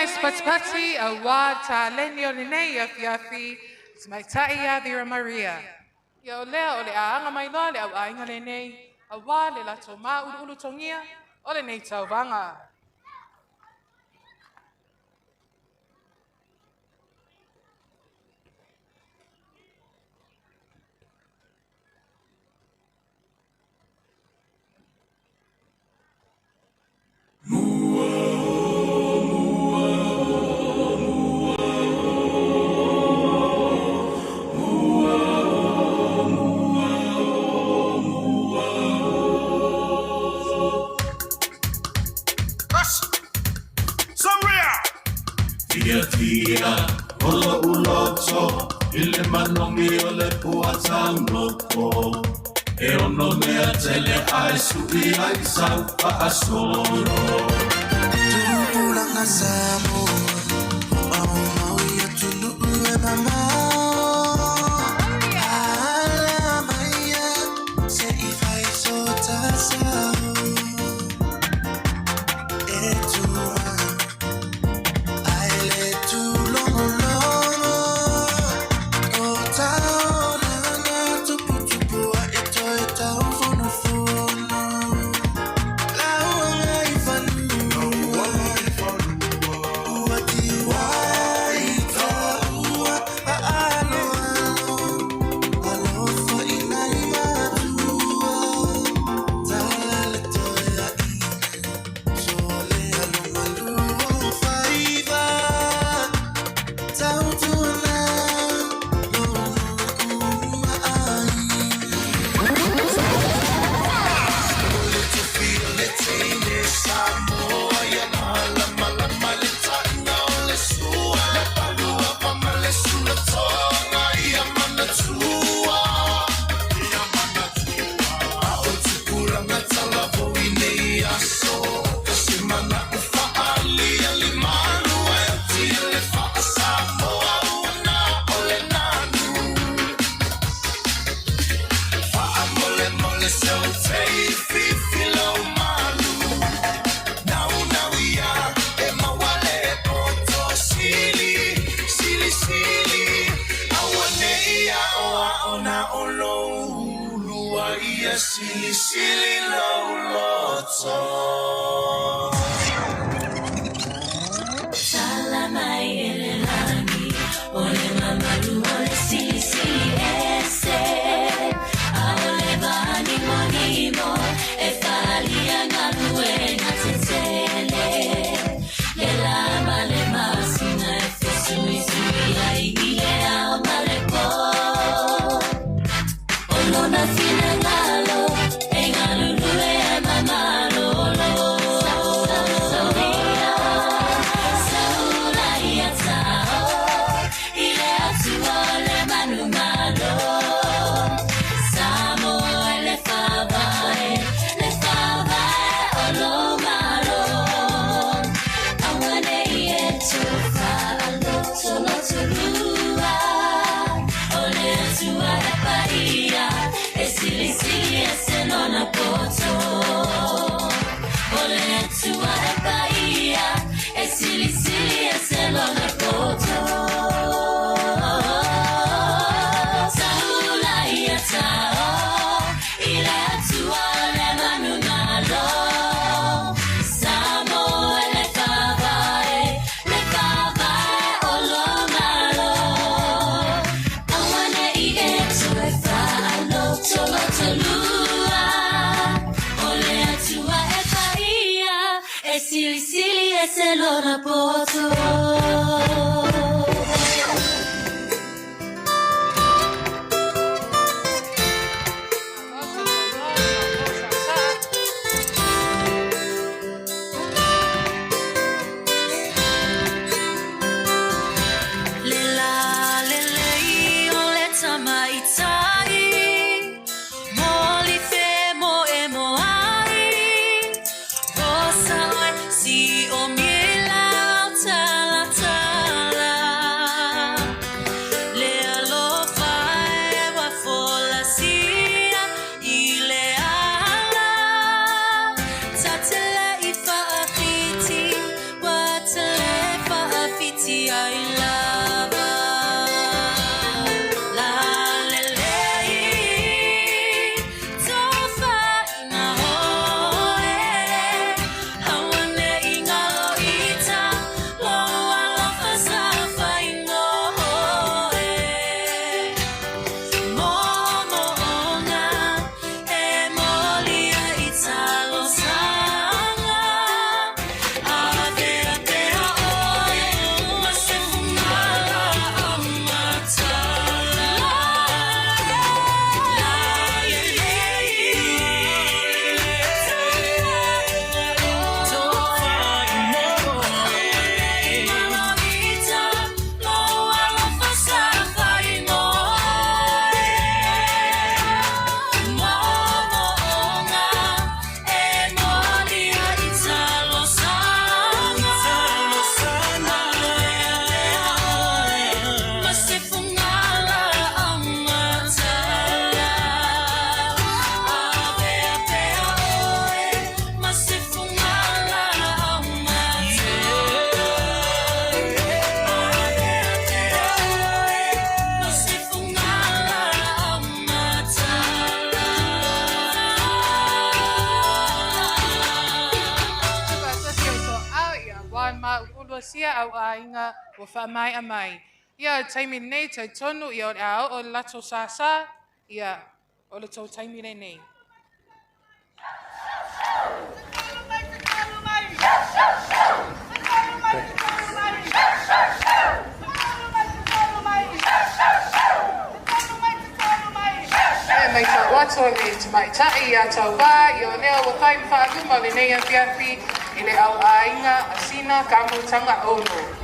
mai spatspati a wad ta lenio nene ya fiafi. Tamaitai ya Vera Maria. Yo lea ole a anga mai loa le au a inga le nei. A wā le lato mā ulu tongia. Ole nei tau vanga. Tia, olo uloto, ile manomi ole puatanoko. E ono mea tele ai subi ai saupa asoro. Tupula ngazamo, au mauia tunu ue mama. Ala maya, se ifai sota sao. Etua. Silly, silly, low, loto. Salamai elelani, ole mamalu, ole silly, silly, ese. Ole vani monimo, e falia ngalue natetele. Lela male masina, e fesui sui ai ile ao malepo. Olona fina ngalo, e ngalulue e mamalo. Silly, silly, es el ona poto. Saula ia tao, ile atua le manungalo. Samo le kavae olo malo. Awane I eto e fa alo tolo tolua. Ole atua e faia, e silly, silly, es el ona poto. Si o miela tala tala sia au ainga o whamai a mai. Ia taimi nei te tonu i o le ao o le lato sasa, ia o le tau taimi le nei. Mai tau wato le tamaitai a tau wā i o leo o taim whaaluma le nei a fiafi i le au ainga a sina kamutanga ono.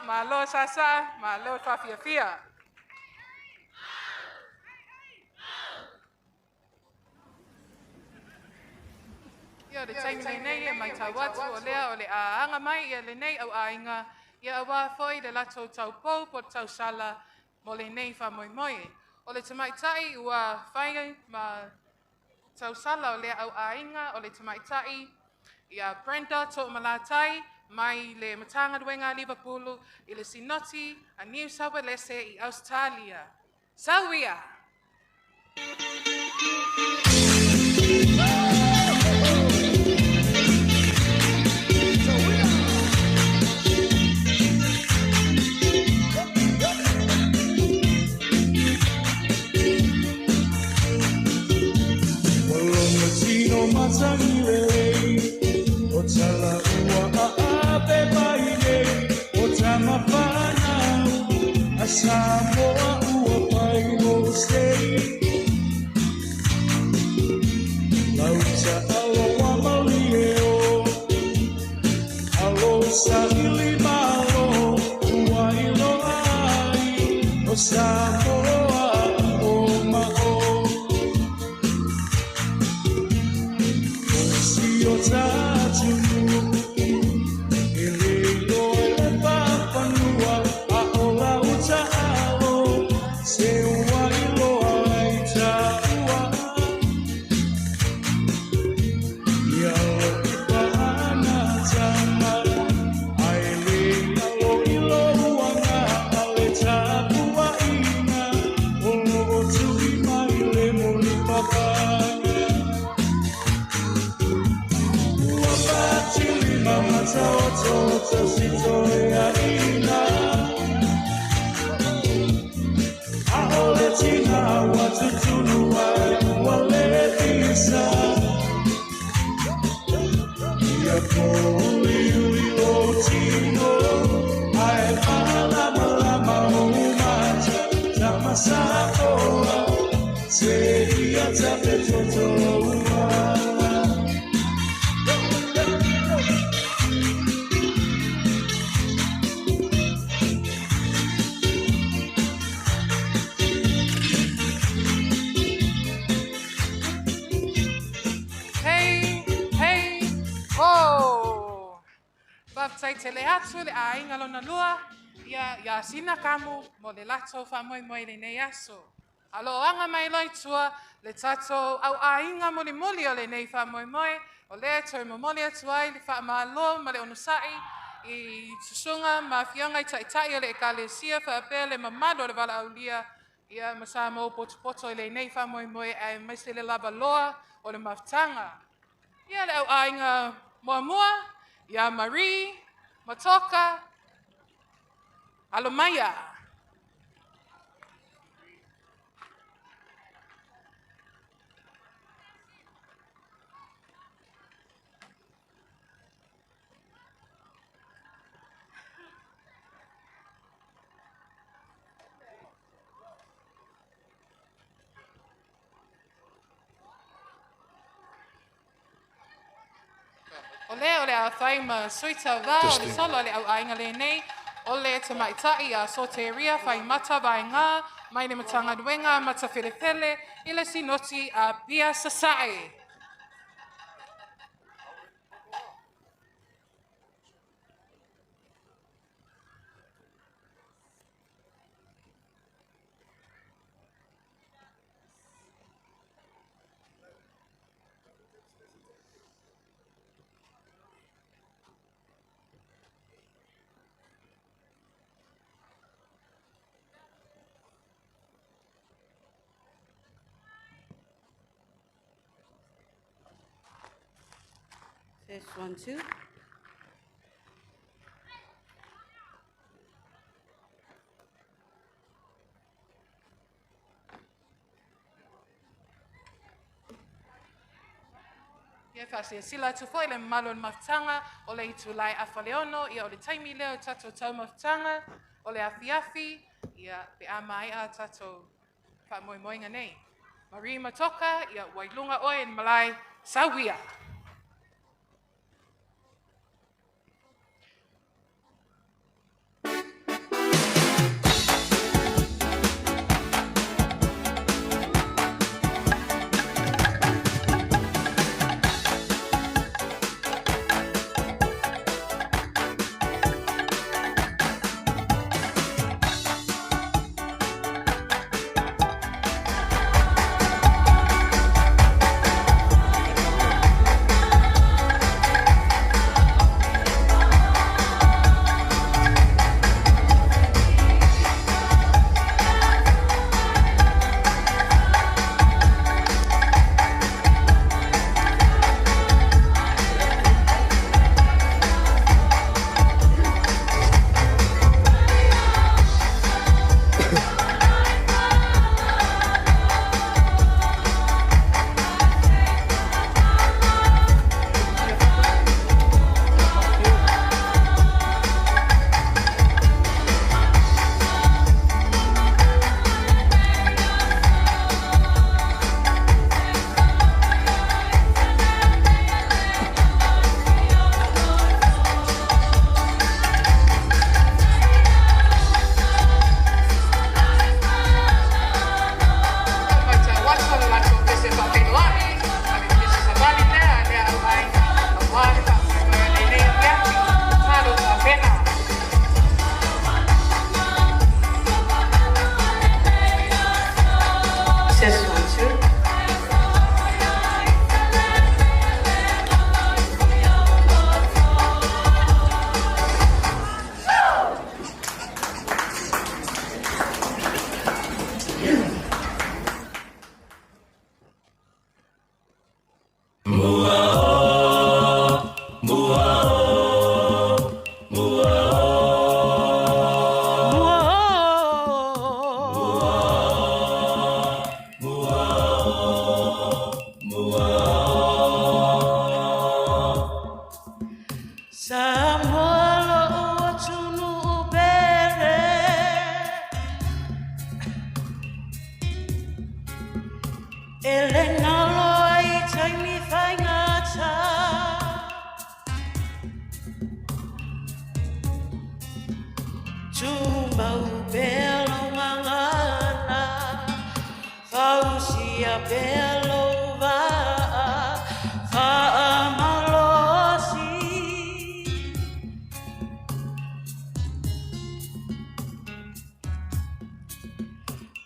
Malo sasa, malo fia. Ia le taimi nei e mai tau atu o lea o le a anga mai ia le nei au ainga ia awa foi le lato tau pou po tau sala mo le nei wha moi moi. O le tamaitai ua whai ma tau sala o lea au ainga o le tamaitai ia Brenda to malatai mai le matanga duenga Liverpool i le sinoti a New South Wales i Australia. Sawia! Samoa ua pai no stay Lauta alo wa malieo Alo sa ili malo Ua ilo ai O Samoa o mao O si o tatu I Hey, hey, oh. Baptai te le atu le ainga lona lua. Ia sina kamu mo le lato wha moi moi le nei aso. Alo anga mai loi tua le tato au ainga moli moli o le nei wha moi moi. O le toi mo moli atu ai le wha malo ma le onusai. I susunga ma fionga i taitai o le ekalesia wha apea le mamado le wala aulia. Ia masa mo poto poto i le nei wha moi moi ai maise le lava loa o le mafutanga. Ia le au ainga mua mua. Ia Marie, Matoka, Alomaya. Ole a whaima suita wā, o le solo le au ainga le nei. Ole te maitai a soteria whai mata vai ngā, mai le matanga duenga mata whirewhele, i le sinoti a pia sasai. Test 1, 2. Ia whasi e sila tu foi le malo mafutanga, o le itu lai a whaleono, ia o le taimi leo tato tau mafutanga, o le afiafi, ia pe a mai a tato wha moi moinga nei. Marie Matoka, ia wailunga oe in malai sauia.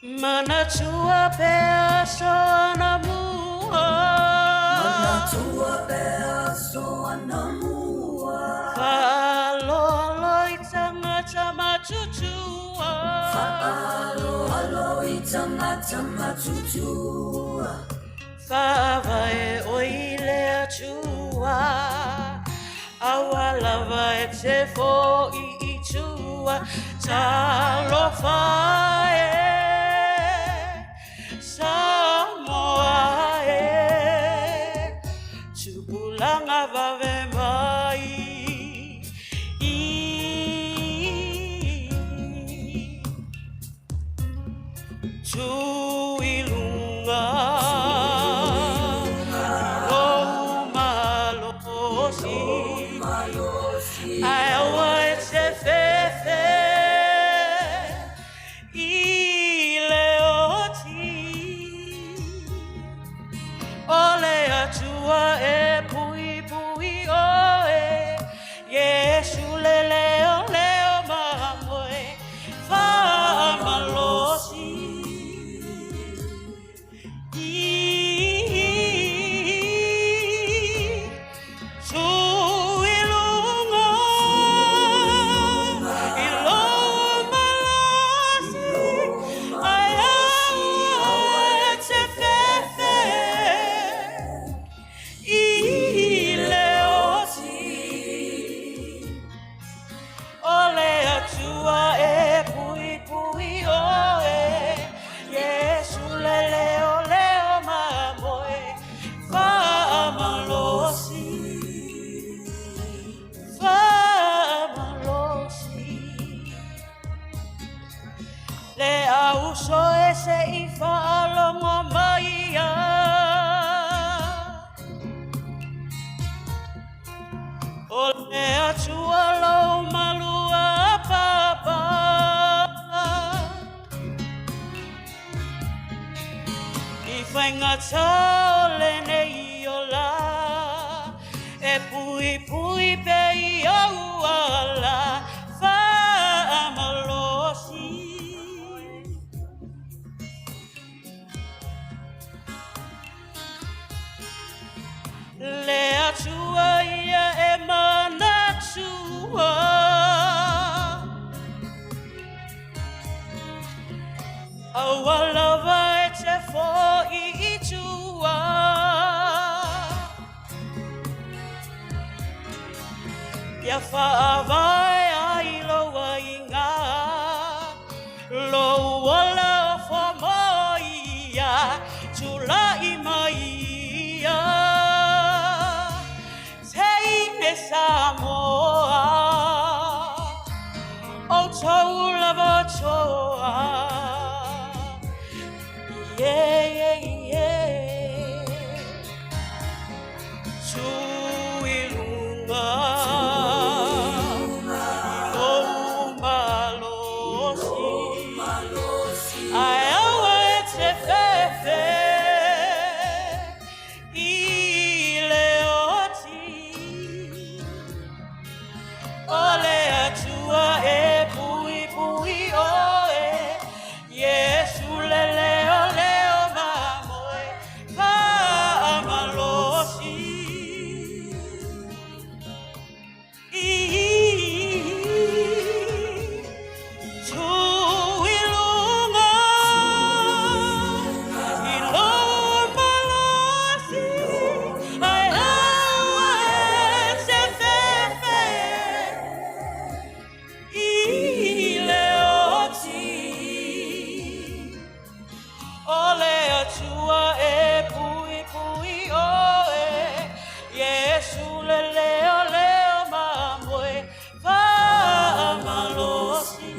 Manatua pea soana mua. Manatua pea soana mua. Fa'alo I tangata matutua. Fa'alo I tangata matutua. Fa'avae oile atua. Awalava e te fo I itua. Talofae. Samoa e tupulanga vavembai tu ilunga lo malosi ayawa ete fefe ole atua e pui pui oe Yesu le leo leo mamoe fa malosi tu ilunga ilo malosi ayawa te fefe ole atua e pui pui oe Yesu le leo leo mamoe fa malosi le au uso ese I whaalonga maia ole atua lau malua papa I whaingata ole nei ola e pui pui pe I au ala whaamalosi le atua ia e manatua awalava e te fo I itua ia whaavai ai loa inga lo wala o whamoia tula I maia Samoa o tau lava toa tu ilunga ilo malosi ayawa e te fefe ole atua e pui pui oe Yesu le leo leo mamoe fa malosi tu ilunga ilo malosi ayawa e te fefe ole atua e pui pui oe Yesu le leo leo mamoe fa malosi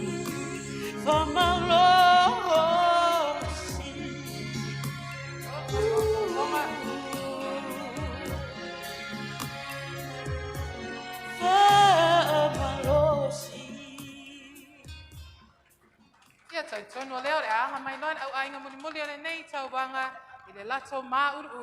Ia tau tonu leo le aha mai loin au ainga muli muli ole nei tau wanga I le lato ma ulu.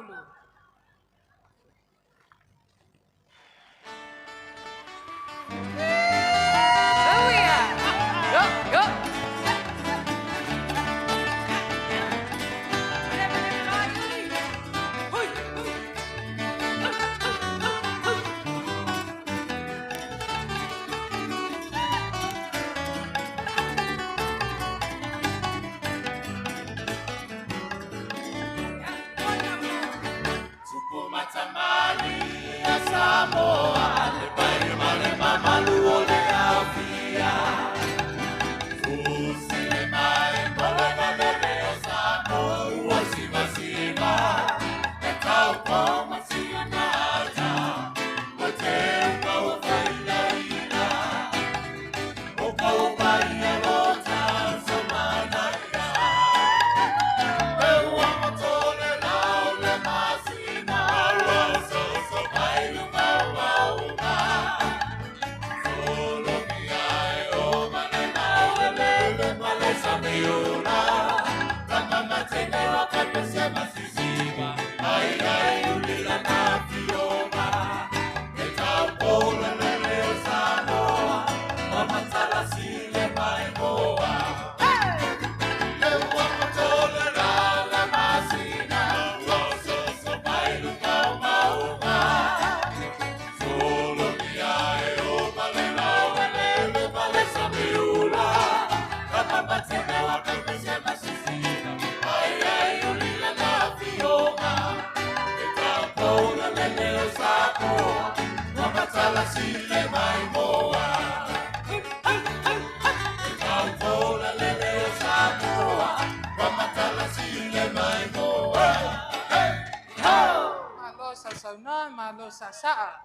Malo sa saa.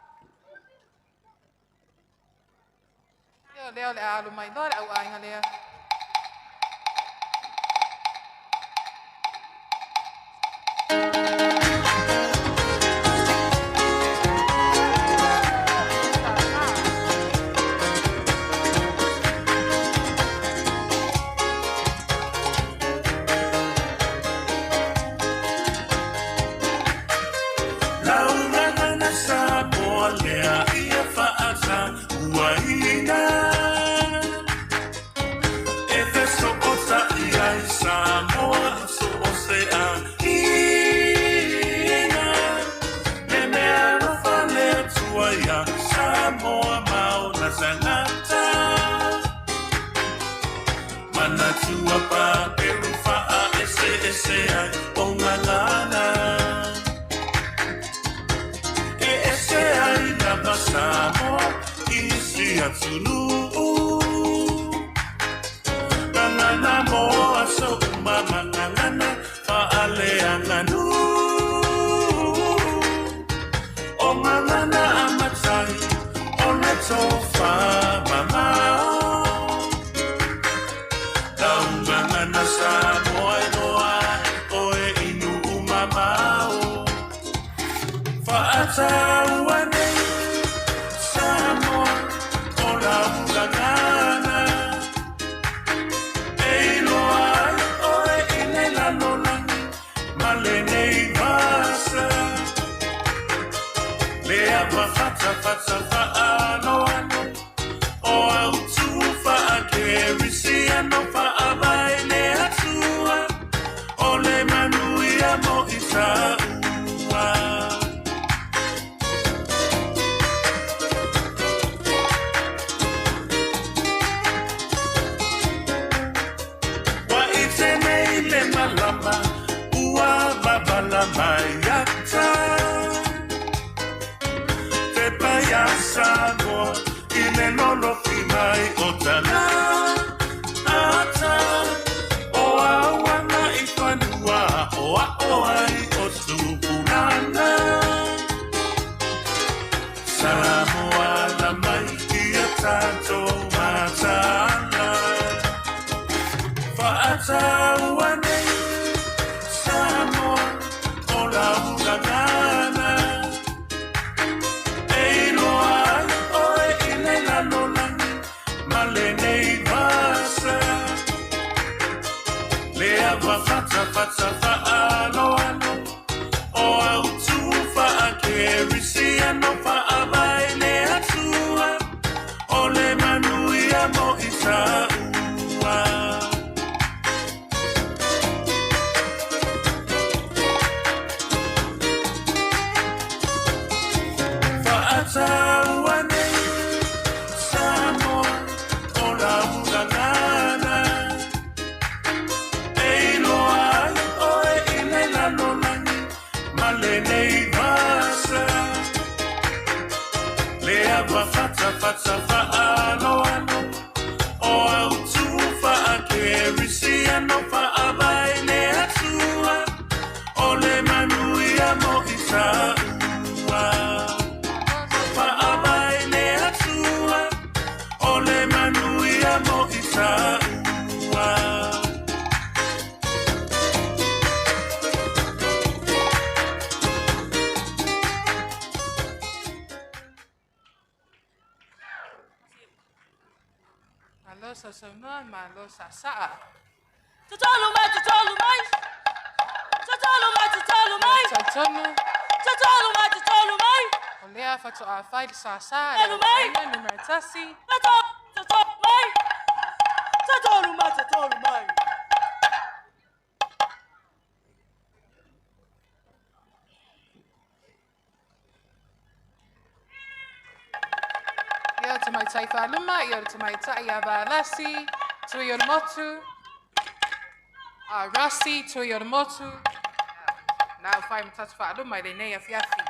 Yo leo le alu mai dole au ai ngalea. Fatsa, fatsa, fa, ano, ano. Lea wafata fata fa'ano ano o au tufa a kerisi ano fa'abai lea tua o le manuia mo isa ua fa'abai lea tua o le manuia mo isa ua. Malo sa sunod, malo sa saa. Tatalo mai, tatalo mai. Tatalo mai, tatalo mai. Tatalo. Tatalo mai, tatalo mai. Olea fatu a fight sa saa. Tatalo mai. Numeratasi. Tatalo mai. Tatalo mai, tatalo mai. Ia tamaitai whanuma, ia tamaitai a Valasi, tui o motu. Rasi, tui o motu. Nau whai matatu whanuma, i nei a fiafi.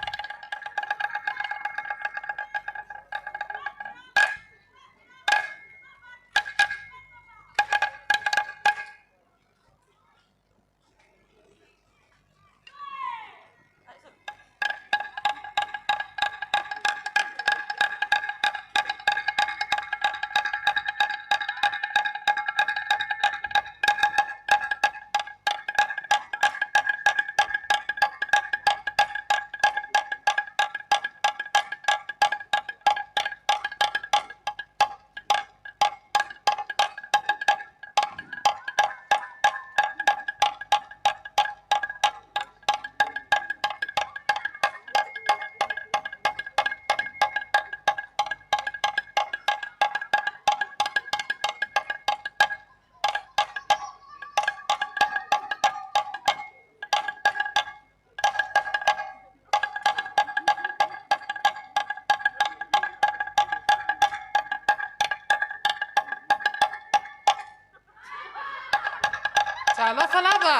Tala falava.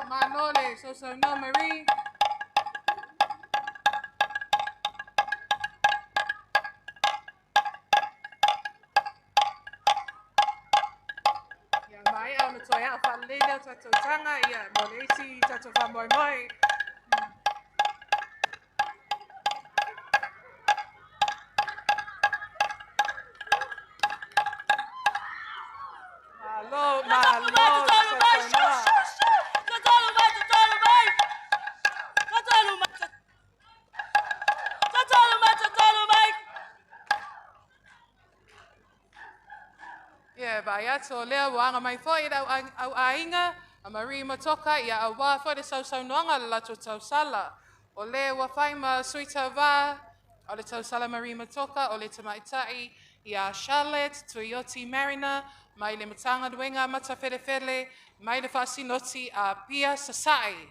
Manole, so no Marie. Ya mai au no toya falele tato tanga ya molesi tato fa moi moi. Ia so lea wanga mai fo i au ainga a Marie Matoka ia a wā fo de sau noanga la to tau sala o le wa fai ma suita va o le tau sala Marie Matoka o le tamaitai ia Charlotte Toyoti Marina mai le matanga duenga mata fele mai le fasinoti a Pia Sasai.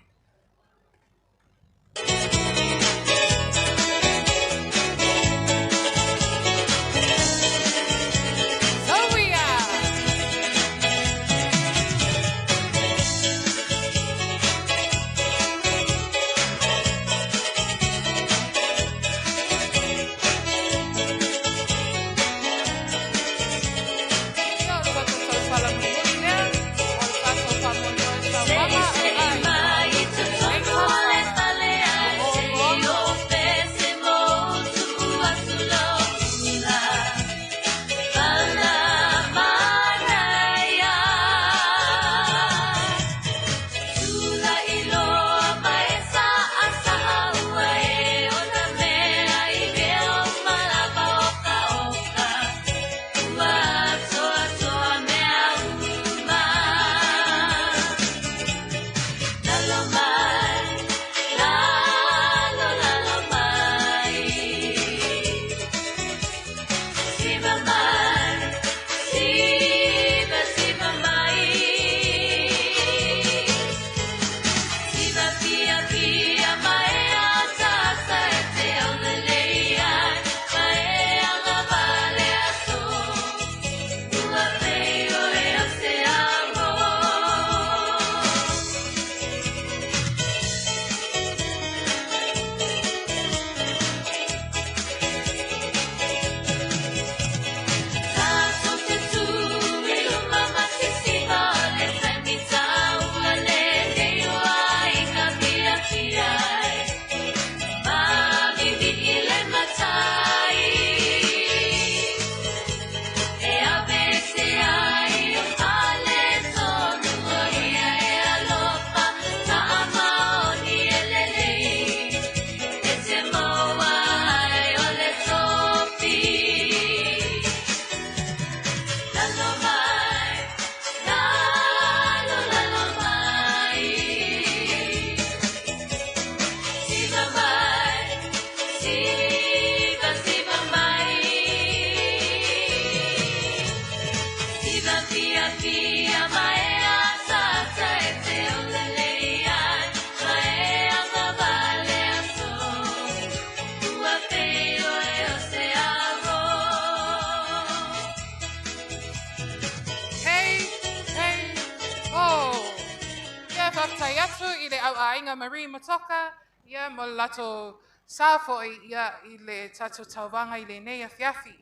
au ainga Marie Matoka, ia mo lato safo ia I le tato tauwanga I le nei a fiafi.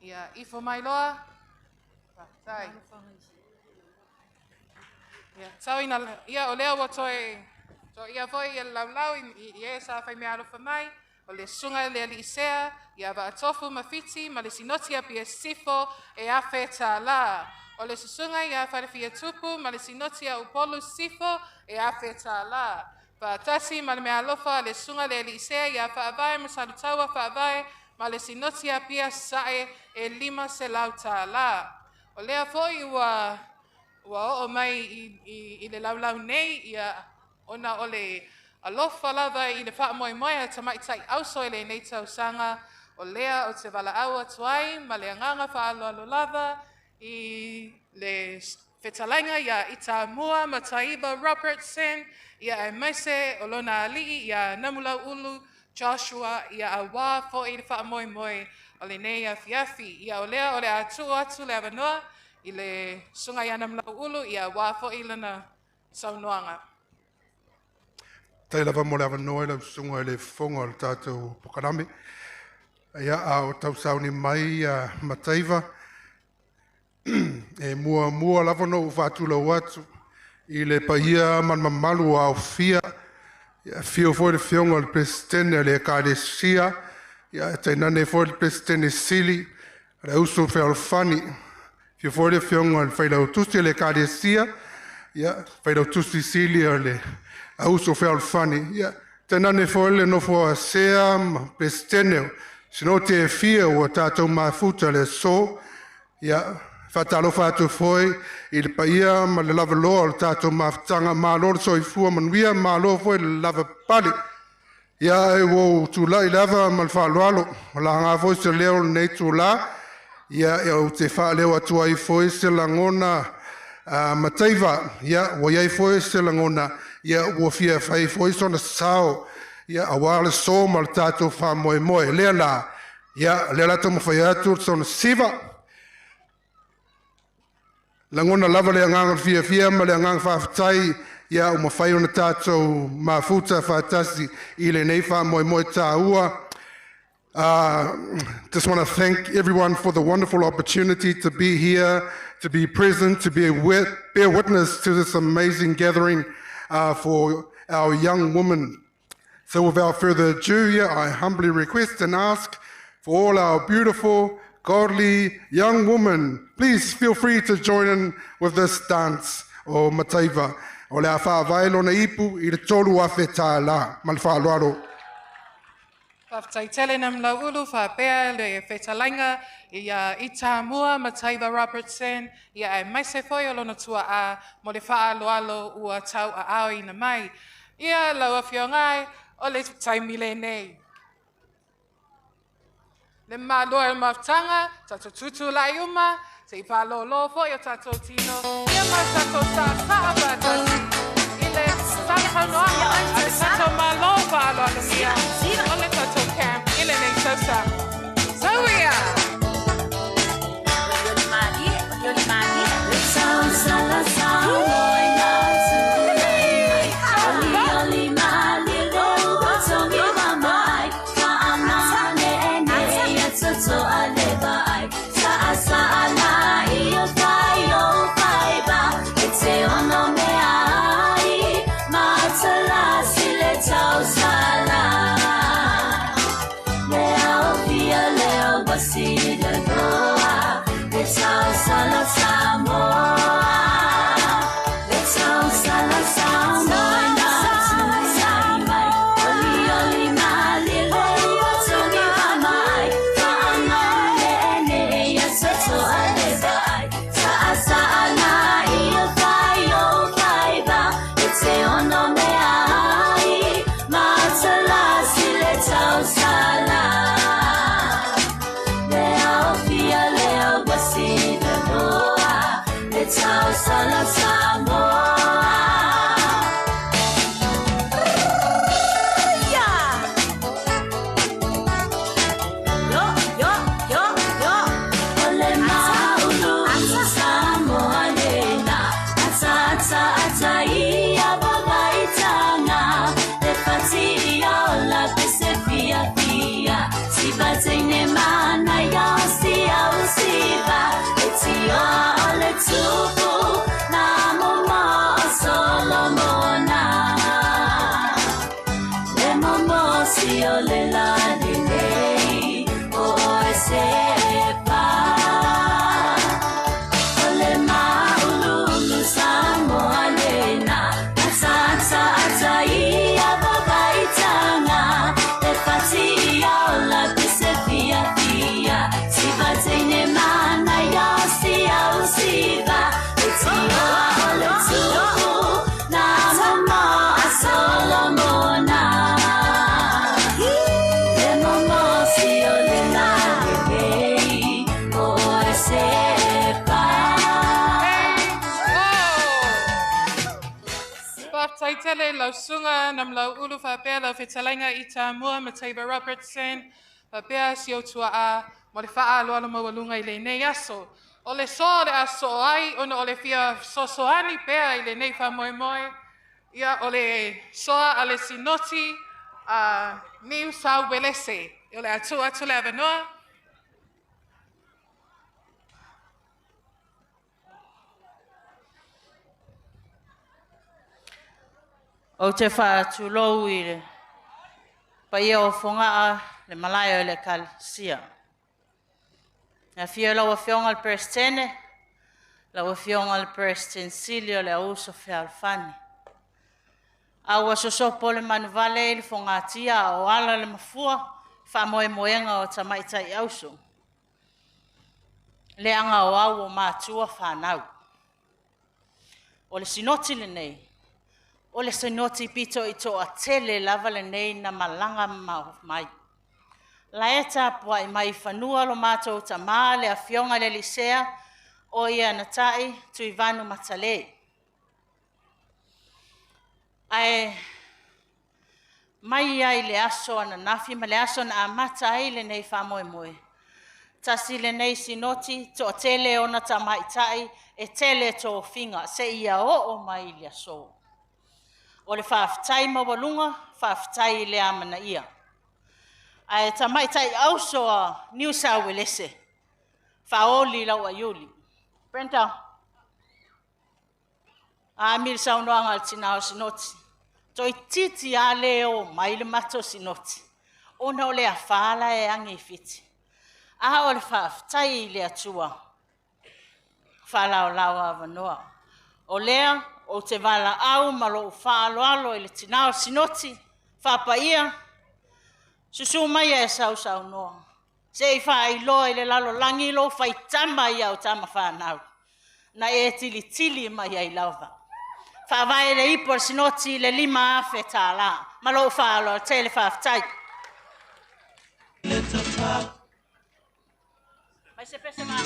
Ia ifo mai loa. Tai. Ia tau ina ia o lea watoe so ia foi ia laulau I sa fai me alofa mai o le sunga le ali isea ia va tofu mafiti ma le sinoti apia sifo e afe ta la o le susunga ia fa fia tupu ma le sinoti a upolu sifo e afe ta la pa tasi ma le me alofa le sunga le ali isea ia fa vai ma sa tawa fa vai ma le sinoti apia sae e lima se lau ta la o lea foi ua o mai I le laulau nei ia ona ole alofa lava I le wha moe moe a Tamaitai Au Uso le nei tau sanga o lea o te wala au atuai ma le anganga wha alo lava I le whetalainga ia I tā mua ma Taiba Robertson ia e maise o lona alii ia Namulau Ulu Joshua ia a wā fo I le wha moe moe o le nei a fiafi ia o lea o le atu atu le avanoa I le sunga ia Namulau Ulu ia wā fo I lana saunoanga. Tai lava mo le avanoa le sunga le fonga o le tātou pokarame. Ia a o tau sauni mai mataiva. E mua lava no whātula watu. I le paia manmamalu a o fia. Ia fio foi le fionga le presidente le kāresia. Ia te nane foi le presidente Sili. Le uso whealfani. Fio foi le fionga le whailau tusi le kāresia. Ia whailau tusi Sili le a uso whealfani. Ia te nane foi le nofo a sea presidente. Sino te fia o tātou mafuta le so. Ia whatalo whātou foi I le paia ma le lava loa o tātou mafutanga mālo so I fua manuia mālo foi le lava pali. Ia e wo tūla I lava ma le whaaloalo. O la ngā foi se leo nei tūla. Ia e o te whaaleo atua I foi se langona mataiva. Ia o iai foi se langona. Ia o fia whai foi sona sao. Ia a wale so ma le tātou wha moe moe. Lea la. Ia lea la tomo whai atu sona siva. Langona lava le anganga fia ma le anganga whawhatai ia o mawhai ona tātou mafuta whātasi I le nei wha moe moe tā ua. Just want to thank everyone for the wonderful opportunity to be here, to be present, to bear witness to this amazing gathering for our young women. So without further ado, I humbly request and ask for all our beautiful, godly young women, please feel free to join in with this dance o mataiva. O le a whaavai lona ipu I le tolu a whetā la, mal whaaloaro. Whaftai tele nam lau ulu whapea le whetalainga I tā mua mataiva Robertson ia e maise foi o lona tua a mo le whaaloalo ua tau a ao ina mai. Ia lau a whiongai o le taimile nei. Le māloa e mafutanga, tato tutu la iuma, se I pālo lofo I o tato tino, ia mau tato sa whaapatasi. I le whakanoanga, a le tato mālo pālo alumia, o le tato camp, I le nei tausa. Zawia! Sala, me Saitele lau sunga nam lau ulu whapea lau whetalenga I tā mua ma Tabor Robertson. Whapea si o tua a mo le wha aloa la mawalunga I le nei aso. O le so le aso ai ona o le fia sosoani pea I le nei wha moe moe. Ia o le soa a le sinoti a New South Wales. O le atu atu le avanoa. O te whaatulou I le paia o whongaa le malaya o le kalsia. Na fia lawa whionga le prestene, lawa whionga le prestensilio le Au Uso Fealfani. Aua sosopo le manuvale le whongatia o ala le mafua, whamoe moenga o Tamaitai Au Uso. Le anga o au o mātua whanau. O le sinoti le nei, o le sinoti pito I toa tele lava le nei na malanga mai. La eta pua I mai whanua lo mātou tamā le a whionga le lisea o ia na tai tui vanu matalei. Ai mai ai le aso ana nafi ma le aso na amata ai le nei whamoe moe. Tasi le nei sinoti toa tele o na tamaitai e tele to finga se ia o mai le aso. O le whaafitai mawalunga, whaafitai le amana ia. Ai Tamaitai Au Uso a New South Wales. Whaoli lau a Iuli. Brenda. A mil saunoanga al tinao sinoti. Toi titi a leo mai le mato sinoti. Ona o le a whaala e angi fiti. A o le whaafitai le atua. Whaala o lawa avanoa. O lea, o te wala au malo whaaloalo e le tinao sinoti. Whapaia. Susu mai e sau noa. Se I wha loa I le lalo langi lo whai tama I au tama whanau. Na e tili mai ai lauwa. Wha vai le ipo sinoti le 5 afe tā la. Malo whaalo te le whaafitai. Mai se pese maa.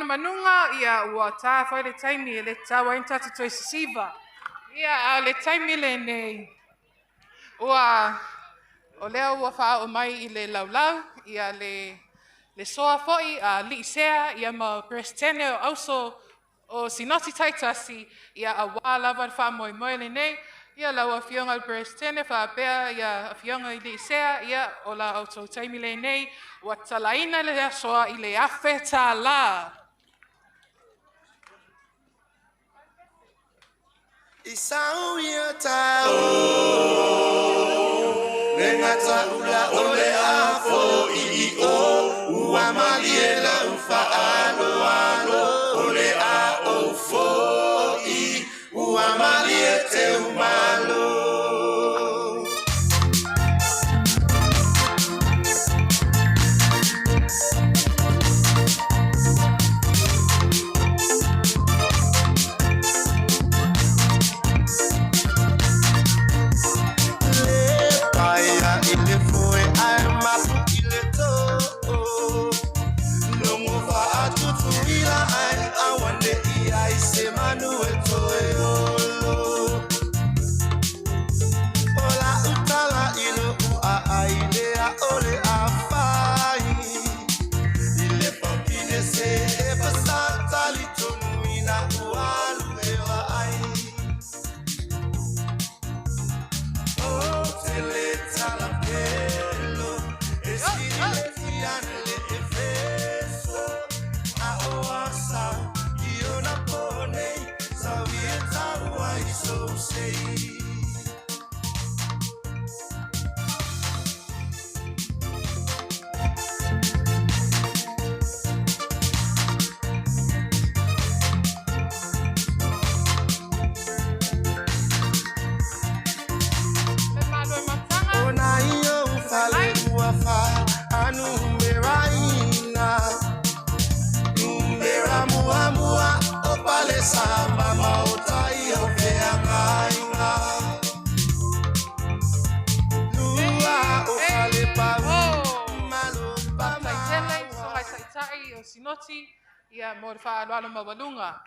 Manunga ia ua tā whai le taimi e le tawa intata toi sisiva. Ia a le taimi le nei. Ua o lea ua wha o mai I le laulau ia le Le soa fo'i a li'isea ia ma Presitene Au Uso o Sinoti Taitasi ia a wā lava wha'amoemoe le nei. Ia laua fionga al Presitene wha'apea ia fionga i li'isea ia o la auto taimi le nei wa talaina le asoa i le afe tā la. Isau ia tau Nengata ula ole a fo I o Ua mali e la ufa alo alo Ole a o fo I Ua mali e te umalo Sinoti ia mo le wha'aloalo mawalunga.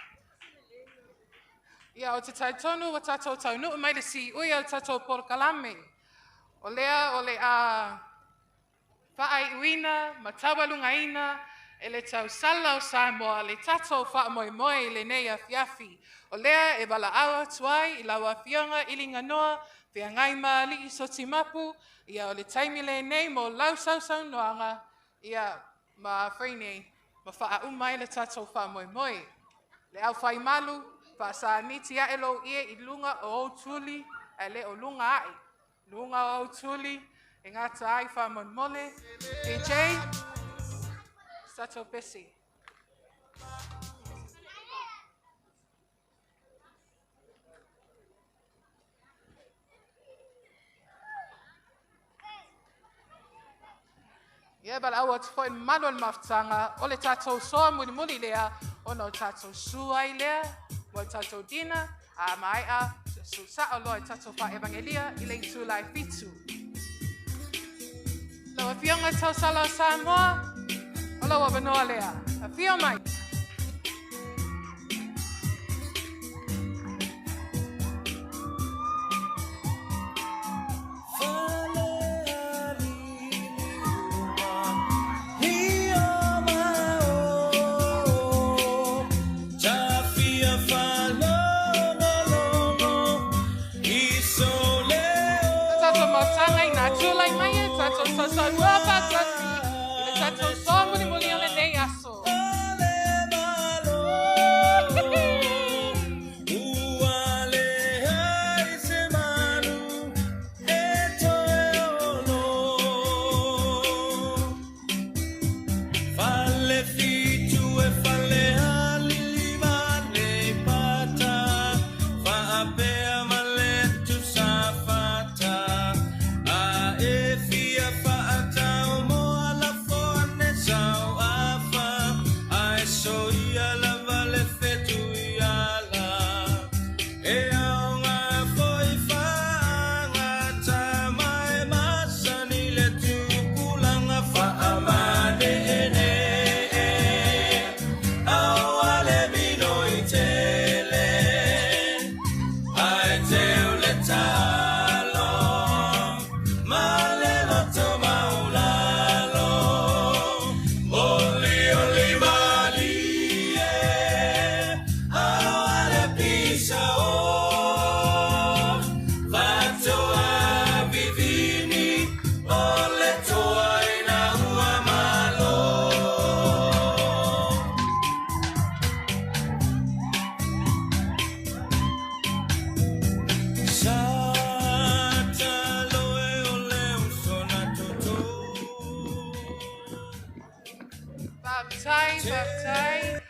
Ia o te taitonu wa tatou taunu mai le si ui o tatou polokalame. O lea o le a whaai uina, ma tawalunga ina, e le tau sala o Samoa, le tatou wha'amoemoe le nei a fiafi. O lea e wala awa tuai I lawa fionga ilinga noa, pia ngai ma li so timapu, ia o le taimi le nei mo lau sausau noanga, ia ma whainei. Ma wha umai le tatou wha'amoemoe. Le au whai malu, wha sa niti a elo ie I lunga o tuli, e le o lunga ai. Lunga o tuli, e ngata ai wha'amoemole. DJ, tatou pesi. Ia bala awa te whoi malo le mafutanga, o le tatou soa muli muli lea, o no tatou suai lea, mo tatou dina, a mai a, su sa o loa tatou wha evangelia, I le itu lai fitu. Lawa fionga tau sala o Samoa, o lawa banoa lea, a fio mai. Fia fa atau mo Baptai.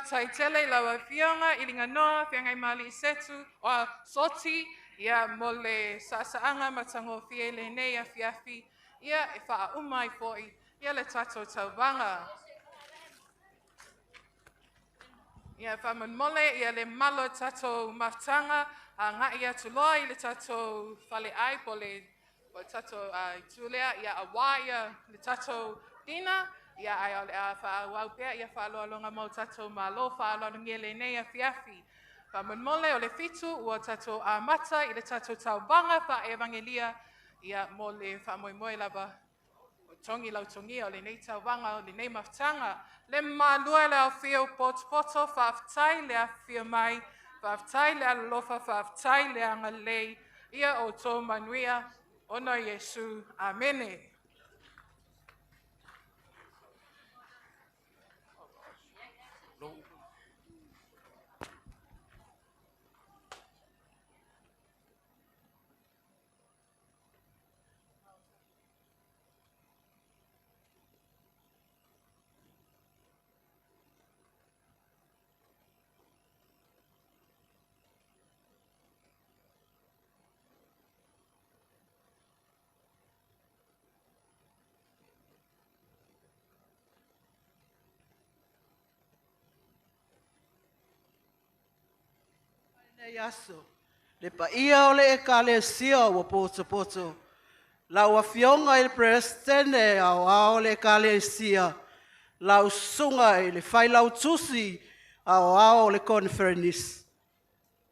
Tai tele lawa fionga ilinga noa fiangai mali setu o soti ia mole sasaanga matango fiele nei a fiafi ia e faa umai foi ia le tato taubanga ia fa mole ia le malo tato matanga a nga ia tuloi le tato fale ai pole tato tulea ia awaya le tato dina ia ai ole a fa wau pea ia fa lo longa mo tato malo fa lo ngele nei a fiafi fa mole ole fitu o tato a mata ile tato taubanga fa evangelia ia mole fa moi lava tongi lau tongi ole nei taubanga ole nei mafutanga le malua le au fio poto fa aftai le a fio mai fa aftai le alofa fa aftai le angalei ia o to manuia ono Yesu amene. Yaso. Le pa ia ole e kalesia wa poto. La wa fionga il prestene au ole kalesia. La usunga ile fai lau tusi au ole conference.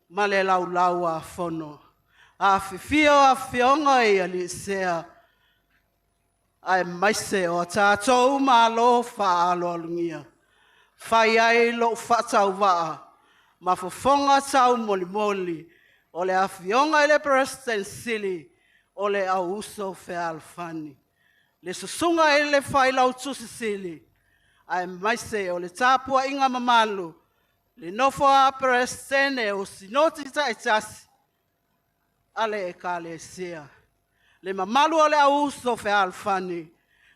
Male lau a fono. A fifio a fionga e ali sea. Ai maise o tatou malo fa alo lungia. Fai ai lo fa tau waa. Mafofonga tau moli ole afionga ele president sili ole au uso fe alfani le susunga ele faila utusi sili ai maise ole tapua inga mamalu le nofo a president e o sinoti taitasi ale kale sia le mamalu ole au uso fe alfani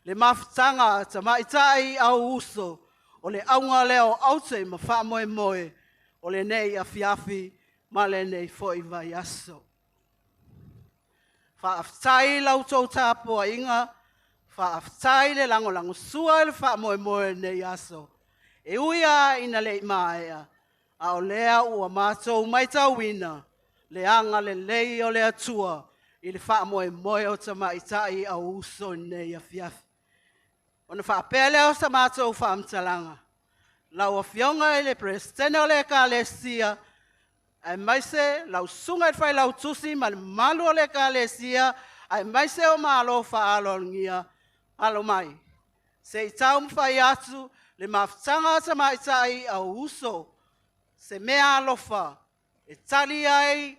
le Mafutaga Tamaitai Au Uso ole aunga leo aute mafa moe o le nei a fiafi ma le nei foi vai aso. Fa aftai lau tau tapo a inga, fa aftai le lango sua le fa moe nei aso. E uia ina le maea, a o lea ua mātou mai tauina, le anga le lei o le atua, i le fa moe o Tamaitai Au Uso nei a fiafi. Ona fa pele o sa mātou fa amtalanga. Lau fionga ele presidente ole kalesia ai maise lau sunga fai lau tusi mal malu ole kalesia ai maise o malo fa alongia alo mai se tau fai atu le Mafutaga Tamaitai Au Uso, se mea alofa, e tali ai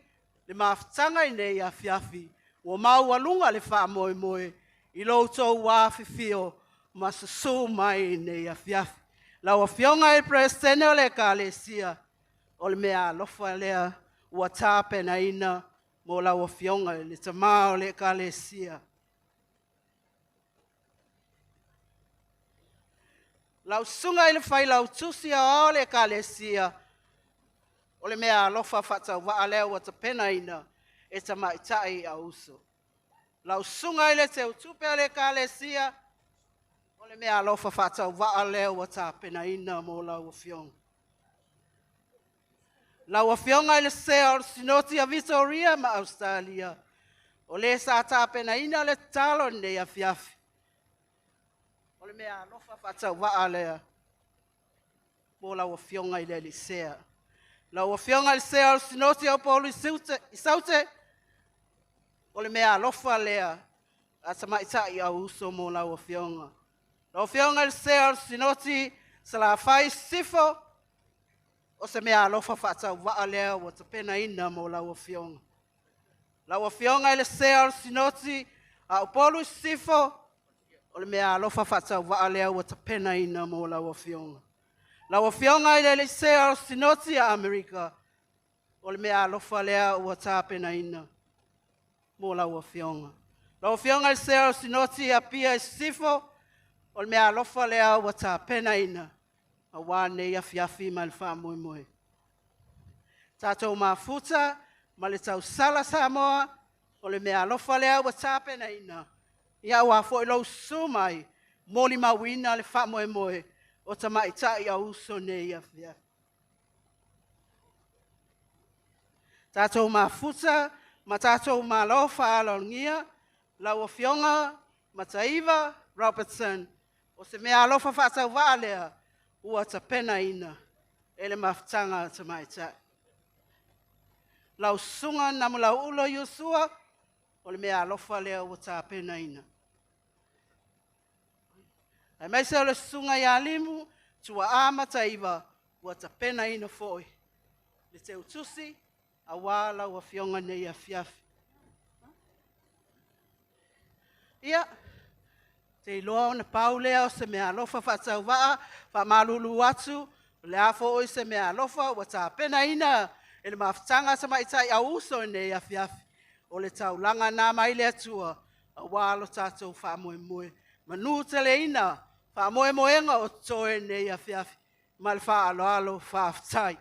le mafutaga I nei afiafi, ua maualunga le wha moe moe, I loutou wāwhiwhio, ma susu mai nei afiafi. Lau awhionga I Presidente o le Kalesia, o le mea alofa lea, ua tāpena ina, mo lau awhionga le tamā o le Kalesia. Lau sunga I le whai lau tusi o le Kalesia, o le mea alofa whatau waa lea ua tapena ina, e Tamaitai Au Uso. Lau sunga I le te utupe o le Kalesia, o le mea alofa whatau waa lea ua tapena ina mo lau awhionga. Lau awhionga I le sea o sinoti a Victoria ma Australia, o le sa tapena ina le talo nei a fiafi. O le mea alofa whatau waa lea, mo lau awhionga I le sea. Lau awhionga I sea o sinoti a polu I saute, o le mea alofa lea, a Tamaitai Au Uso mo lau awhionga. Lau awhionga I sea o sinoti sa la whai sifo, o se mea alofa whatau waa lea wa tapena ina mo lau awhionga. Lau awhionga I le sea o sinoti a polu sifo, o le mea alofa whatau waa lea wa tapena ina mo lau awhionga. Lau awhionga I le sea o sinoti a Amerika, o le mea alofa lea ua tāpena ina, mo lau awhionga. Lau awhionga I sea o sinoti a pia sifo, o le mea alofa lea ua tāpena ina, a wāne a fiafi ma le wha moe moe. Tātou mafuta, ma le tau sala Samoa, o le mea alofa lea ua tāpena ina, ia ua fo I lau sumai, moli mawina le wha moe moe, o Tamaitai Au Uso nei a fiafi. Tātou mafuta, ma tātou malofa alongia, lau awhionga, ma taiva, Robertson, o se mea alofa whatau waa lea, ua tapena ina, ele mafutaga Tamaitai. Lau sunga namu lau ulo Yosua, o le mea alofa lea ua tapena ina. Ai mai se o le sunga ia limu, tua ama taiva, ua tapena ina foi. Le te utusi, a wā lau awhionga nei a fiafi. Ia, te iloa o na pau lea o se mea alofa whatau waa, wha malulu atu, le afo oi se mea alofa, ua tāpena ina, e le mafutaga Tamaitai Au Uso nei a fiafi, o le taulanga nā mai le atua, a wālo tātou wha moe moe. Manu tele ina, wha moe moenga o toe nei a fiafi, ma le wha alo alo wha aftai.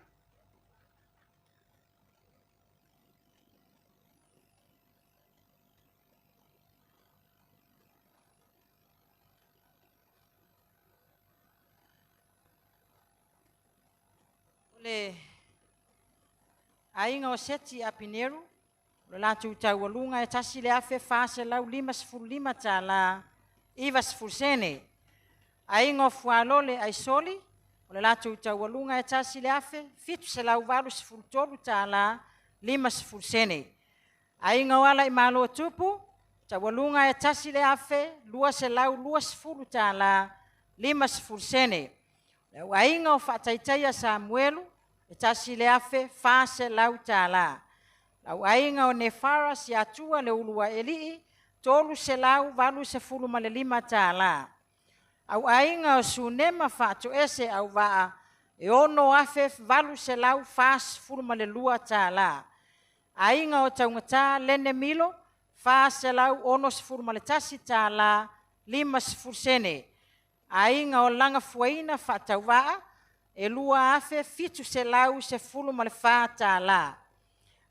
Le ainga o seti a Pineru, le lātou taualunga e tasi le afe whāse lau 5.5 tā la 2.7. Ainga o fualole ai soli, le lātou taualunga e tasi le afe fitu se lau 8.3 tā la 5.7. Ainga o ala I malo tupu, taualunga e tasi le afe 2 se lau 2.0 tā la 5.7. Lau ainga o whaataitaia Samuelu, e tasi le afe whāse lau tā la. Lau ainga o nefara si atua le ulua elii, tolu se lau 8.5 tā la. Au ainga o sunema whātu ese au waa, e ono afe 8 se lau 8.2 tā la. Ainga o taungatā lene milo, whāse lau 1.8 tā la 5.7. Ainga o langa fuaina whatau waa, e lua afe fitu se lau se 10.4 tā la.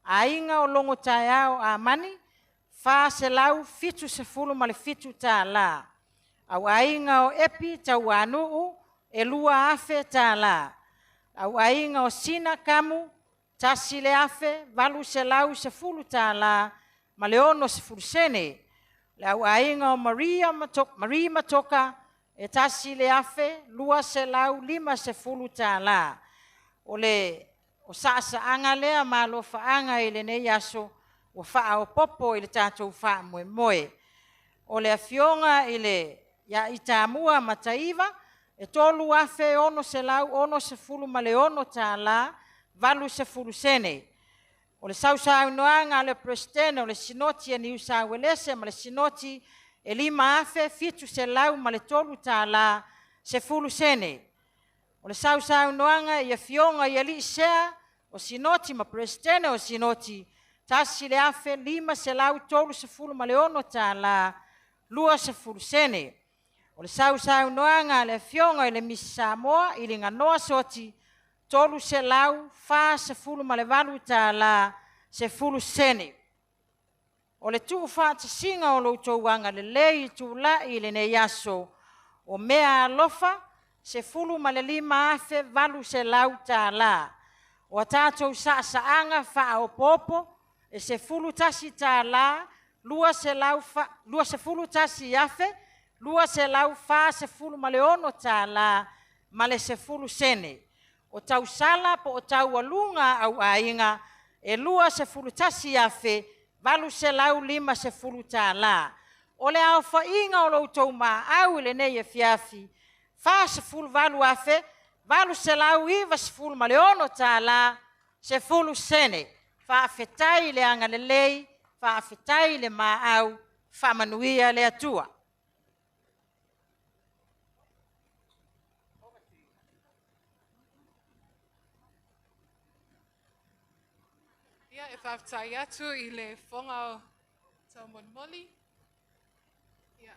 Ainga o longo tai au a mani, wha se lau fitu se 10.7 tā la. Au ainga o epi tau anuu, e lua afe tā la. Au ainga o sina kamu, tasi le afe, valu se lau se 10 tā la, ma le ono se 10. Au ainga o Maria Matoka, e tasi le afe, lua se lau 5 tā la. O saasa anga lea malo whaanga I le nei aso, o wha o popo I le tātou wha moe moe. O le afionga I le ia I tāmua mataiva, E tolu afe ono se lau ono se fulu ma le ono tāla, valu se fulu sene. O le sausau noanga le presidente o le sinoti e New South Wales ma le sinoti e lima afe fitu se lau ma le tolu tāla se fulu sene. O le sausau noanga ia fionga ia li sea o sinoti ma presidente o sinoti tasi le afe lima se lau tolu se fulu ma le ono tāla lua se fulu sene. O le sausau noanga le fionga i le misi Samoa i le nganoa soti tolu se lau fa se fulu ma le valu tāla se fulu sene. O le tuu fa te singa o lo tauanga le lei tula i le ne yaso o mea alofa se fulu ma le lima afe valu se lau tāla. O a tātou saanga fa o popo e se fulu tasi tāla lua se fulu tasi afe lua se lau fa se fulu ma le ono tāla ma le se fulu sene. O tau sala po o tau alunga au ainga e lua se fulu tasi afe valu se lau lima se fulu tāla. O le au whainga o loutou ma au le nei e fiafi fa se fulu valu afe valu se lau iwa se fulu ma le ono tāla se fulu sene. Fa afetai le anga le lei, fa afetai le ma au, fa manuia le atua. Ia e whaftai atu i le whonga o Taumonmoli. Ia,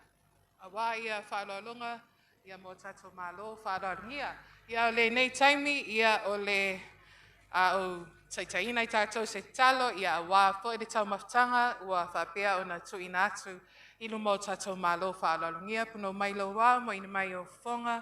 a wā ia whaaloalonga, ia mō tato mālo whaaloaringia. Ia o le nei taimi, ia o le au taitaina i tātou se talo, ia a wā fo i le tau mafutanga, ua whapea o na tuina atu ilu mō tato mālo whaaloaringia. Puno mailo wā, mo ina mai o whonga.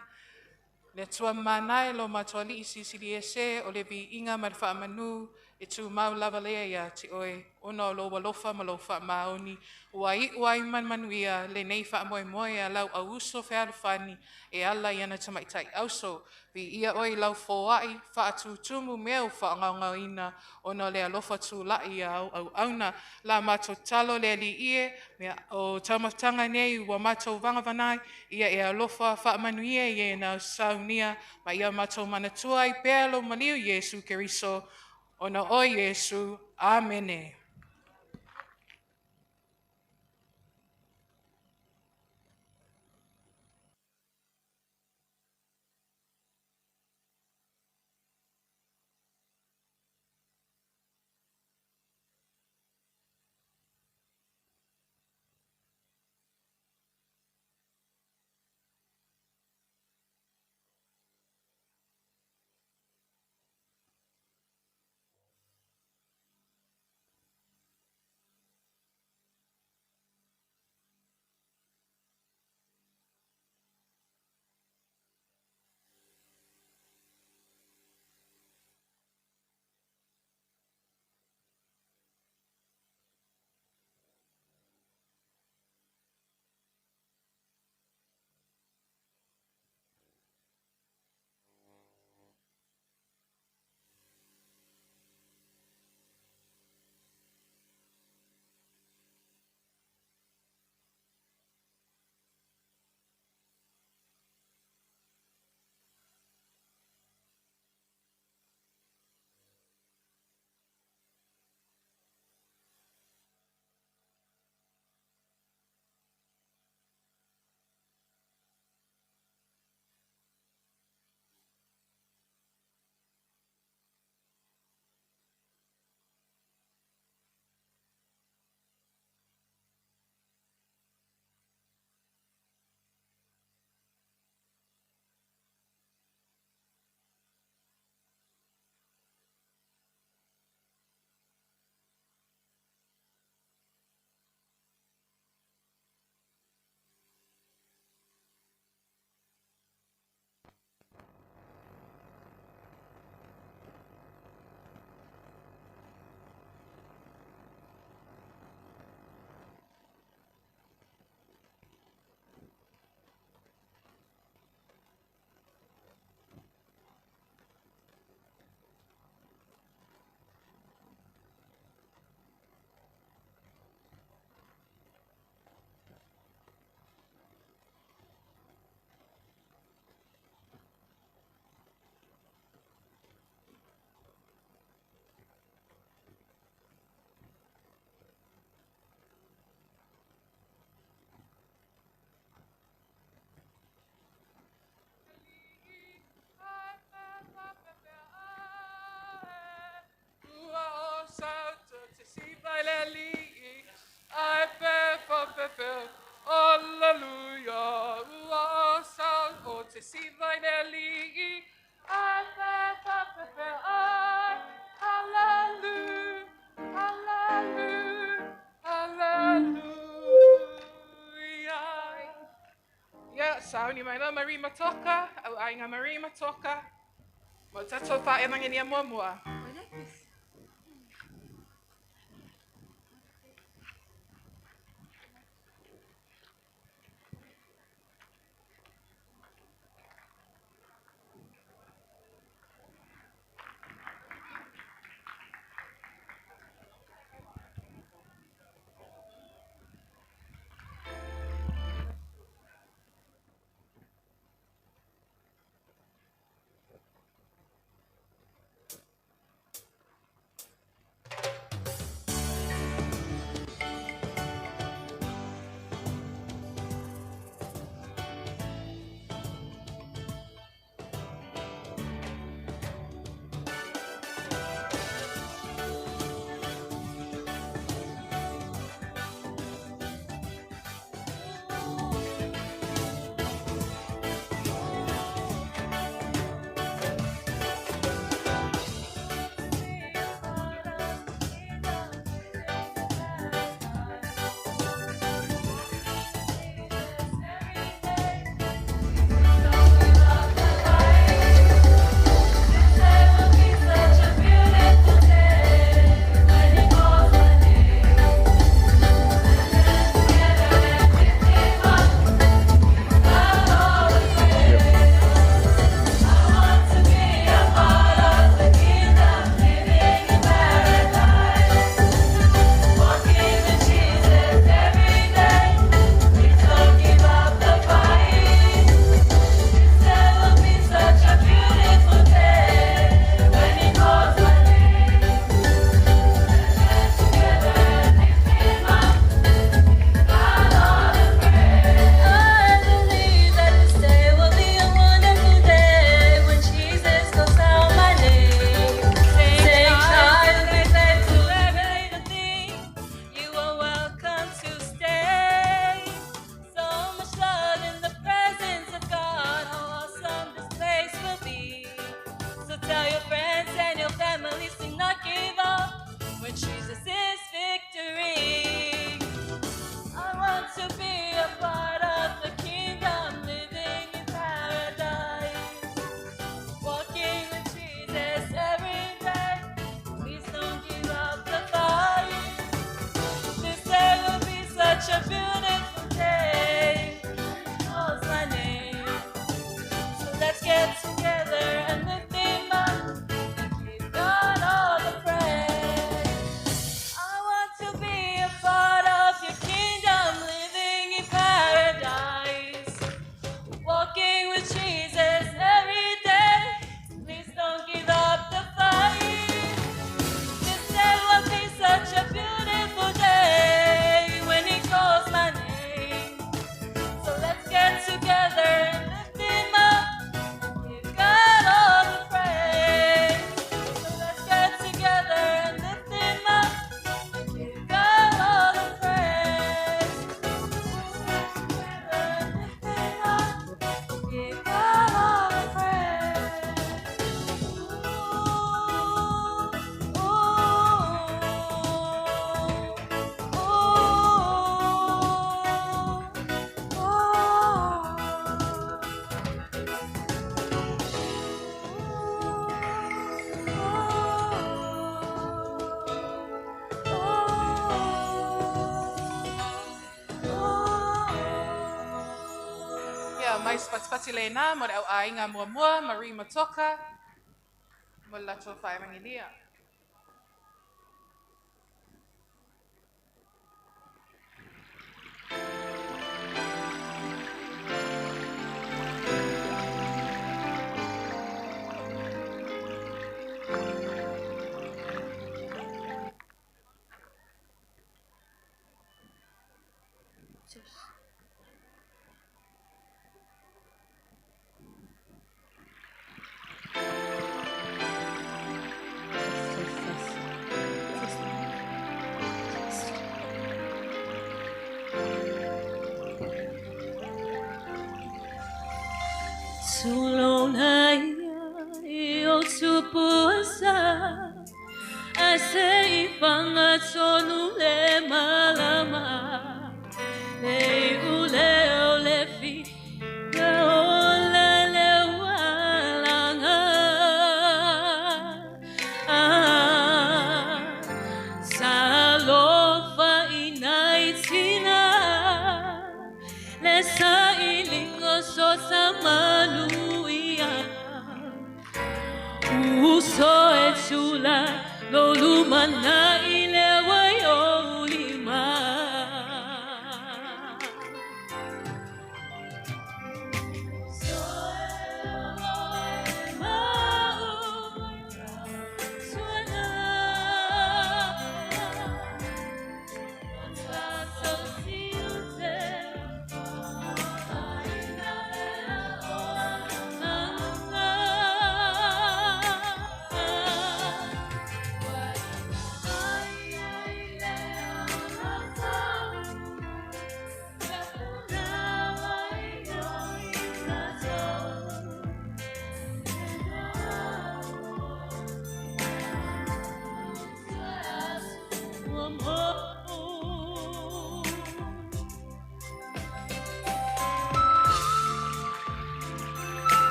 Le tua manae lo matuali i sisili e se o le vi inga ma le whaamanu e tu mau lava lea ia ti oe ono lo walofa ma lo whaamaoni ua i manuia le nei whaamoe moe a lau au uso whaarufani e ala i ana Tamaitai Au Uso vi ia oe lau fōai whaatutumu mea u whaangau ina ono le alofa tu lai au auna la mato talo le li ie mea o taumafutanga nei ua mato vangavanai ia e alofa whaamanuia i e na saunia ma ia mato manatua i pēlo maliu Yesu Keriso Ona o Yesu. Amene. fulfill. Hallelujah. Ua sa o te siva i ne li. Fulfill. Hallelujah. Hallelujah. Hallelujah. Yeah, sa ni mai na Marie Matoka, au ainga Marie Matoka. Mo tato fa e mangi ni mua. Mai spatspati le na mo au ainga mua Marie Matoka mo la to fai mangilia. se ifanga sonu le malama le ule ole fi ole le walanga salofa inaitina le sa ilingo so samanuia uso etsula lo lumana ile wayo lima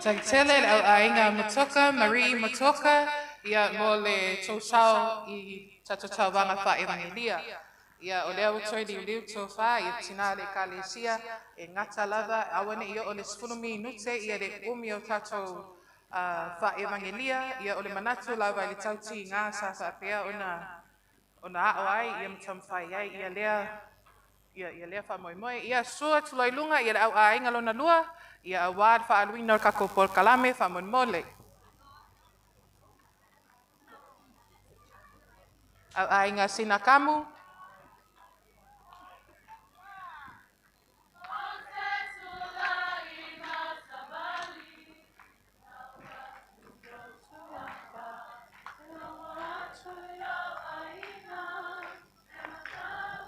Taitele au ainga matoka, Marie matoka, ia mo le tosao I tatotau wanga wha evangelia. Ia o lea utoi li uliu tō wha, ia tina le kalesia, e ngata lava, awane ia o le sifulumi nute, ia le umi o tatou wha evangelia, ia o le manatu lava le tauti ngā sa whapea ona ao ai, ia matamwhai ai, ia lea wha moi moi, ia sua tuloi lunga, ia le au ainga lona lua, ia a wad wha aluina o kako por kalame, wha mon mole. Au ainga sina kamu.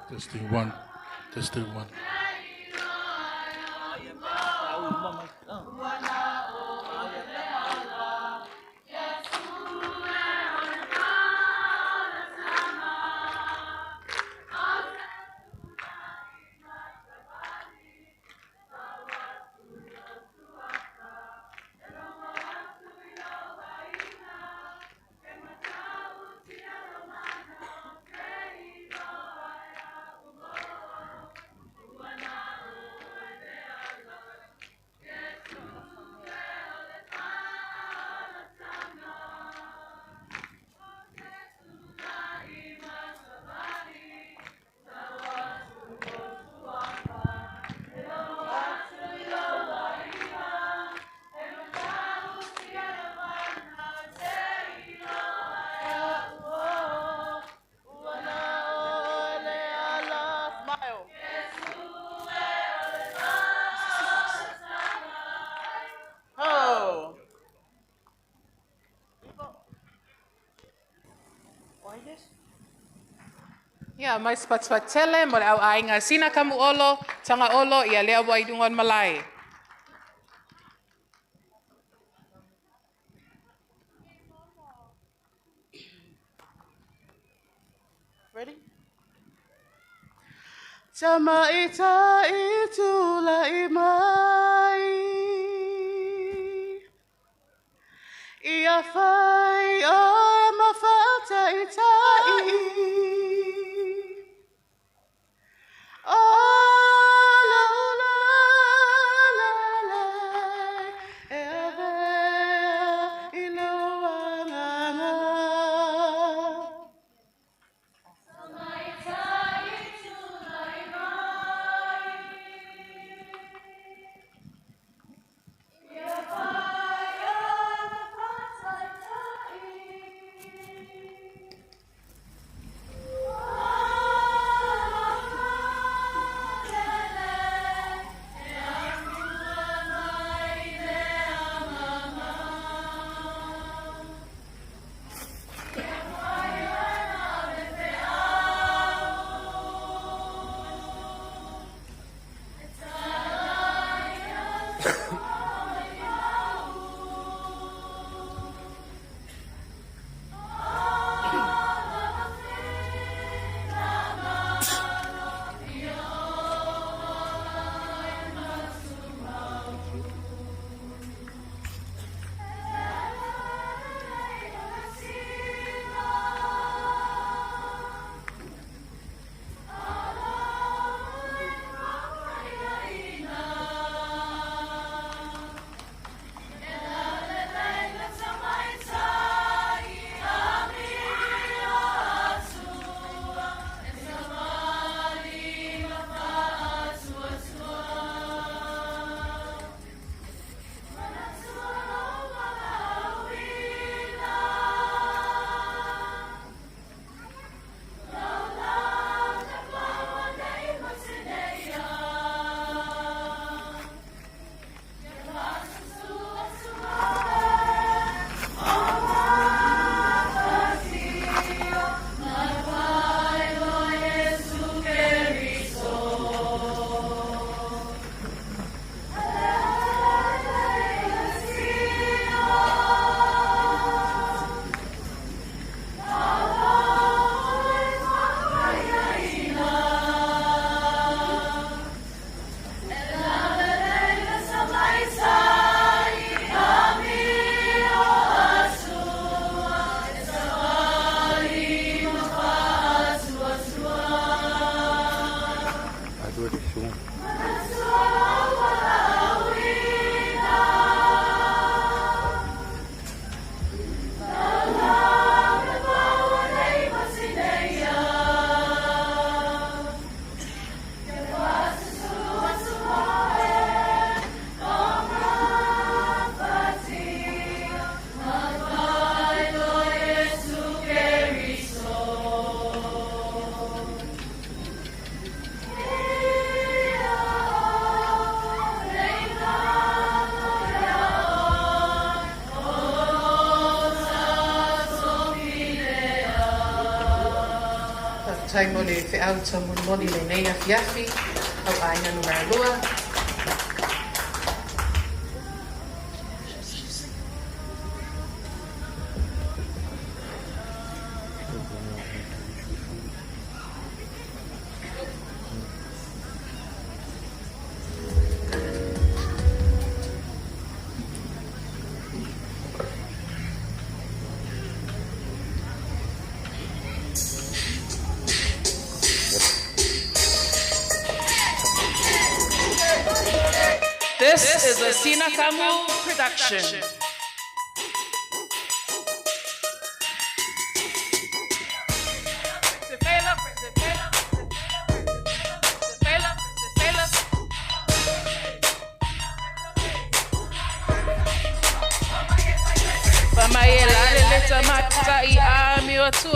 Testing one. Testing one. Oh. Ia, mai spatspatele, mo le au ainga sina kamu olo, tanga olo, ia lea wai dungon malai. Ready? Tamaitai tula imai Ia whai o Mafutaga O la la la la E avea I loa nganga Tai mo le te au ta moni le nei a fiafi, au ainga numero 2. This is a Sinakamu production. Tamaitai Au Uso.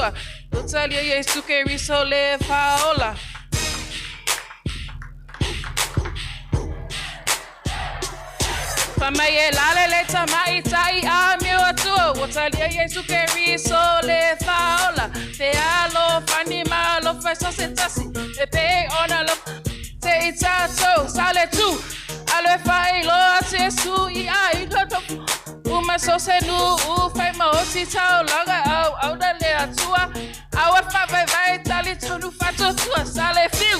Utalia Yesu Keriso le Paola. Pamaye lale Tamaitai Au Uso. Utalia Yesu Keriso le Paola. Te alo fanima lo feso setasi. Epe ona lo te itato sale tu. Ale fai lo atesu I doto. Uma so se nu u fai ma o si tau langa au da le atua au fa vai tali tunu fato tua sale fiu.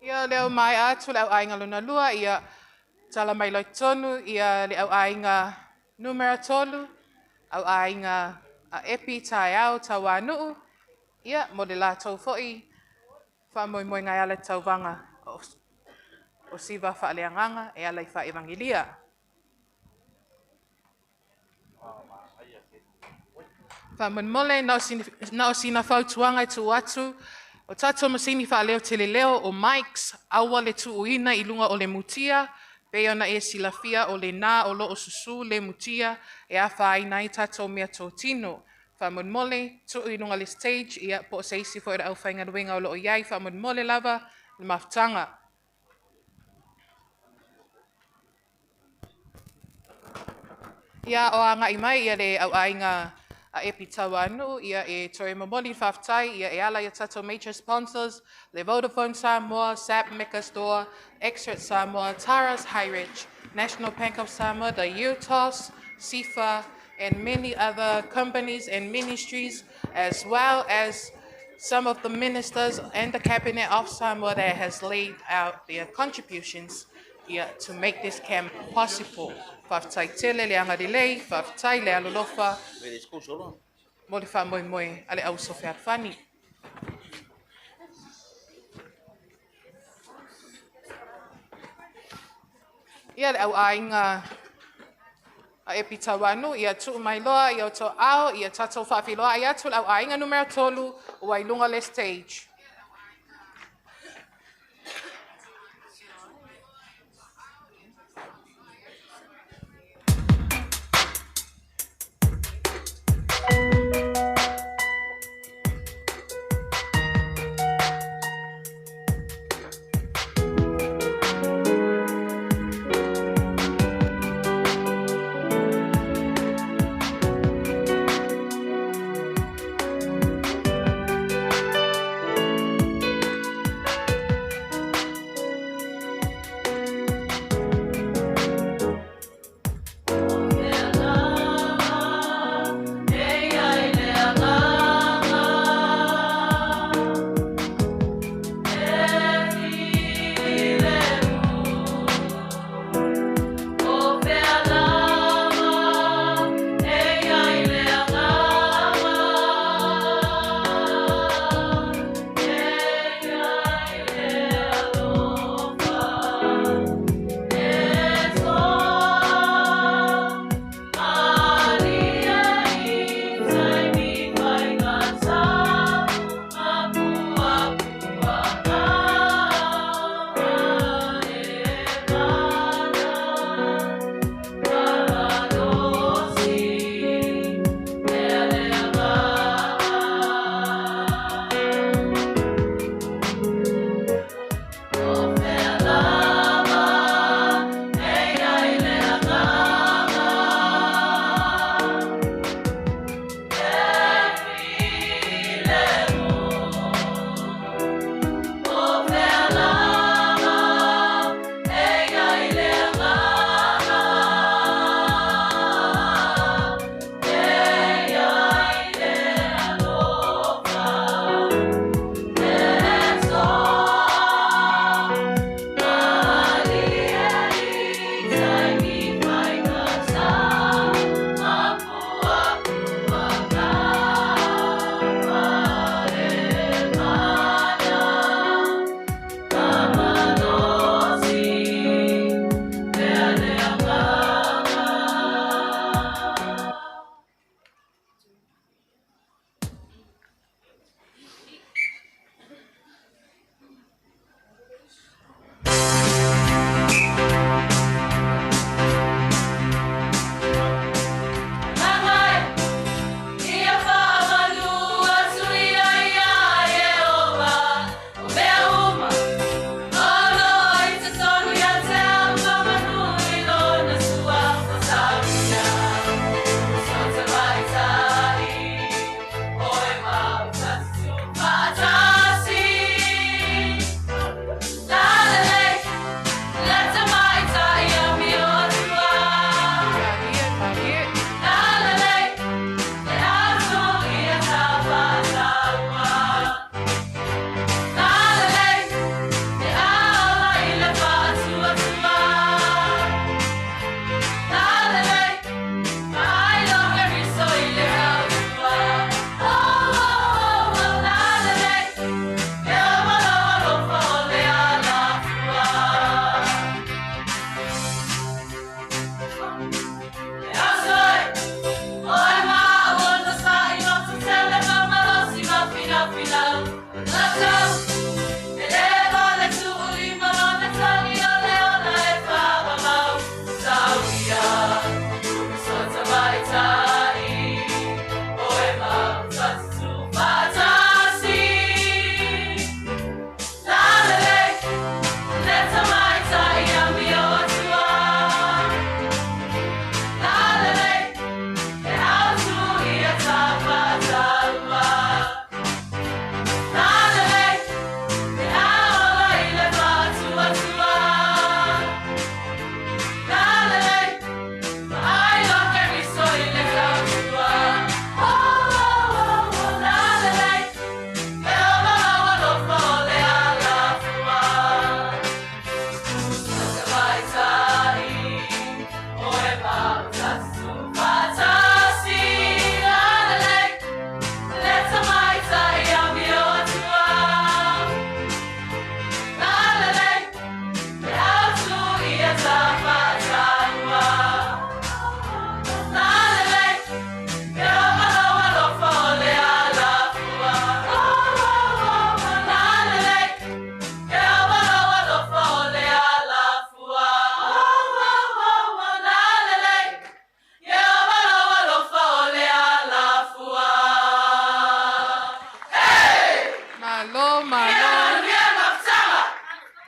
Ia leo mai atu leo ainga luna lua ia tala mai loi tonu ia leo ainga numero tolu au ainga a epi tai au tawanu ia mo le la tau foi fa moi moi ngai ala tau vanga o siva fa le nganga e ala fa evangelia. Fa mon mole na sina fau tuanga tu atu. O tato masini fa leo tele leo o mics awa le tu uina I lunga o le mutia pe ona e silafia o le na o lo o susu le mutia e a fa ina I tato mea tō tino. Fa mon mole tu I lunga le stage ia po se isi fo au whainga ruenga o lo o iai fa mon mole lava le mafutanga. Ia o anga I mai ia le au ainga a epi tawanu ia e Tori Momoli Whaftai ia e ala ia tato major sponsors le Vodafone Samoa, SAP Mecca Store, Exert Samoa, Tara's High Ridge, National Bank of Samoa, the UTOS, SIFA, and many other companies and ministries, as well as some of the ministers and the cabinet of Samoa that has laid out their contributions to make this camp possible. Whaftai tele le anga lei, whaftai le alolofa, mo le wha moi moi ale au so whea whani. Ia le au ainga a epi tawanu, ia tu mai loa, ia to ao, ia tato whawhiloa, ia tu au ainga numero tolu, o ai lunga le stage.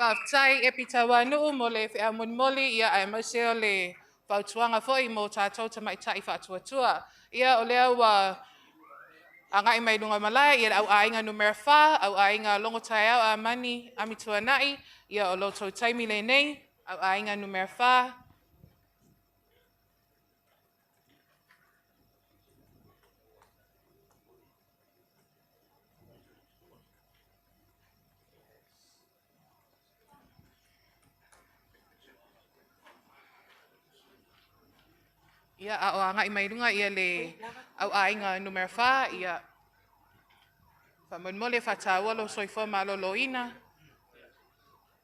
Whaftai e pita wanu mo le whea munmoli ia ai maseo le whautuanga foi mo tātou tamaitai whatuatua. Ia o lea wa angai mai lunga malai ia au ainga numera 4 au ainga longo tai au a mani amitua nai ia o loto taimi le nei au ainga numera 4. Ia a o angai mai lunga ia le au ainga numera 4 ia whamunmole whatawalo soifo maloloina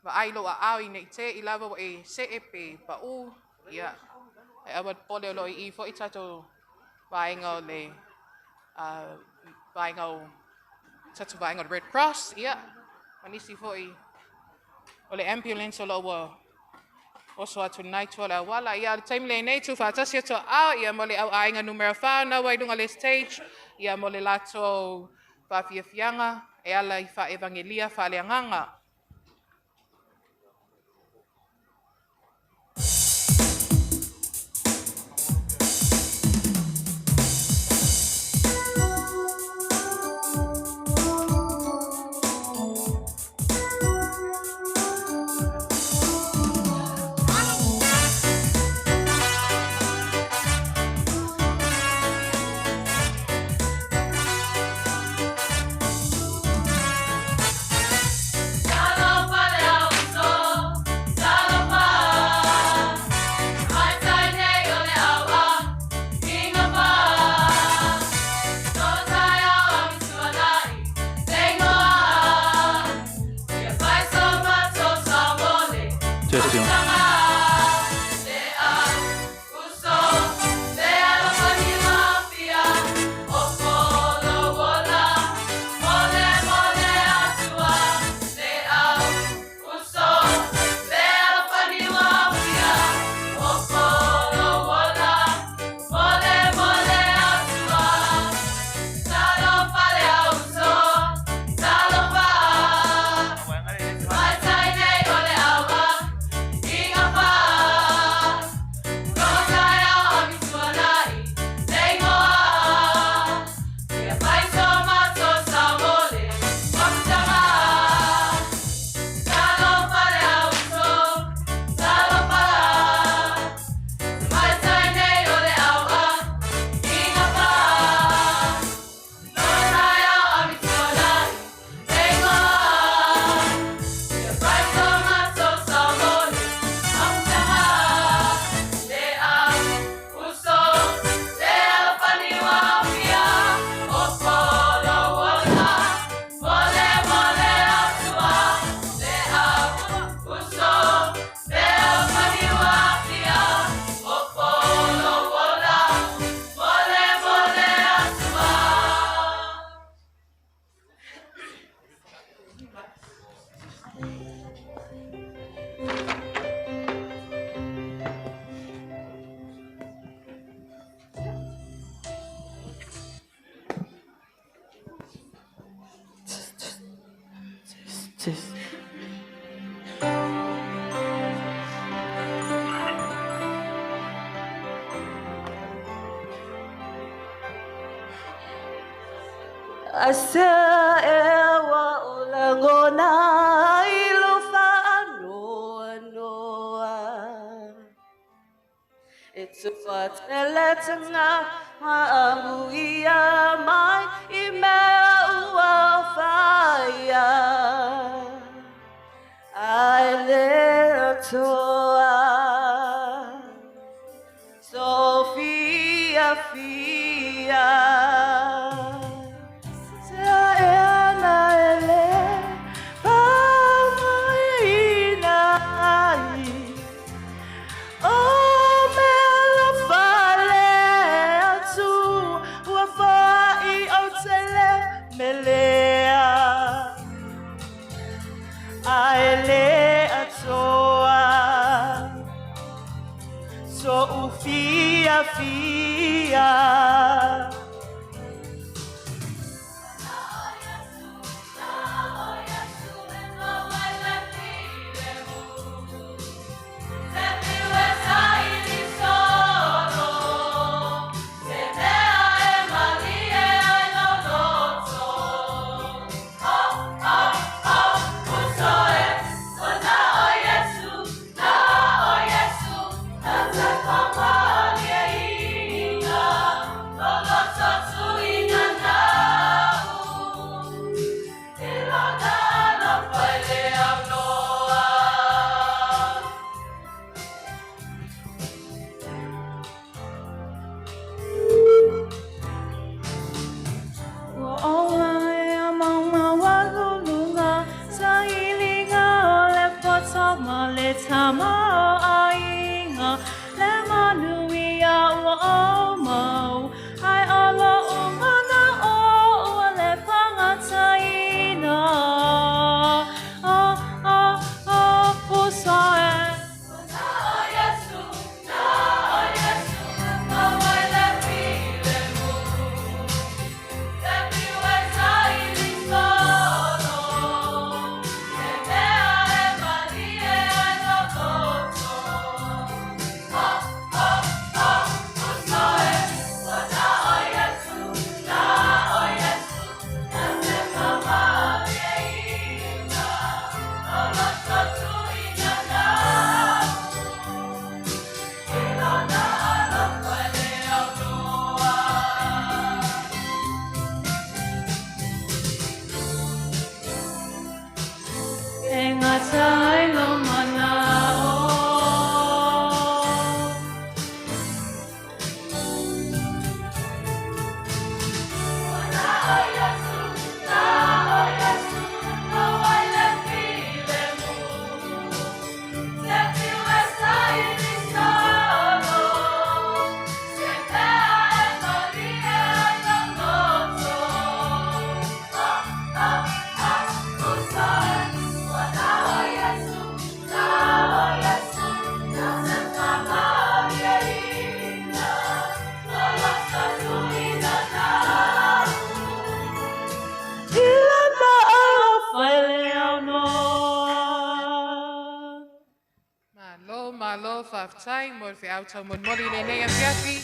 wa ailo a au i nei te i lava wa e se e pe pa u ia e awat pole lo i fo i tato vainga o le vainga o tato vainga o Red Cross ia manisi fo i o le ambulance o lo wa oso atu nai tua la wala ia le taimi le nei tu whatasi ato au ia mo le au ainga numera 4 na waidunga le stage ia mo le lato whawhiawhianga e ala i wha evangelia wha leanganga. Asa ewa ulangona ilufa anoa. It's a fateletenga haamuia mai imea fire. I toa Sophia Fia. Fia fia le tama ainga le manui au o mau ai ala o mana o le pangataina pusae Sai lo manao Malo faftai mo fi auto mo moli le nei afiafi.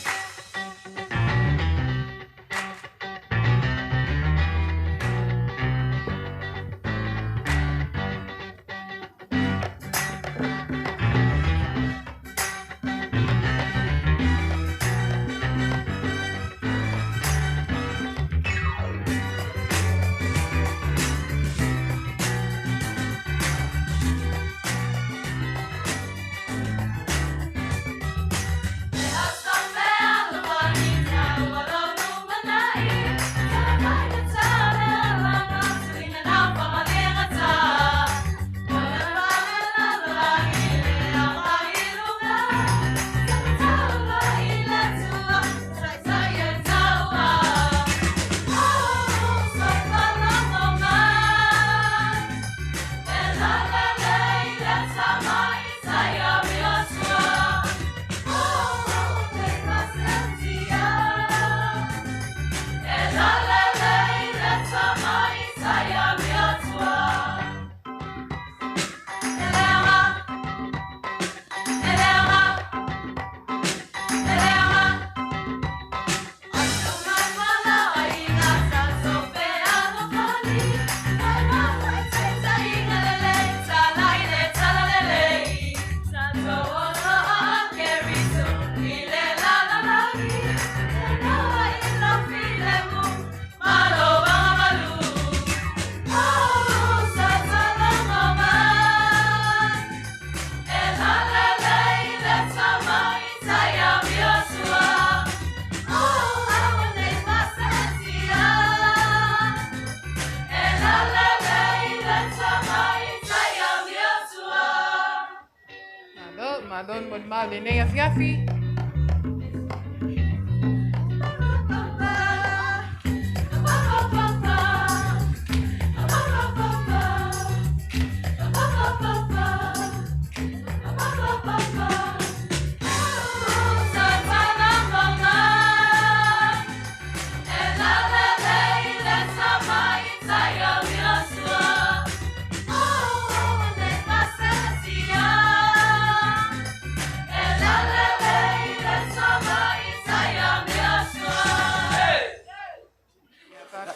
Malon mo mal le nei afiafi.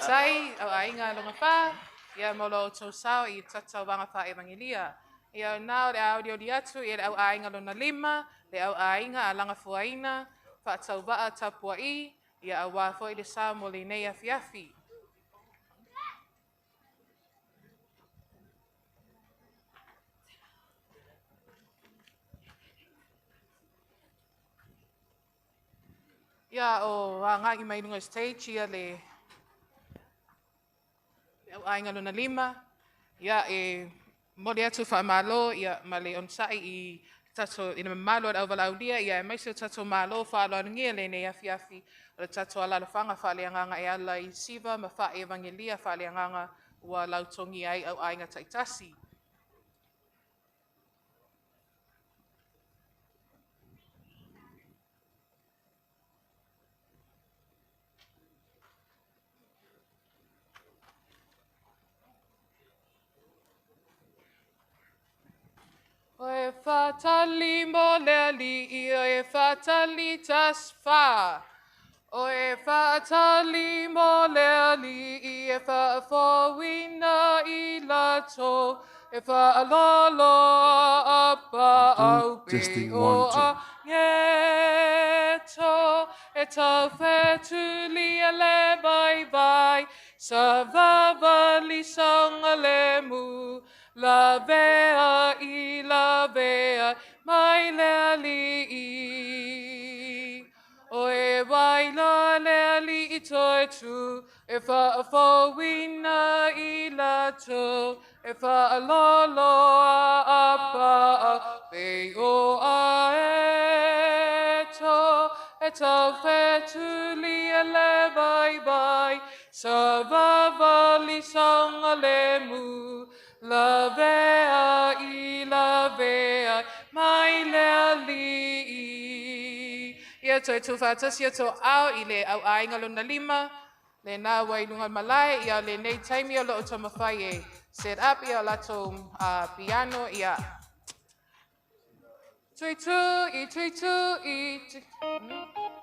Sai au ainga longa pa ia molo tau sao I tatau wanga pa e mangilia. Ia nao le audio di atu ia le au ainga lona lima, le au ainga a langa fuaina, pa tau baa tapua I, ia au wafo I le sa mo le nei afiafi. Ia o ngaki mai lunga stage ia le au ainga lona lima, ia e Mori atu whamalo ia male on sai I tato ina malo au valaudia ia mai se tato malo whalo ngia le ne afi afi o le tato ala whanga whaleanganga e ala I siva ma wha evangelia whaleanganga ua lautongi ai au ainga taitasi. O e whatali mo le li I o e whatali tas wha. O e whatali mo le li I e whaafowina I lato. E whaalolo apa au pe o a ngeto. E tau whetuli a le vai vai. Sa vavali sanga le mu. La vea I la vea mai le ali I. O e waila le ali I toi tu. E whaafowina I lato. E whaalolo apa a pe o a eto. E tau whetuli a le vai vai. Sa vavali sanga le mu. La vea I la vea mai le ali I. Ia toi tu whatasi a to au I le au ainga luna lima. Le nā wailunga malai ia le nei taimi o loo tamawhai e set up ia lato piano ia. Tui tu I tui tu I tui.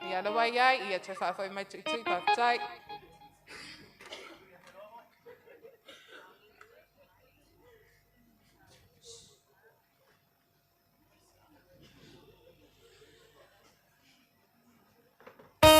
Ia la wai ai ia te whawhai mai tui tui pawhai. Oh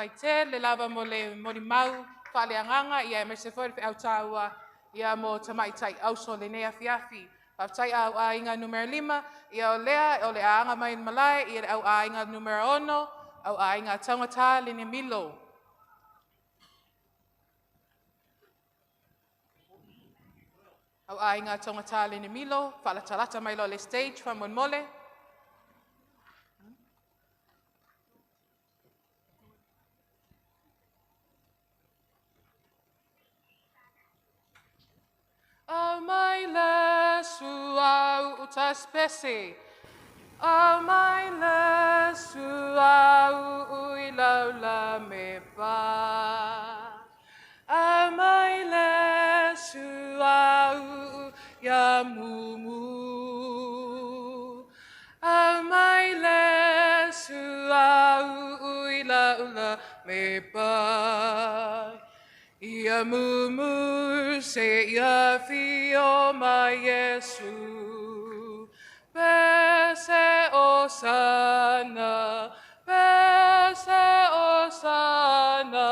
tai te le lava mo le mori mau whaaleanganga ia me se whore au tāua ia mo Tamaitai Au Uso le nea fiafi. Whaftai au a inga numero 5 ia o lea o le aanga mai malai ia au a inga numero 1 au a inga tangata le ne milo. Au a inga tangata le ne milo whaalatalata mai lo le stage from mon mole. Au mai le sua utaspesi. Au mai le sua uilaula me pa. Au mai le sua ya mumu. Au mai le sua uilaula me pa. Ia mumu se ia fio mai Yesu. Pese osana, pese osana,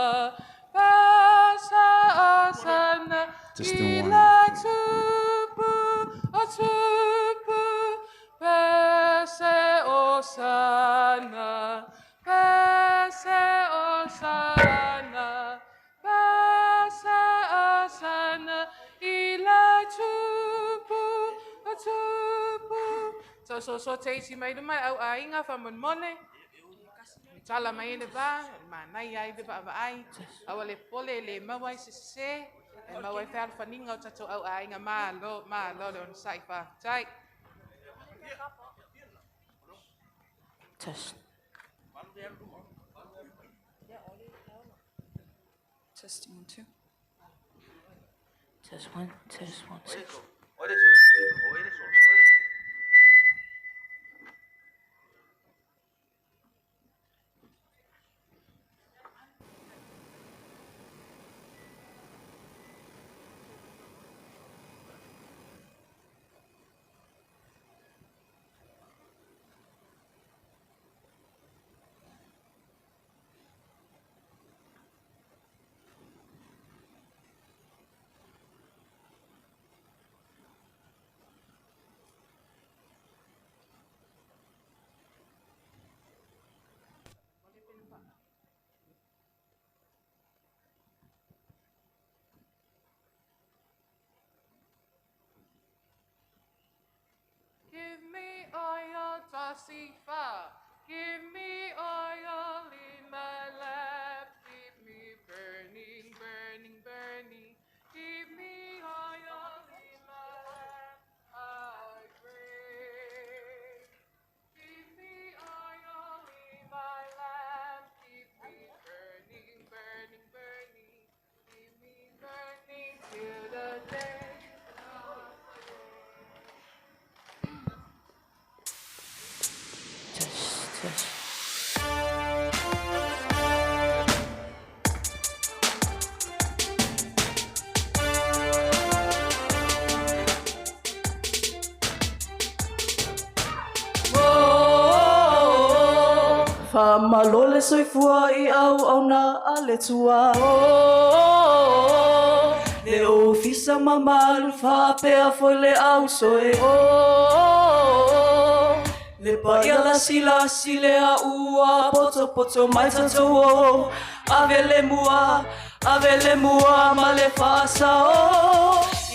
pese osana. Ila tupu, o tupu, pese osana, pese osana. Sana ila tupu tupu so teisi mai de mai au ainga fa mon mone tala mai de ba ma nai ai de ba ai au le pole le mawai se e mawai fa fa ninga tato au ainga ma lo le on sai fa tai test testing 1 2 Test 1, test 1. Give me oil, Tasifa. Give me oil in my lap. Keep me burning, burning, burning. Give me oil in my lap. I pray. Give me oil in my lamp. Keep me burning, burning, burning. Keep me burning till the day. Malole soifua I au na ale tua Le ofisa mamalu fa pea foi le au soe Le paia la sila sile a ua poto poto mai tatou Avele mua ma le fasa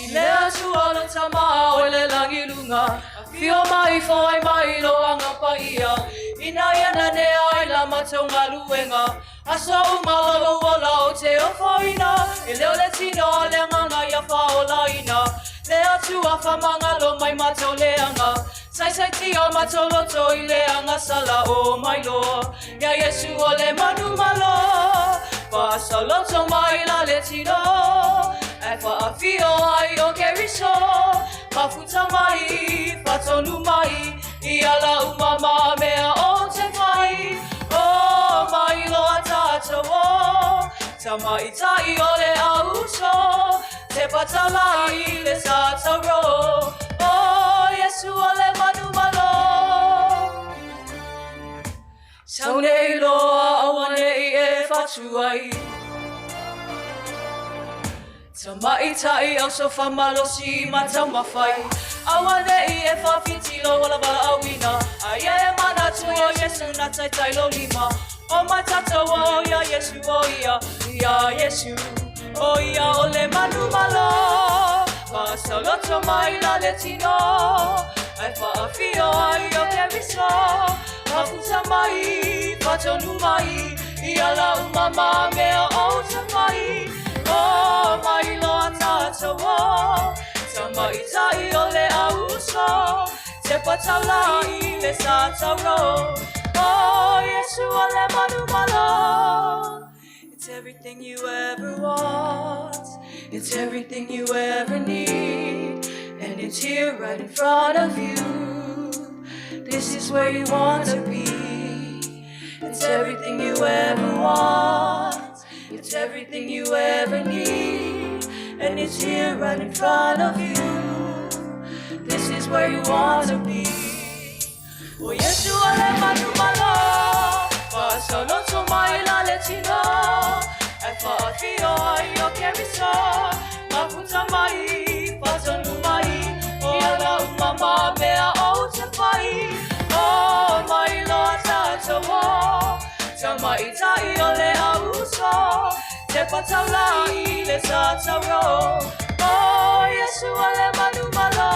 I le atua na tama o le langilunga Fio mai foi mai lo anga paia Ina yana ne ai la matonga luenga Aso umalo wala o te ofoina E leo le tino le nganga ia faolaina Le atua famanga lo mai matoleanga Sai tio matoloto I le anga sala o mai lo Ya Yesu o le manu malo Pasa loto mai la le tino E fa afio ai o keriso Mafuta mai, fatonu mai Ia la umama mea o te mai O mai lo a tato o Tamaitai o le au uso Te patalai le sataro O Yesu o le manu malo Saune loa awane I e tuai. Tamaitai au uso famalosi mata mafai. Awale e fafiti lo wala bala awina. Aya e mana tu o Yesu na tai lo lima. O matata wa ya Yesu o ya Yesu. O ya ole manu malo. Pasa loto mai la letino. Ai fa afio ai o keviso. Mafuta mai, patonu mai. Ia la umama mea o tamai. Oh, mai loa tātawa, tamaitai ole au uso, te pataulai le sātauro. Oh, Yesu ole manu malo. It's everything you ever want, it's everything you ever need, and it's here right in front of you. This is where you want to be. It's everything you ever want. It's everything you ever need, and it's here right in front of you. This is where you want to be. Oh, Yesu ale manu malo, pasalo to mai la letino. E fa'afio ai o keriso, mafuta mai, patonu mai. O la umama mea o te pai. Oh, mai loa tātawa. Tamaitai ole au uso, te pataulai le sātauro. Oh, Yesu ole manu malo.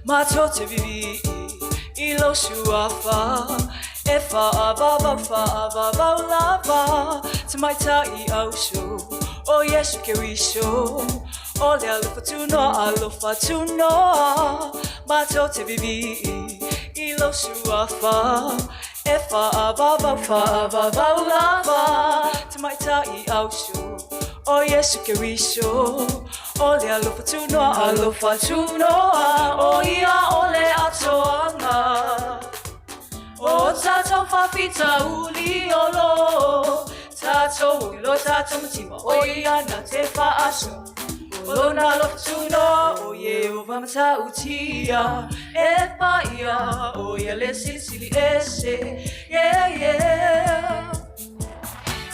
Mato te vivi, ilo suafa. E fa'avava lava Tamaitai au uso O Yesu Keriso O le alofa tunoa Mato te vivi Ilo suafa E fa'avava lava Tamaitai au uso O Yesu Keriso O le alofa tunoa O ia o le atoanga O tato fafita uli olo Tato ulo tato mtima O ia na te fa'aso Olo na lofutuno O ye o vamata utia E paia O ia le sili ese Yeah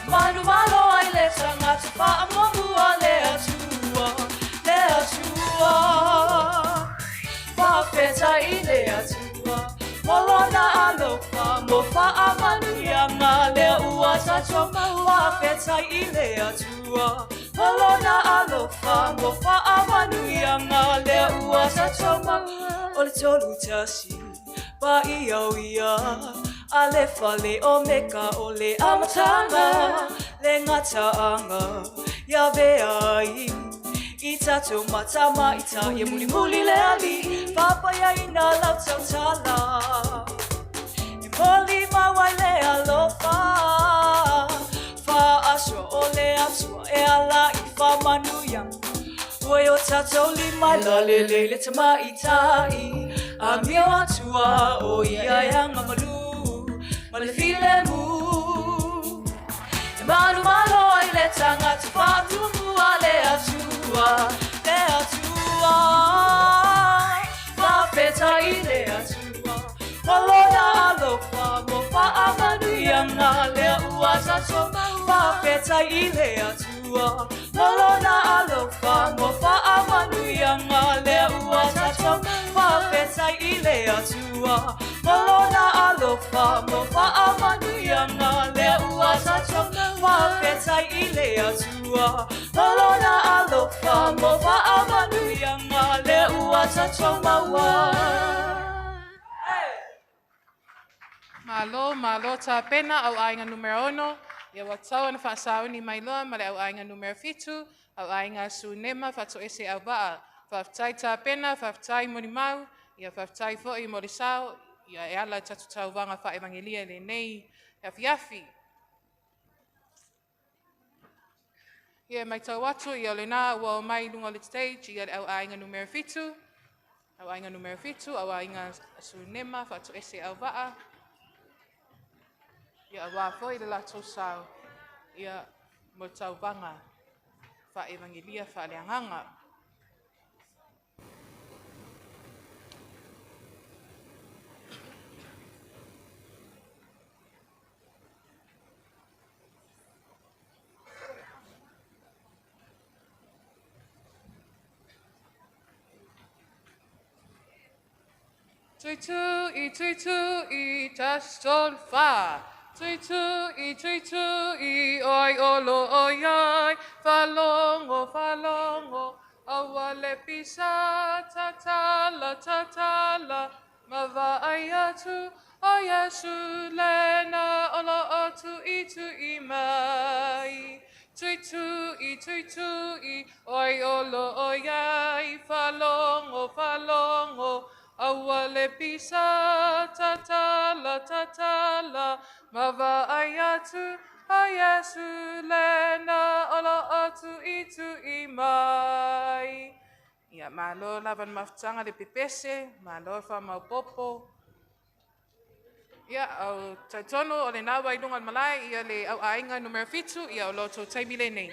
Manu malo ai le tangata Fa'amomu a le atua Fa'afeta I le atua Molona alofa, mofa amanu yanga le ua tatoma ua feta ile atua. Molona alofa, mofa amanu yanga le ua tatoma ole tolu tasi ba ia alefa le omeka ole amatanga le ngataanga ya veai. Itato matama ita ye muli le ali papa ya ina la tala Imoli mawa le alofa fa aswa ole aswa e ala ifa manuya Oyo tato lima la le tama itai Amio atua o ia yang amalu Malefile mu Manu malo ai le tanga tu fatumu ale atua Le atua Ma feta I le atua Malona alofa Mofa amanu yanga Le ua tato Ma feta I le atua Malona alofa Mofa amanu yanga Le ua tato Ma feta I le atua Malona alofa Mofa amanu yanga Le ua tato Ma feta I le atua Malona alofa Mofa amanu yanga Le ua tato maua Malo ta pena au ainga numero 1. Ia watau na whaasauni mai loa ma le au ainga numero 7. Au ainga su nema whato ese au waa. Whaftai ta pena, whaftai mori mau. Ia whaftai fo I mori sao. Ia e ala tatu tau wanga wha evangelia le nei. Yafi. Ia mai tau watu ia le nā ua mai lunga le stage. Ia le au ainga numero 7. Au ainga numero 7. Au ainga su nema whato ese au waa. Ia wā fo i le lato sau. Ia mo tau vanga. Wha evangelia wha leanganga. Tui tu i tastol fa. Tui tu i oi olo oi ai. Falongo, awale pisa tatala. Mava ayatu, o Yesu lena olo otu itu imai. Tui tu i oi olo oi ai. Falongo, awale pisa tatala. Mava ayatu, o Yesu lena olo otu itu imai. Ia malo lavan mafutanga le pepese, malo fa maupopo. Ia au taitono o le nawa i lunga malai, ia le au ainga numero fitu, ia o loto taimile nei.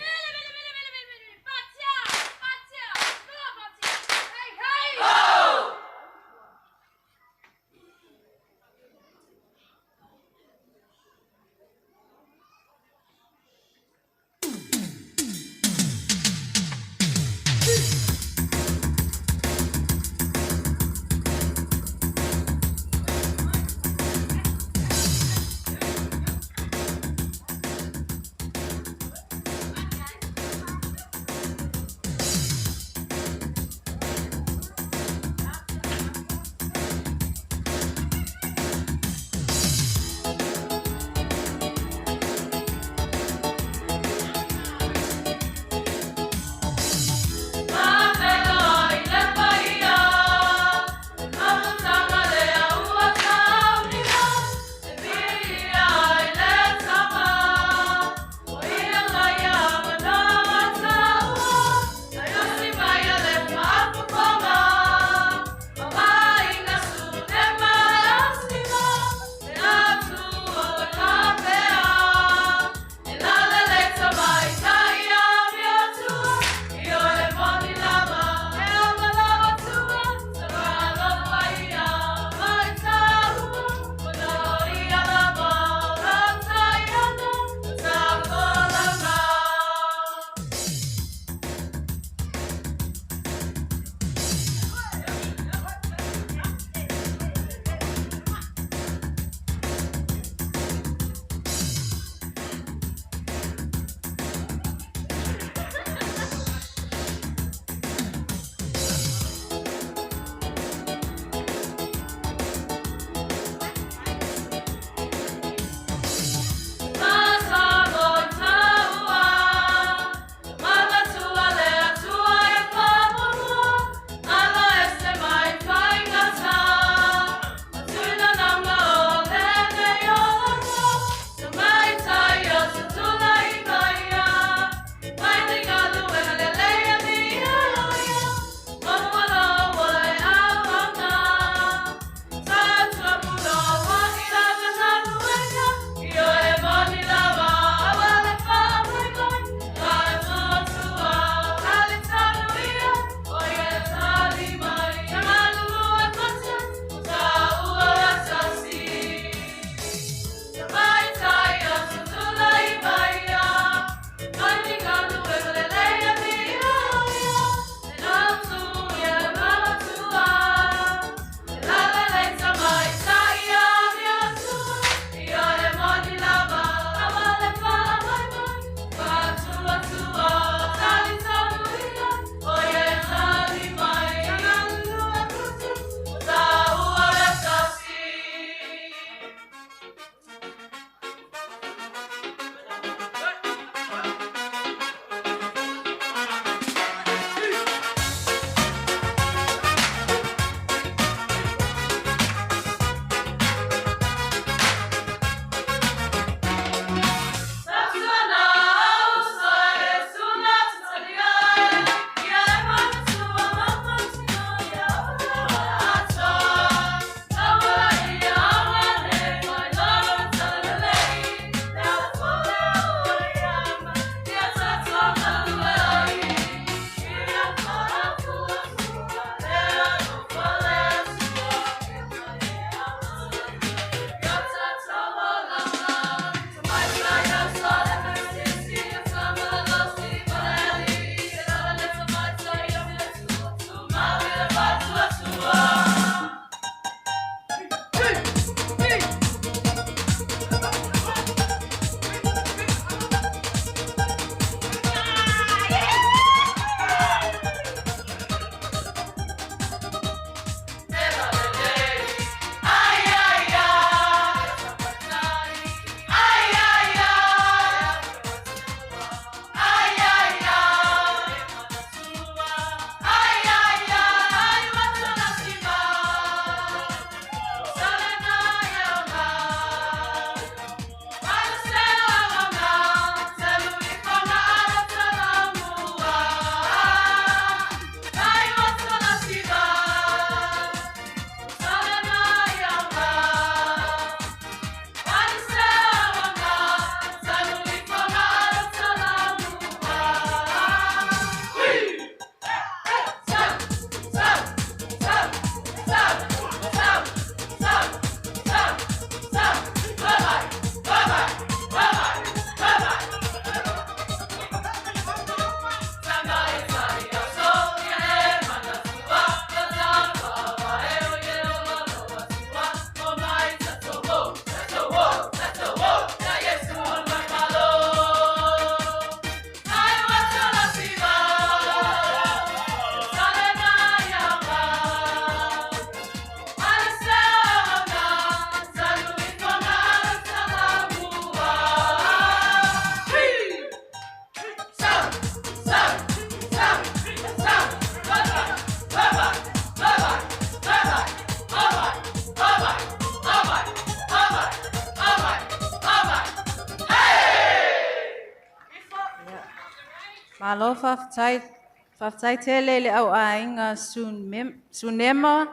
Malo faftai tele le au ainga sunema.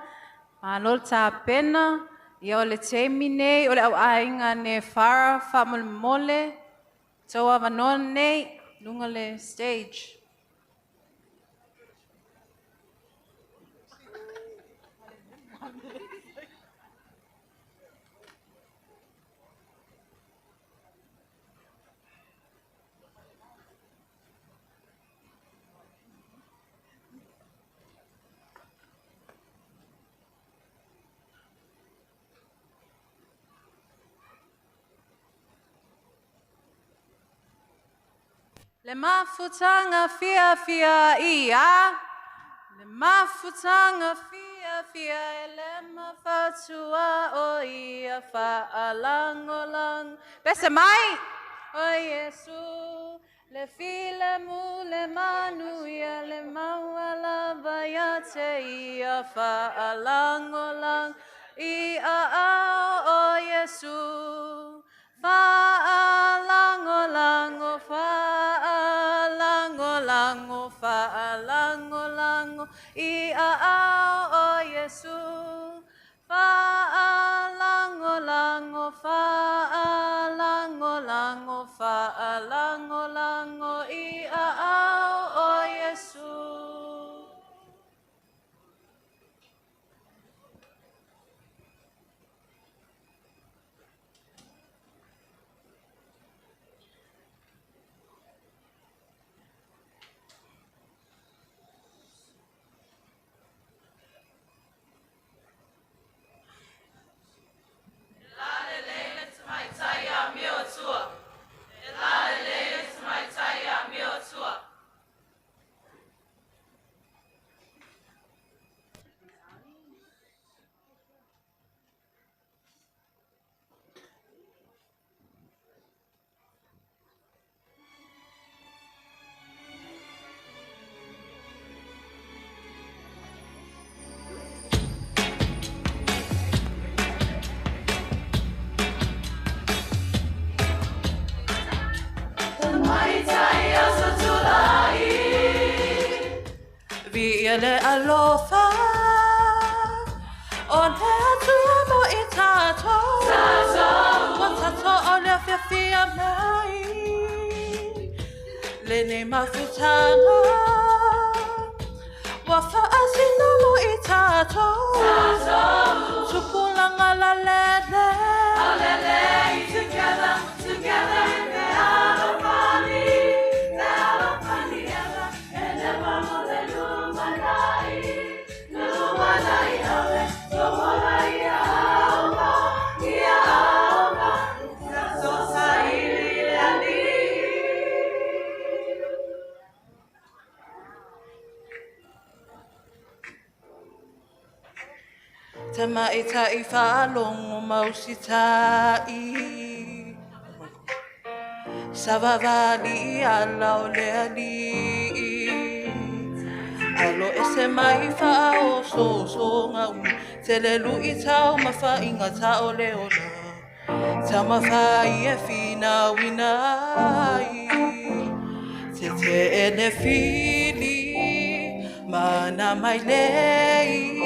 Malo ta pena. Ia o le teimi nei o le au ainga ne fara whamole. Toa vanon nei lunga le stage. Le mafutanga fia ia. Le mafutanga fia ele mafatua o ia faalangolang. Bese mai o Yesu le file mu le manu ia le mawala vayate ia faalangolang ia o Yesu faalangolango faalangolango faalangolango ia o Yesu faalangolango faalangolango faalangolango ia o Yesu. Viele alofa on atua mo itato tato ole fia mai le mafutanga wafa asina mo itato tupulanga la lele together in the alopani and ever Tamaitai whalongo mausitai Savavali ala o le ali Alo ese mai whao so ngau Te le lui tau mawha inga tau leona Tama whai e whina winai Te ene whili Mana mai lei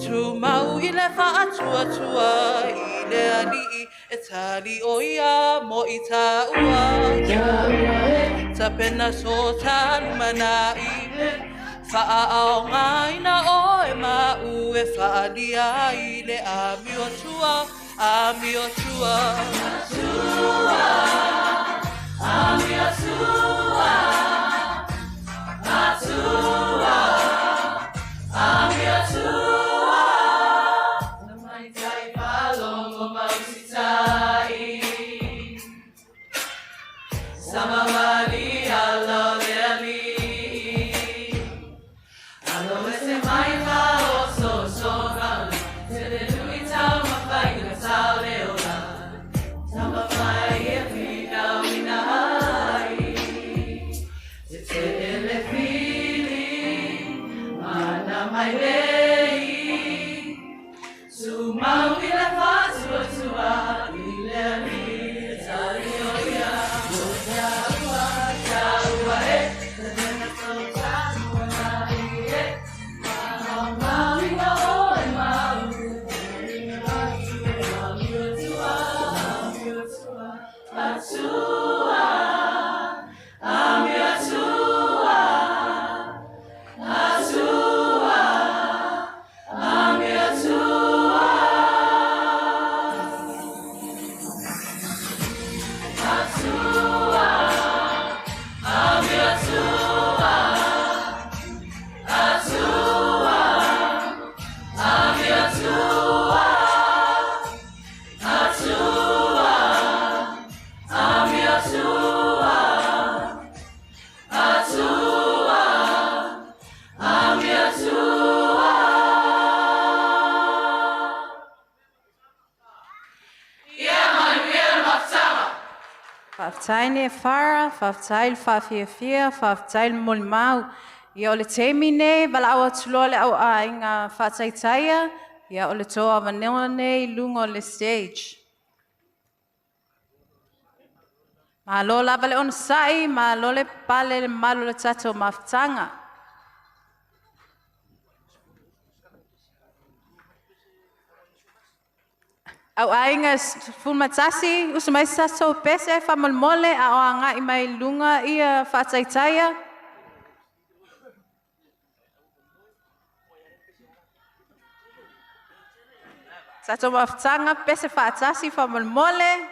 Tu mau I le whaatua I le ali E tali o ia mo I taua Ta pena so talu manai Whaao ngaina o e mau E whaalia I le ami o tua Ami o tua Ami o tua Ami o tua Samavali ala leali Alo ese mai o so Se le lui tau mawhai na tau leola Samavai e whina winai Te ele whili Mana mai lei Su mau I le whatua I le ali Tali o ia Whaftai ne whara, whaftai whawhiawhia, whaftai molimau. Ia o le teimi nei, wala awa tuloa le au a inga whataitaia. Ia o le toa vanila nei, lungo le stage. Malo lava le on sai, malo le pale le malo le tato mafutanga. Au ainga fumatasi, usumai saso pese famolmole a o anga I mai lunga ia whataitaia. Sato mafutanga pese whatasi famolmole.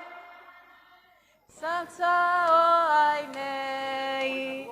Santa o ai nei.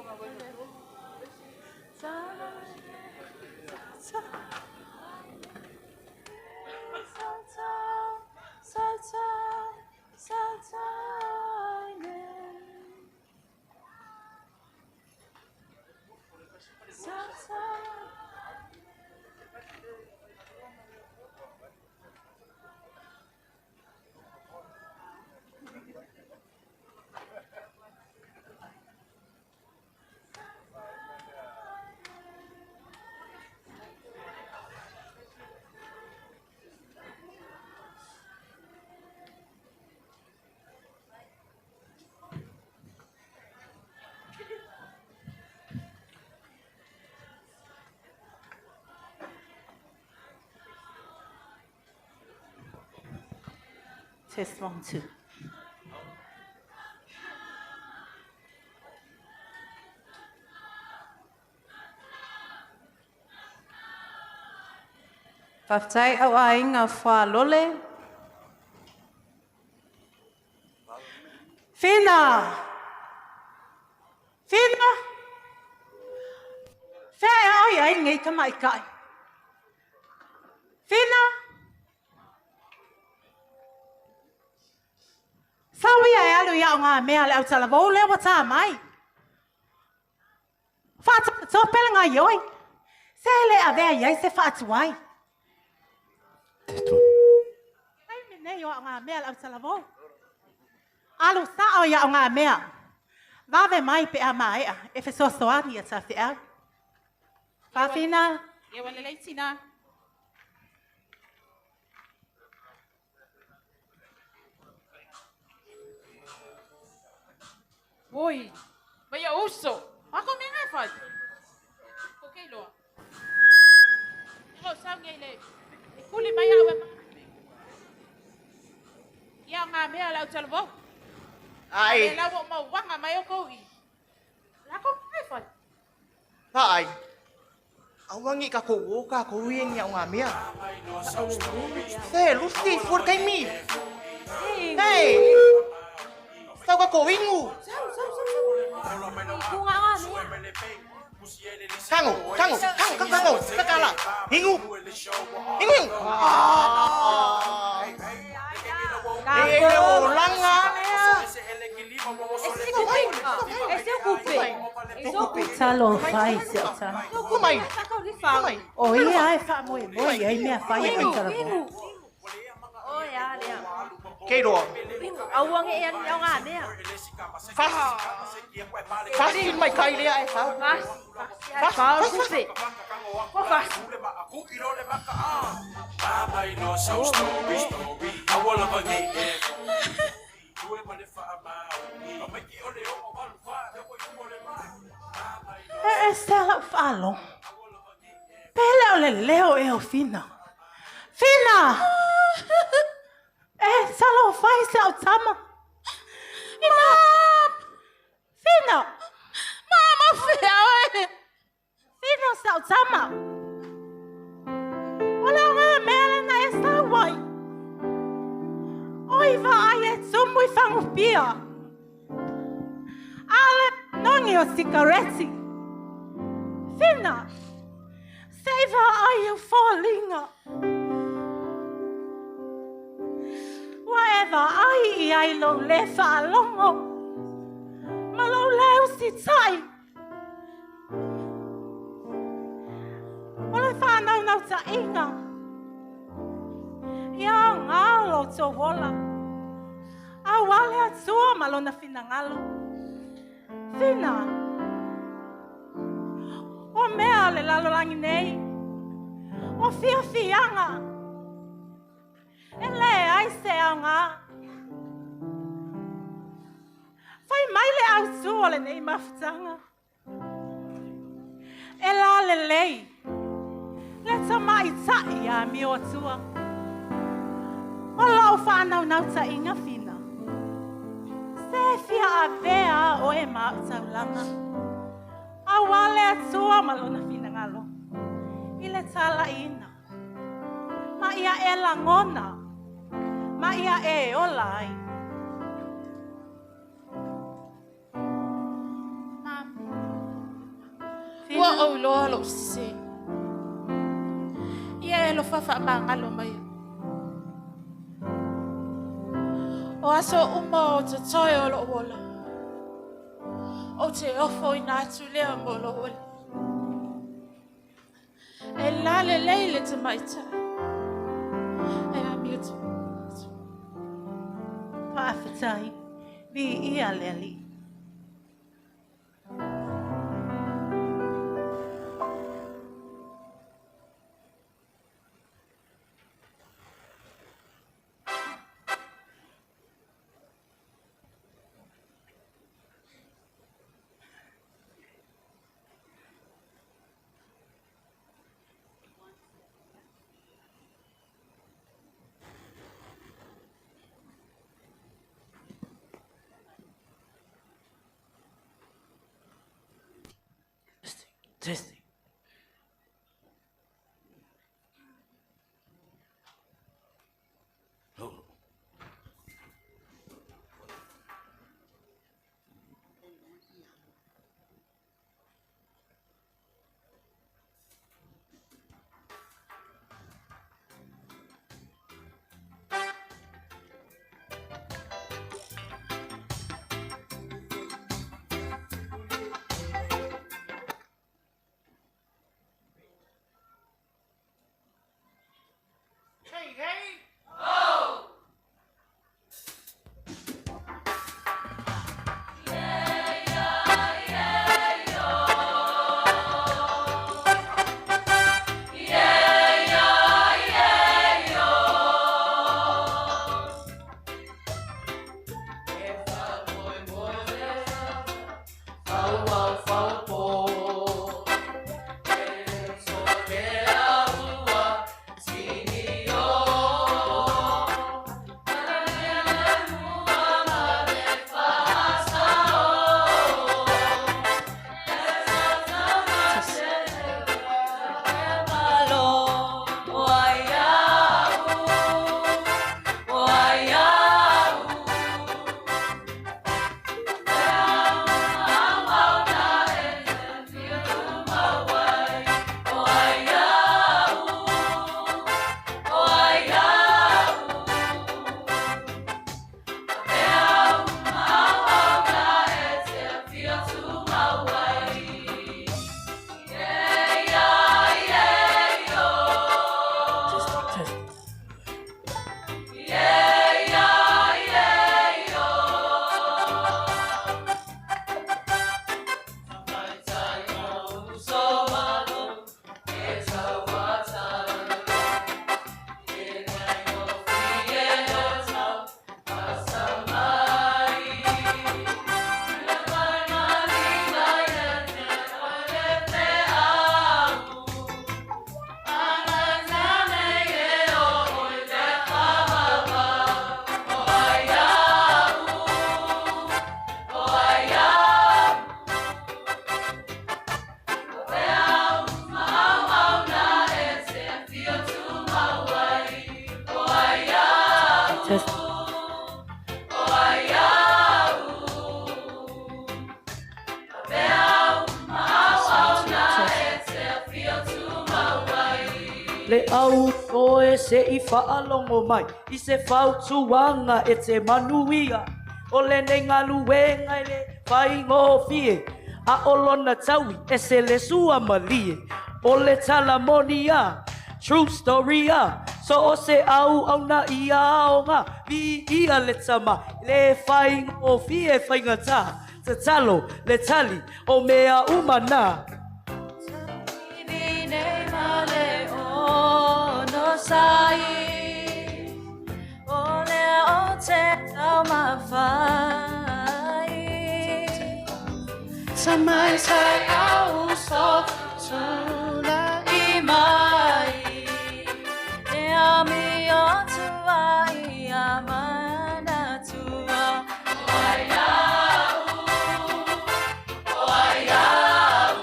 Test 1, 2. Whaftai au a inga whalole. Fina! Fina! Whea ai ai ngai tamaikai. Fina! Sawi ai alu ia o ngā mea le au talavou le wa tā mai. Whātu tōpela ngā ioi. Se le a vea iai se whātu ai. Ai menei o ngā mea le au talavou. Alu sa o ia o ngā mea. Wawe mai pe a maea e fe sosoani a ta whea. Whawhina. Ia wale leitina. Oi, vai Au Uso. Ako me ngai fai. Okay loa. Ngo sa ngai le. Kuli mai awe. Ia nga me ala utalvo. Ai. La wo mau wanga mai o koi. La ko ngai fai. Ai. Awangi ka ko ien ya nga mea. Lucy for kai mi. Hey. Sao ka ko ingu? Kango, kakala. Ingu. Langa. Talo fai se o tano. Kumai. O ia ai wha moe ai mea whai ai talavou. O ia lea. Keiro. Auange e au ngā mea. Fasi mai kai lea e whau. Fasi kupe. Fasi. E stela whalo. Pele o le leo e o fina. Fina! Salo fai se au tama. Fina! Mama fia oe. Fina se au tama. Ola ngā mele na e sa wai. Oi va ai e tumu I whangu pia. Ale nongi o sigareti. Fina! Seiva ai o whalinga. Whatever ai lo le whaalongo. Ma lo leo si tai. Wale whanau ta inga. Ia ngā lo tō wola. Au wale atua malona finangalo. Fina. O mea le lalo langi nei. O fia fianga. Ele ai se anga. Fai mai le au sua le nei mafutanga. E la le lei. Le tamai tai a mi o tua. O lau whanau nau ta inga fina. Se fia a vea o e maa taulanga. A wale atua malona fina ngalo. I le tala ina. Ma ia e langona. Ma ia e o lai. Ua o loa lo sise. Ia e lo fafa mangalo mai. O aso uma o te toi o lo wola. O te ofo i nātu lea mo lo wola. E lale leile te maita. E a miutu. Pāwhitai, vi ia leli. Testing. Le au koe se I whaalongo mai I se whautuanga e te manuia O le nengalu wenga le whai ngō fie A olona taui e se le sua malie O le talamonia True story So o se au na ia o ngā vi ia le tama le whai o fie whainga tā. Te talo le tali o mea umana. Ibi nei male o no sai o lea o te tau mawhai Tamaitai au uso tula i mai Te ami o tua i a mana tua O ai au, o ai au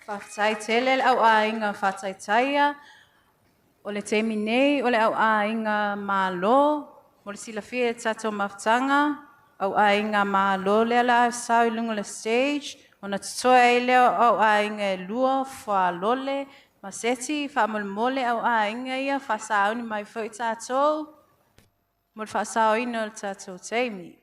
Whawhai tele le au ainga whawhai taia. O le teimi nei, o le au ainga malo. Mo le sila fia tato mafutanga. Au ainga malo le ala sau I lunga le stage. O na tutoa I leo au ainga e lua wha lole. Ma seti wha mole au ainga ia whasau ni mai fo I tato. Mo le whasau ino le tato teimi.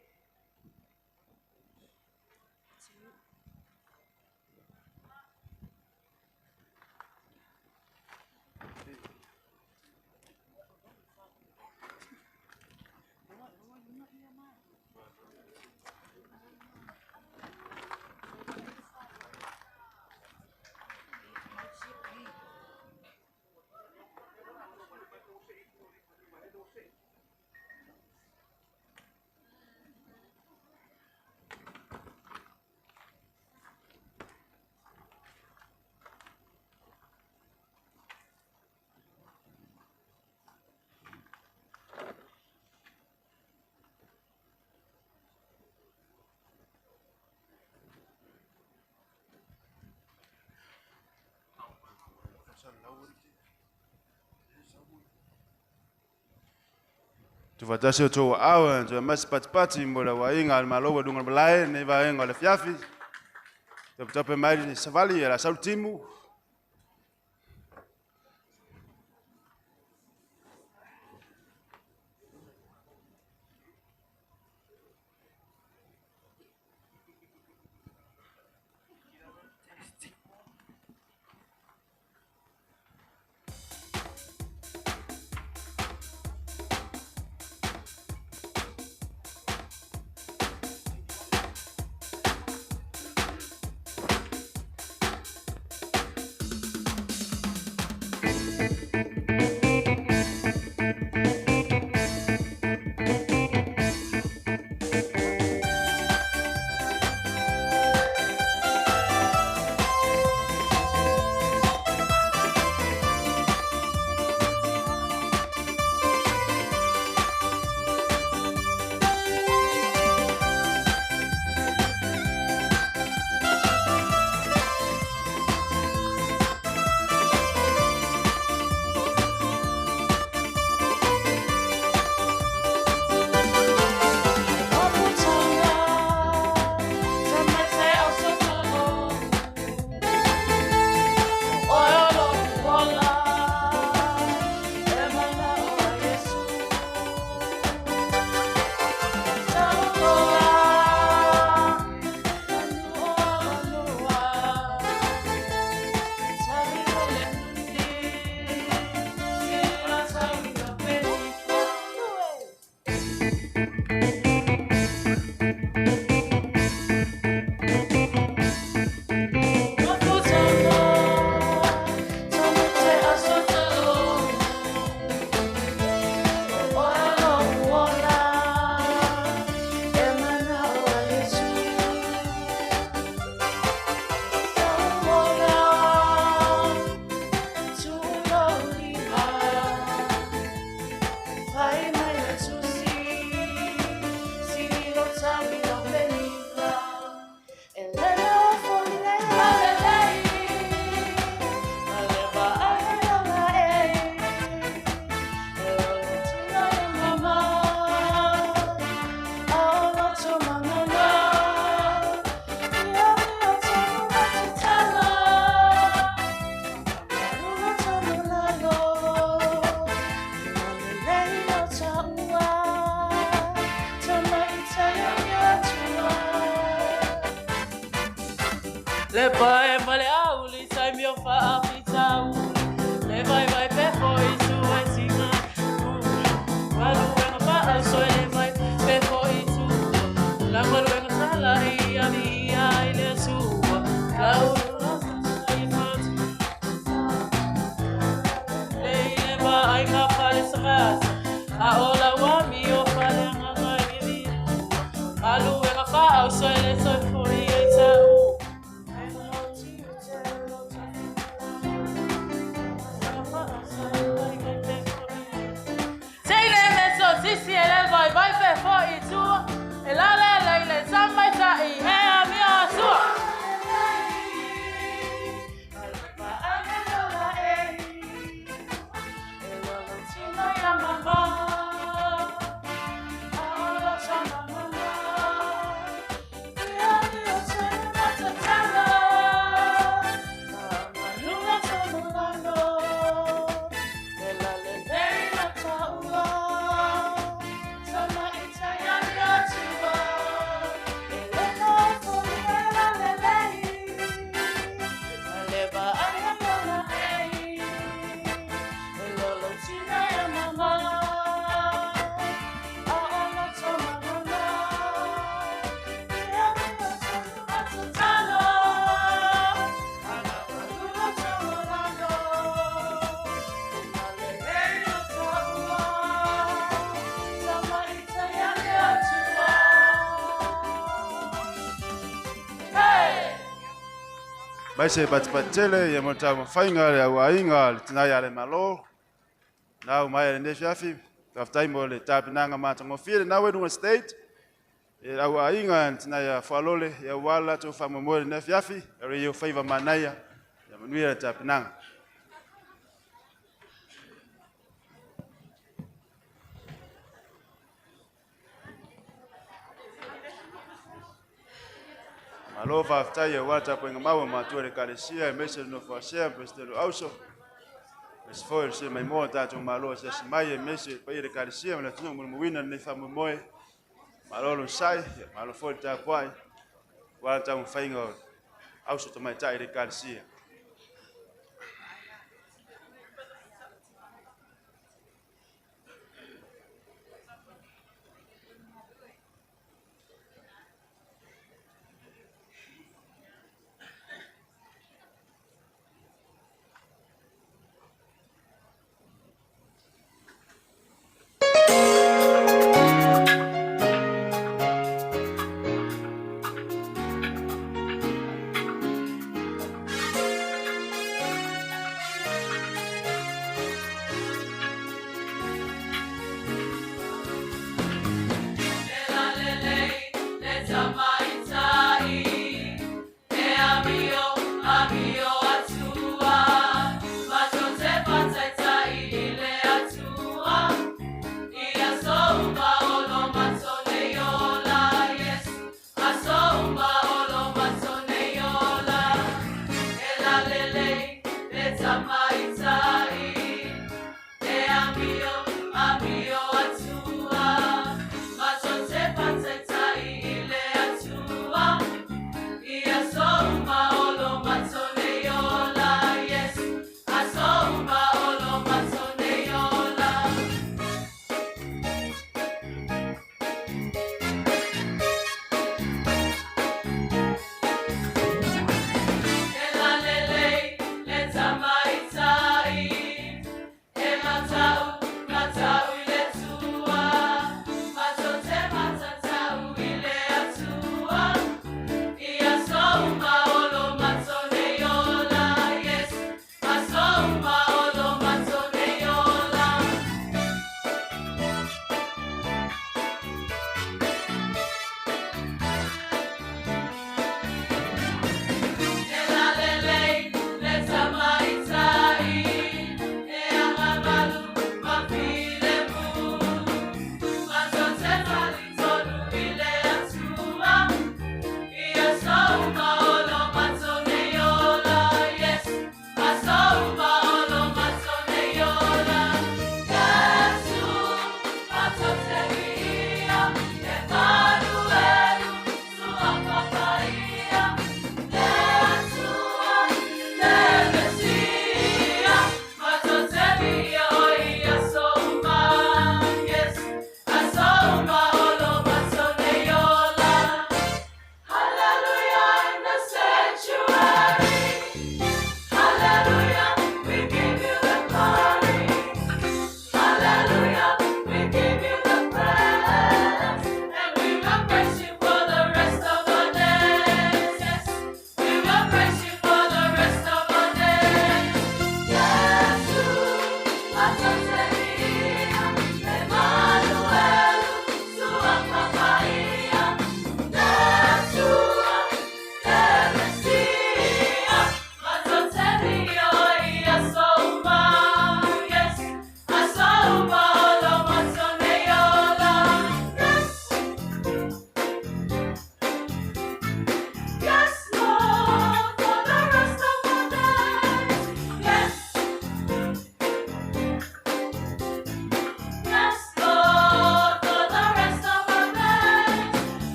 Tu fatasi o tō awa, tu masi pati mo la wainga al malo dunga balai ne wainga le fiafi. Tu tape mai ni savali la saltimu. Le pai male au li sai mio fa afitau. Le vai vai pe foi tu vai singa. Walu wenga pa au so le vai pe foi tu. La walu wenga sala ia ile su. La ai mat. Le ba ai ka pale sras. A ola wa mi o pale nga ni. Alu wenga pa au so le so foi tau. Sisi ele vai fer for e tu. Ela le Tamaitai Au Uso. Mai se patele ya mota mafainga ya wainga tina ya le malo. Now mai ne shafi taftai mo le tapinanga matango file na wedu state. Ya wainga tina ya falole ya wala to famo mo ne shafi ya yo favor manaya ya manuia tapinanga. Malova aftaye wata kwenye mawe matore kalisia message no for share president Au Uso. Es foi se mai mo tato malo se mai message pa ile kalisia na tuno mwina ni famu moe. Malolo sai malo foi ta kwai. Wata mfainga Au Uso Tamaitai ile kalisia.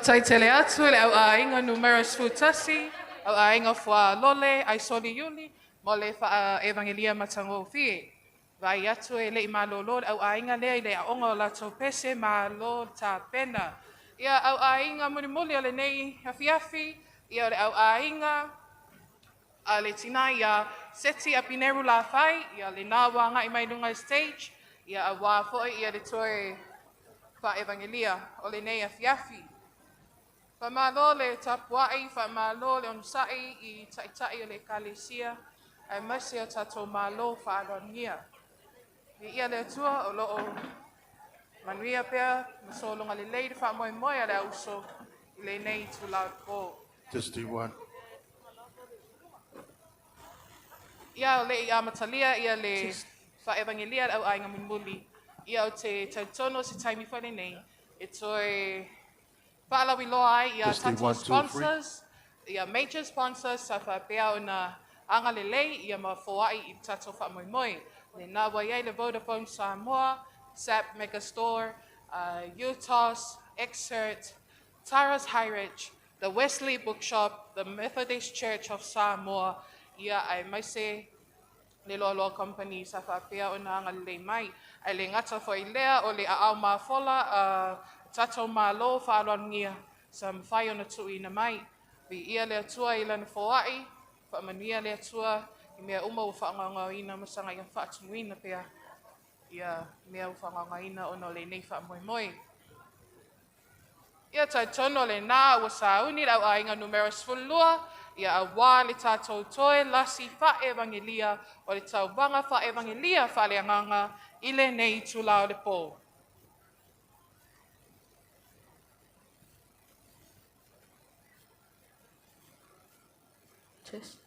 Whaftaitele atu le au ainga numerous futasi, au ainga fua lole, ai soli yuli, mo le wha evangelia matango fie. Vai atu e le i malo lord, au ainga lea i le aonga o la topese ma lord ta pena. Ia au ainga muni muli o le nei hafiafi, ia o le au ainga, a le tina ia seti a pineru la fai, ia le nawa nga i mai lunga stage, ia a wafoi ia le toe wha evangelia o le nei hafiafi. Whamalo le tapuai, whamalo le onusai I taitai o le kalesia, ai masi o tatou malo whaadongia. I ia le atua o loo manuia pea, masolonga le leide wha moe a le auso I le nei tu lau po. Testing 1. Ia o le I amatalia, ia le wha evangelia au ainga munmuli. Ia o te tautono se taimi whare nei, e toi Whaalawi loa ai ia Testing, tatou 1, 2, 3. sponsors, ia major sponsors sa whapea o na anga lelei ia ma foai I tatou whamoimoi. Le nawa iai le Vodafone Samoa, SAP Megastore, UTOS, Exert, Tara's High Ridge, the Wesley Bookshop, the Methodist Church of Samoa, ia ai maise le loa company sa whapea o na anga lelei mai. Ai le ngata fo I lea o le aau mawhola tatou malo whaaloangia sa mwhai o na tui na mai. Vi ia le atua I lana foai, whaamania le atua I mea uma u whaangangauina masanga I whaatumuina pia. Ia mea u whaangangauina o no le nei whaamoimoi. Ia tai tono le nā ua sauni au ainga numerous fulua, ia a wā le tātou toe lasi wha evangelia o le tau wanga wha evangelia wha le anganga I le nei tūlao le pō. Test.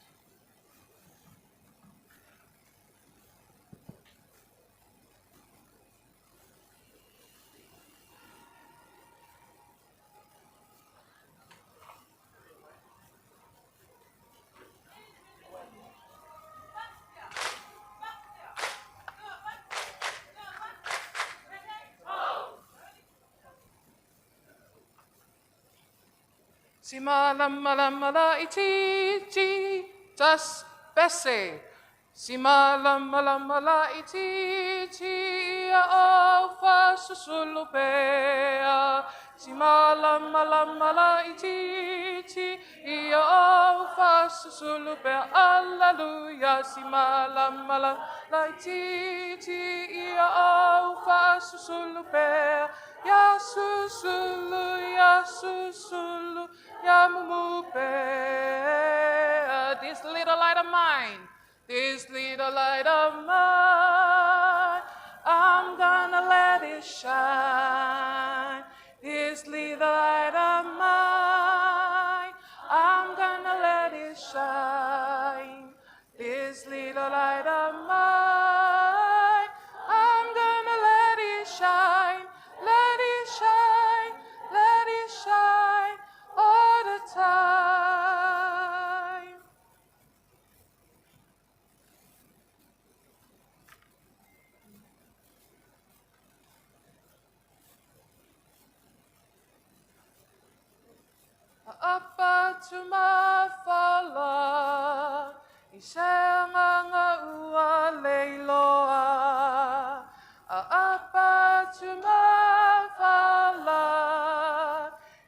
Si malamalama iti tas bese. Si malamalama iti o fa susulupea. Si malamalama iti o fa susulupea. Alleluia. Si malamalama iti o fa susulupea. Ya susulu, ya susulu, ya mumupe. This little light of mine, this little light of mine, I'm gonna let it shine. This little light of mine, I'm gonna let it shine. This little light of mine, I'm gonna let it shine. Let it shine, let it shine all the time. Apa tuma fala, isanga ua leiloa. Apa tuma fala,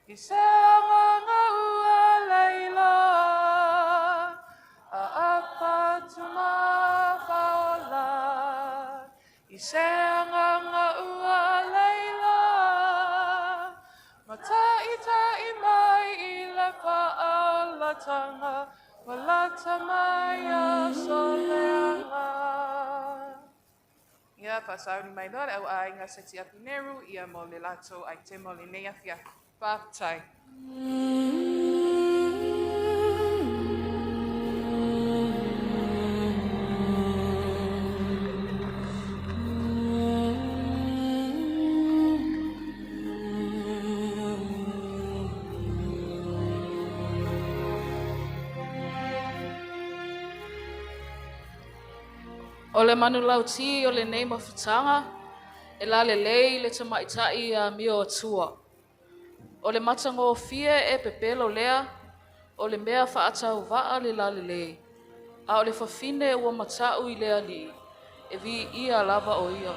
isanga ua leiloa. Apa tuma fala, isanga ua leiloa. Mata ita imai ila fa'alatanga, wala tamaya soleanga. Ia whasauni mai lora au ainga seti apineru, ia mo le lato ai te mo le nea fia. Whaptai. O le manu lauti o le nei Mafutaga, e la le lei le tamaitai a mio atua. O le matango fie e pepelo lea, o le mea whaatau waa le lalele. A o le whawhine ua matau I lea li, e vi ia lava o ia.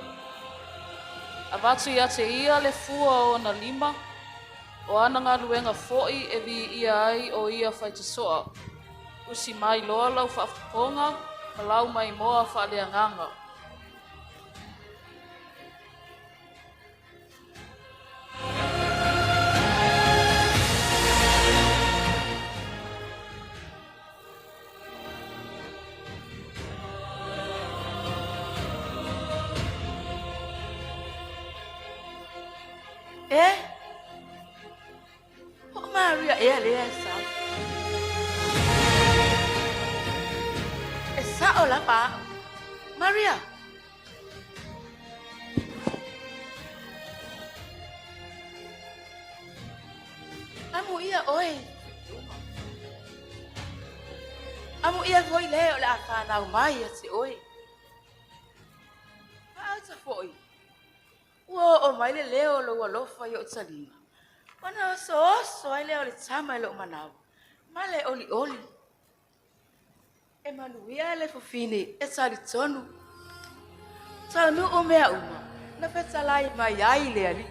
A watu ia te ia le fua o na lima, o ana ngā luenga foi e vi ia ai o ia whaitasoa. Usi mai loa lau whaafaponga, ma lau mai moa whaaleanganga. O Maria e lea sa. E sa o la pa. Maria. Amo ia oi. Amo ia foi leo la ka na mai se oi. Pa sa foi. Wo o mai le leo lo lo fa yo tsalinga. Wana so ai leo le tama lo manau. Male oli oli. E manuia le fofini e sali tonu. Tonu o mea uma. Na fetsa lai mai ai le ali.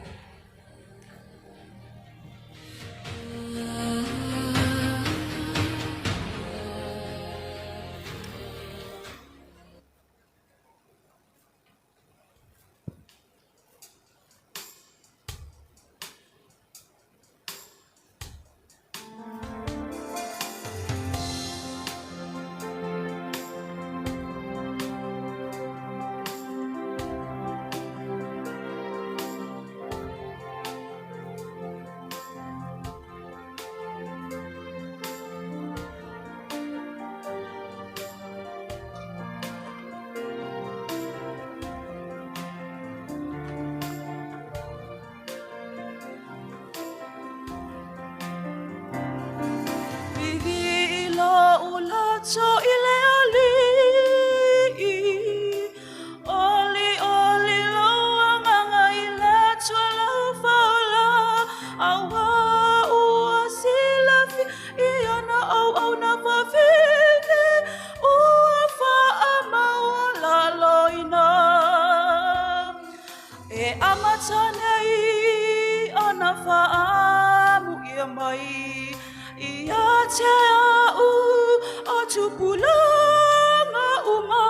So ile ali oli oli lo anga ile twala fala awa u sila fi iana au na va vine u fa ama la loina e amatane ana fa amu ia mai ia te au tupulanga uma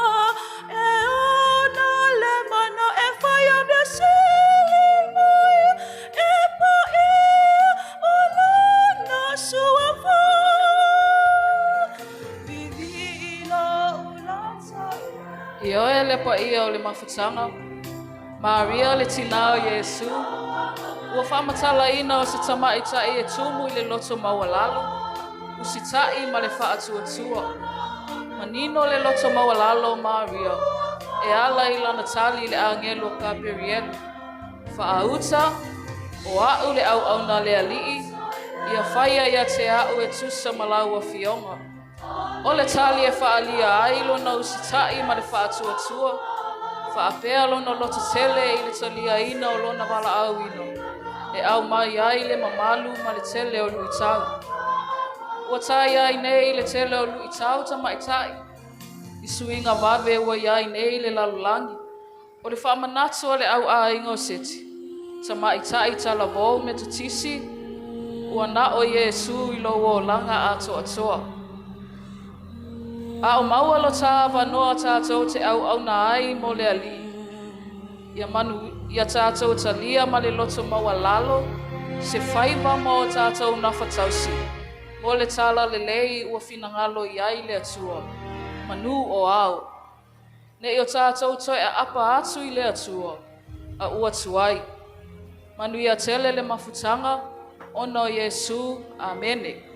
e ona le mana e faya me silima e pa e ola na suafa vivi ila ulata Io e le pa ia o le mafutanga. Maria le tinao Yesu. Ua whamatala ina o se tamaitai e tumu I le loto mawalalo. Usitai ma le whaatuatua. Manino le loto mawalalo Maria. E ala I lana tali le angelo Gabriel. Whaauta o au le au na le alii. Ia whaia ia te au e tusa malaua fionga. O le tali e whaalia ai lona usitai ma le whaatuatua. Whaapea lona loto tele I le talia ina o lona wala au ino. E au mai ai le mamalu ma le tele o luitau. Ua tai ai nei le tele o luitau tamaitai. I suinga wawe ua iai nei le lalulangi. O le whaamanatu o le au ainga o seti. Tamaitai talavo me tutisi. Ua na o Yesu I lo o langa ato atoa. A o maua lo tā wanoa tātou te au na ai mo le ali. Ia manu ia tātou talia ma le loto maua lalo. Se whaiva mo tātou na whatausi. Mo le tala le lei ua finangalo I ai le atua. Manu o au. Ne o tātou toi a apa atu I le atua. A ua tuai. Manu ia tele le mafutanga. Ono Yesu. Amene.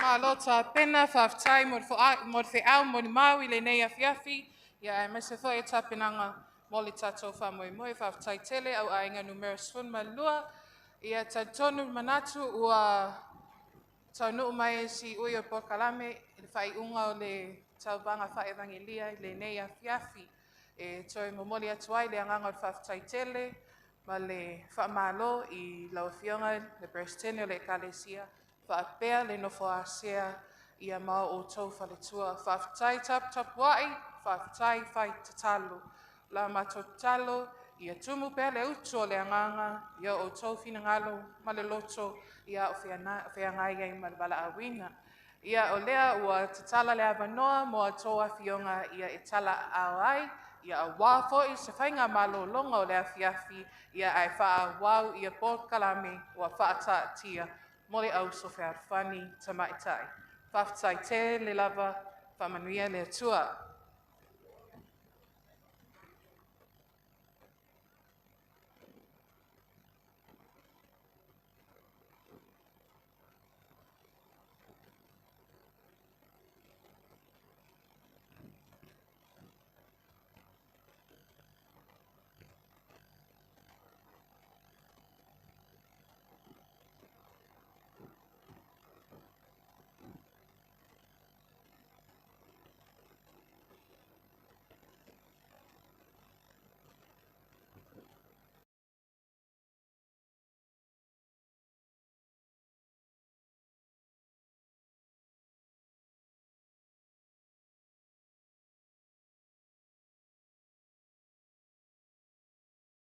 Malota pena whaftai mor te au mor mau I le nei afiafi. Ia e mese fo e tapinanga moli tatou whamoi moi whaftai tele au ainga numero sfun malua. Ia tatonu manatu ua taunu mai si uio pokalame I whai unga o le taubanga whae evangelia I le nei afiafi. E toi momoli atuai le anganga o whaftai tele ma le whamalo I lau fionga le prestene o le kalesia. Whaapea le nofo asea ia mau o tau whaletua. Whaftai tap wai, whaftai whai tatalo. La mato talo, ia tumu pea le utu o le anganga, ia o tau finangalo, ma le loto, ia o whiangai ai ma le bala awina. Ia o lea ua tatala le avanoa, mo a toa fionga ia e tala awai, ia a wafo I se whainga malo longa o le afiafi, ia ai wha wau ia Port Kalame, ua whaata tia. Mole au so Tamaitai. Whaftai te le lava, whamanuia le atua.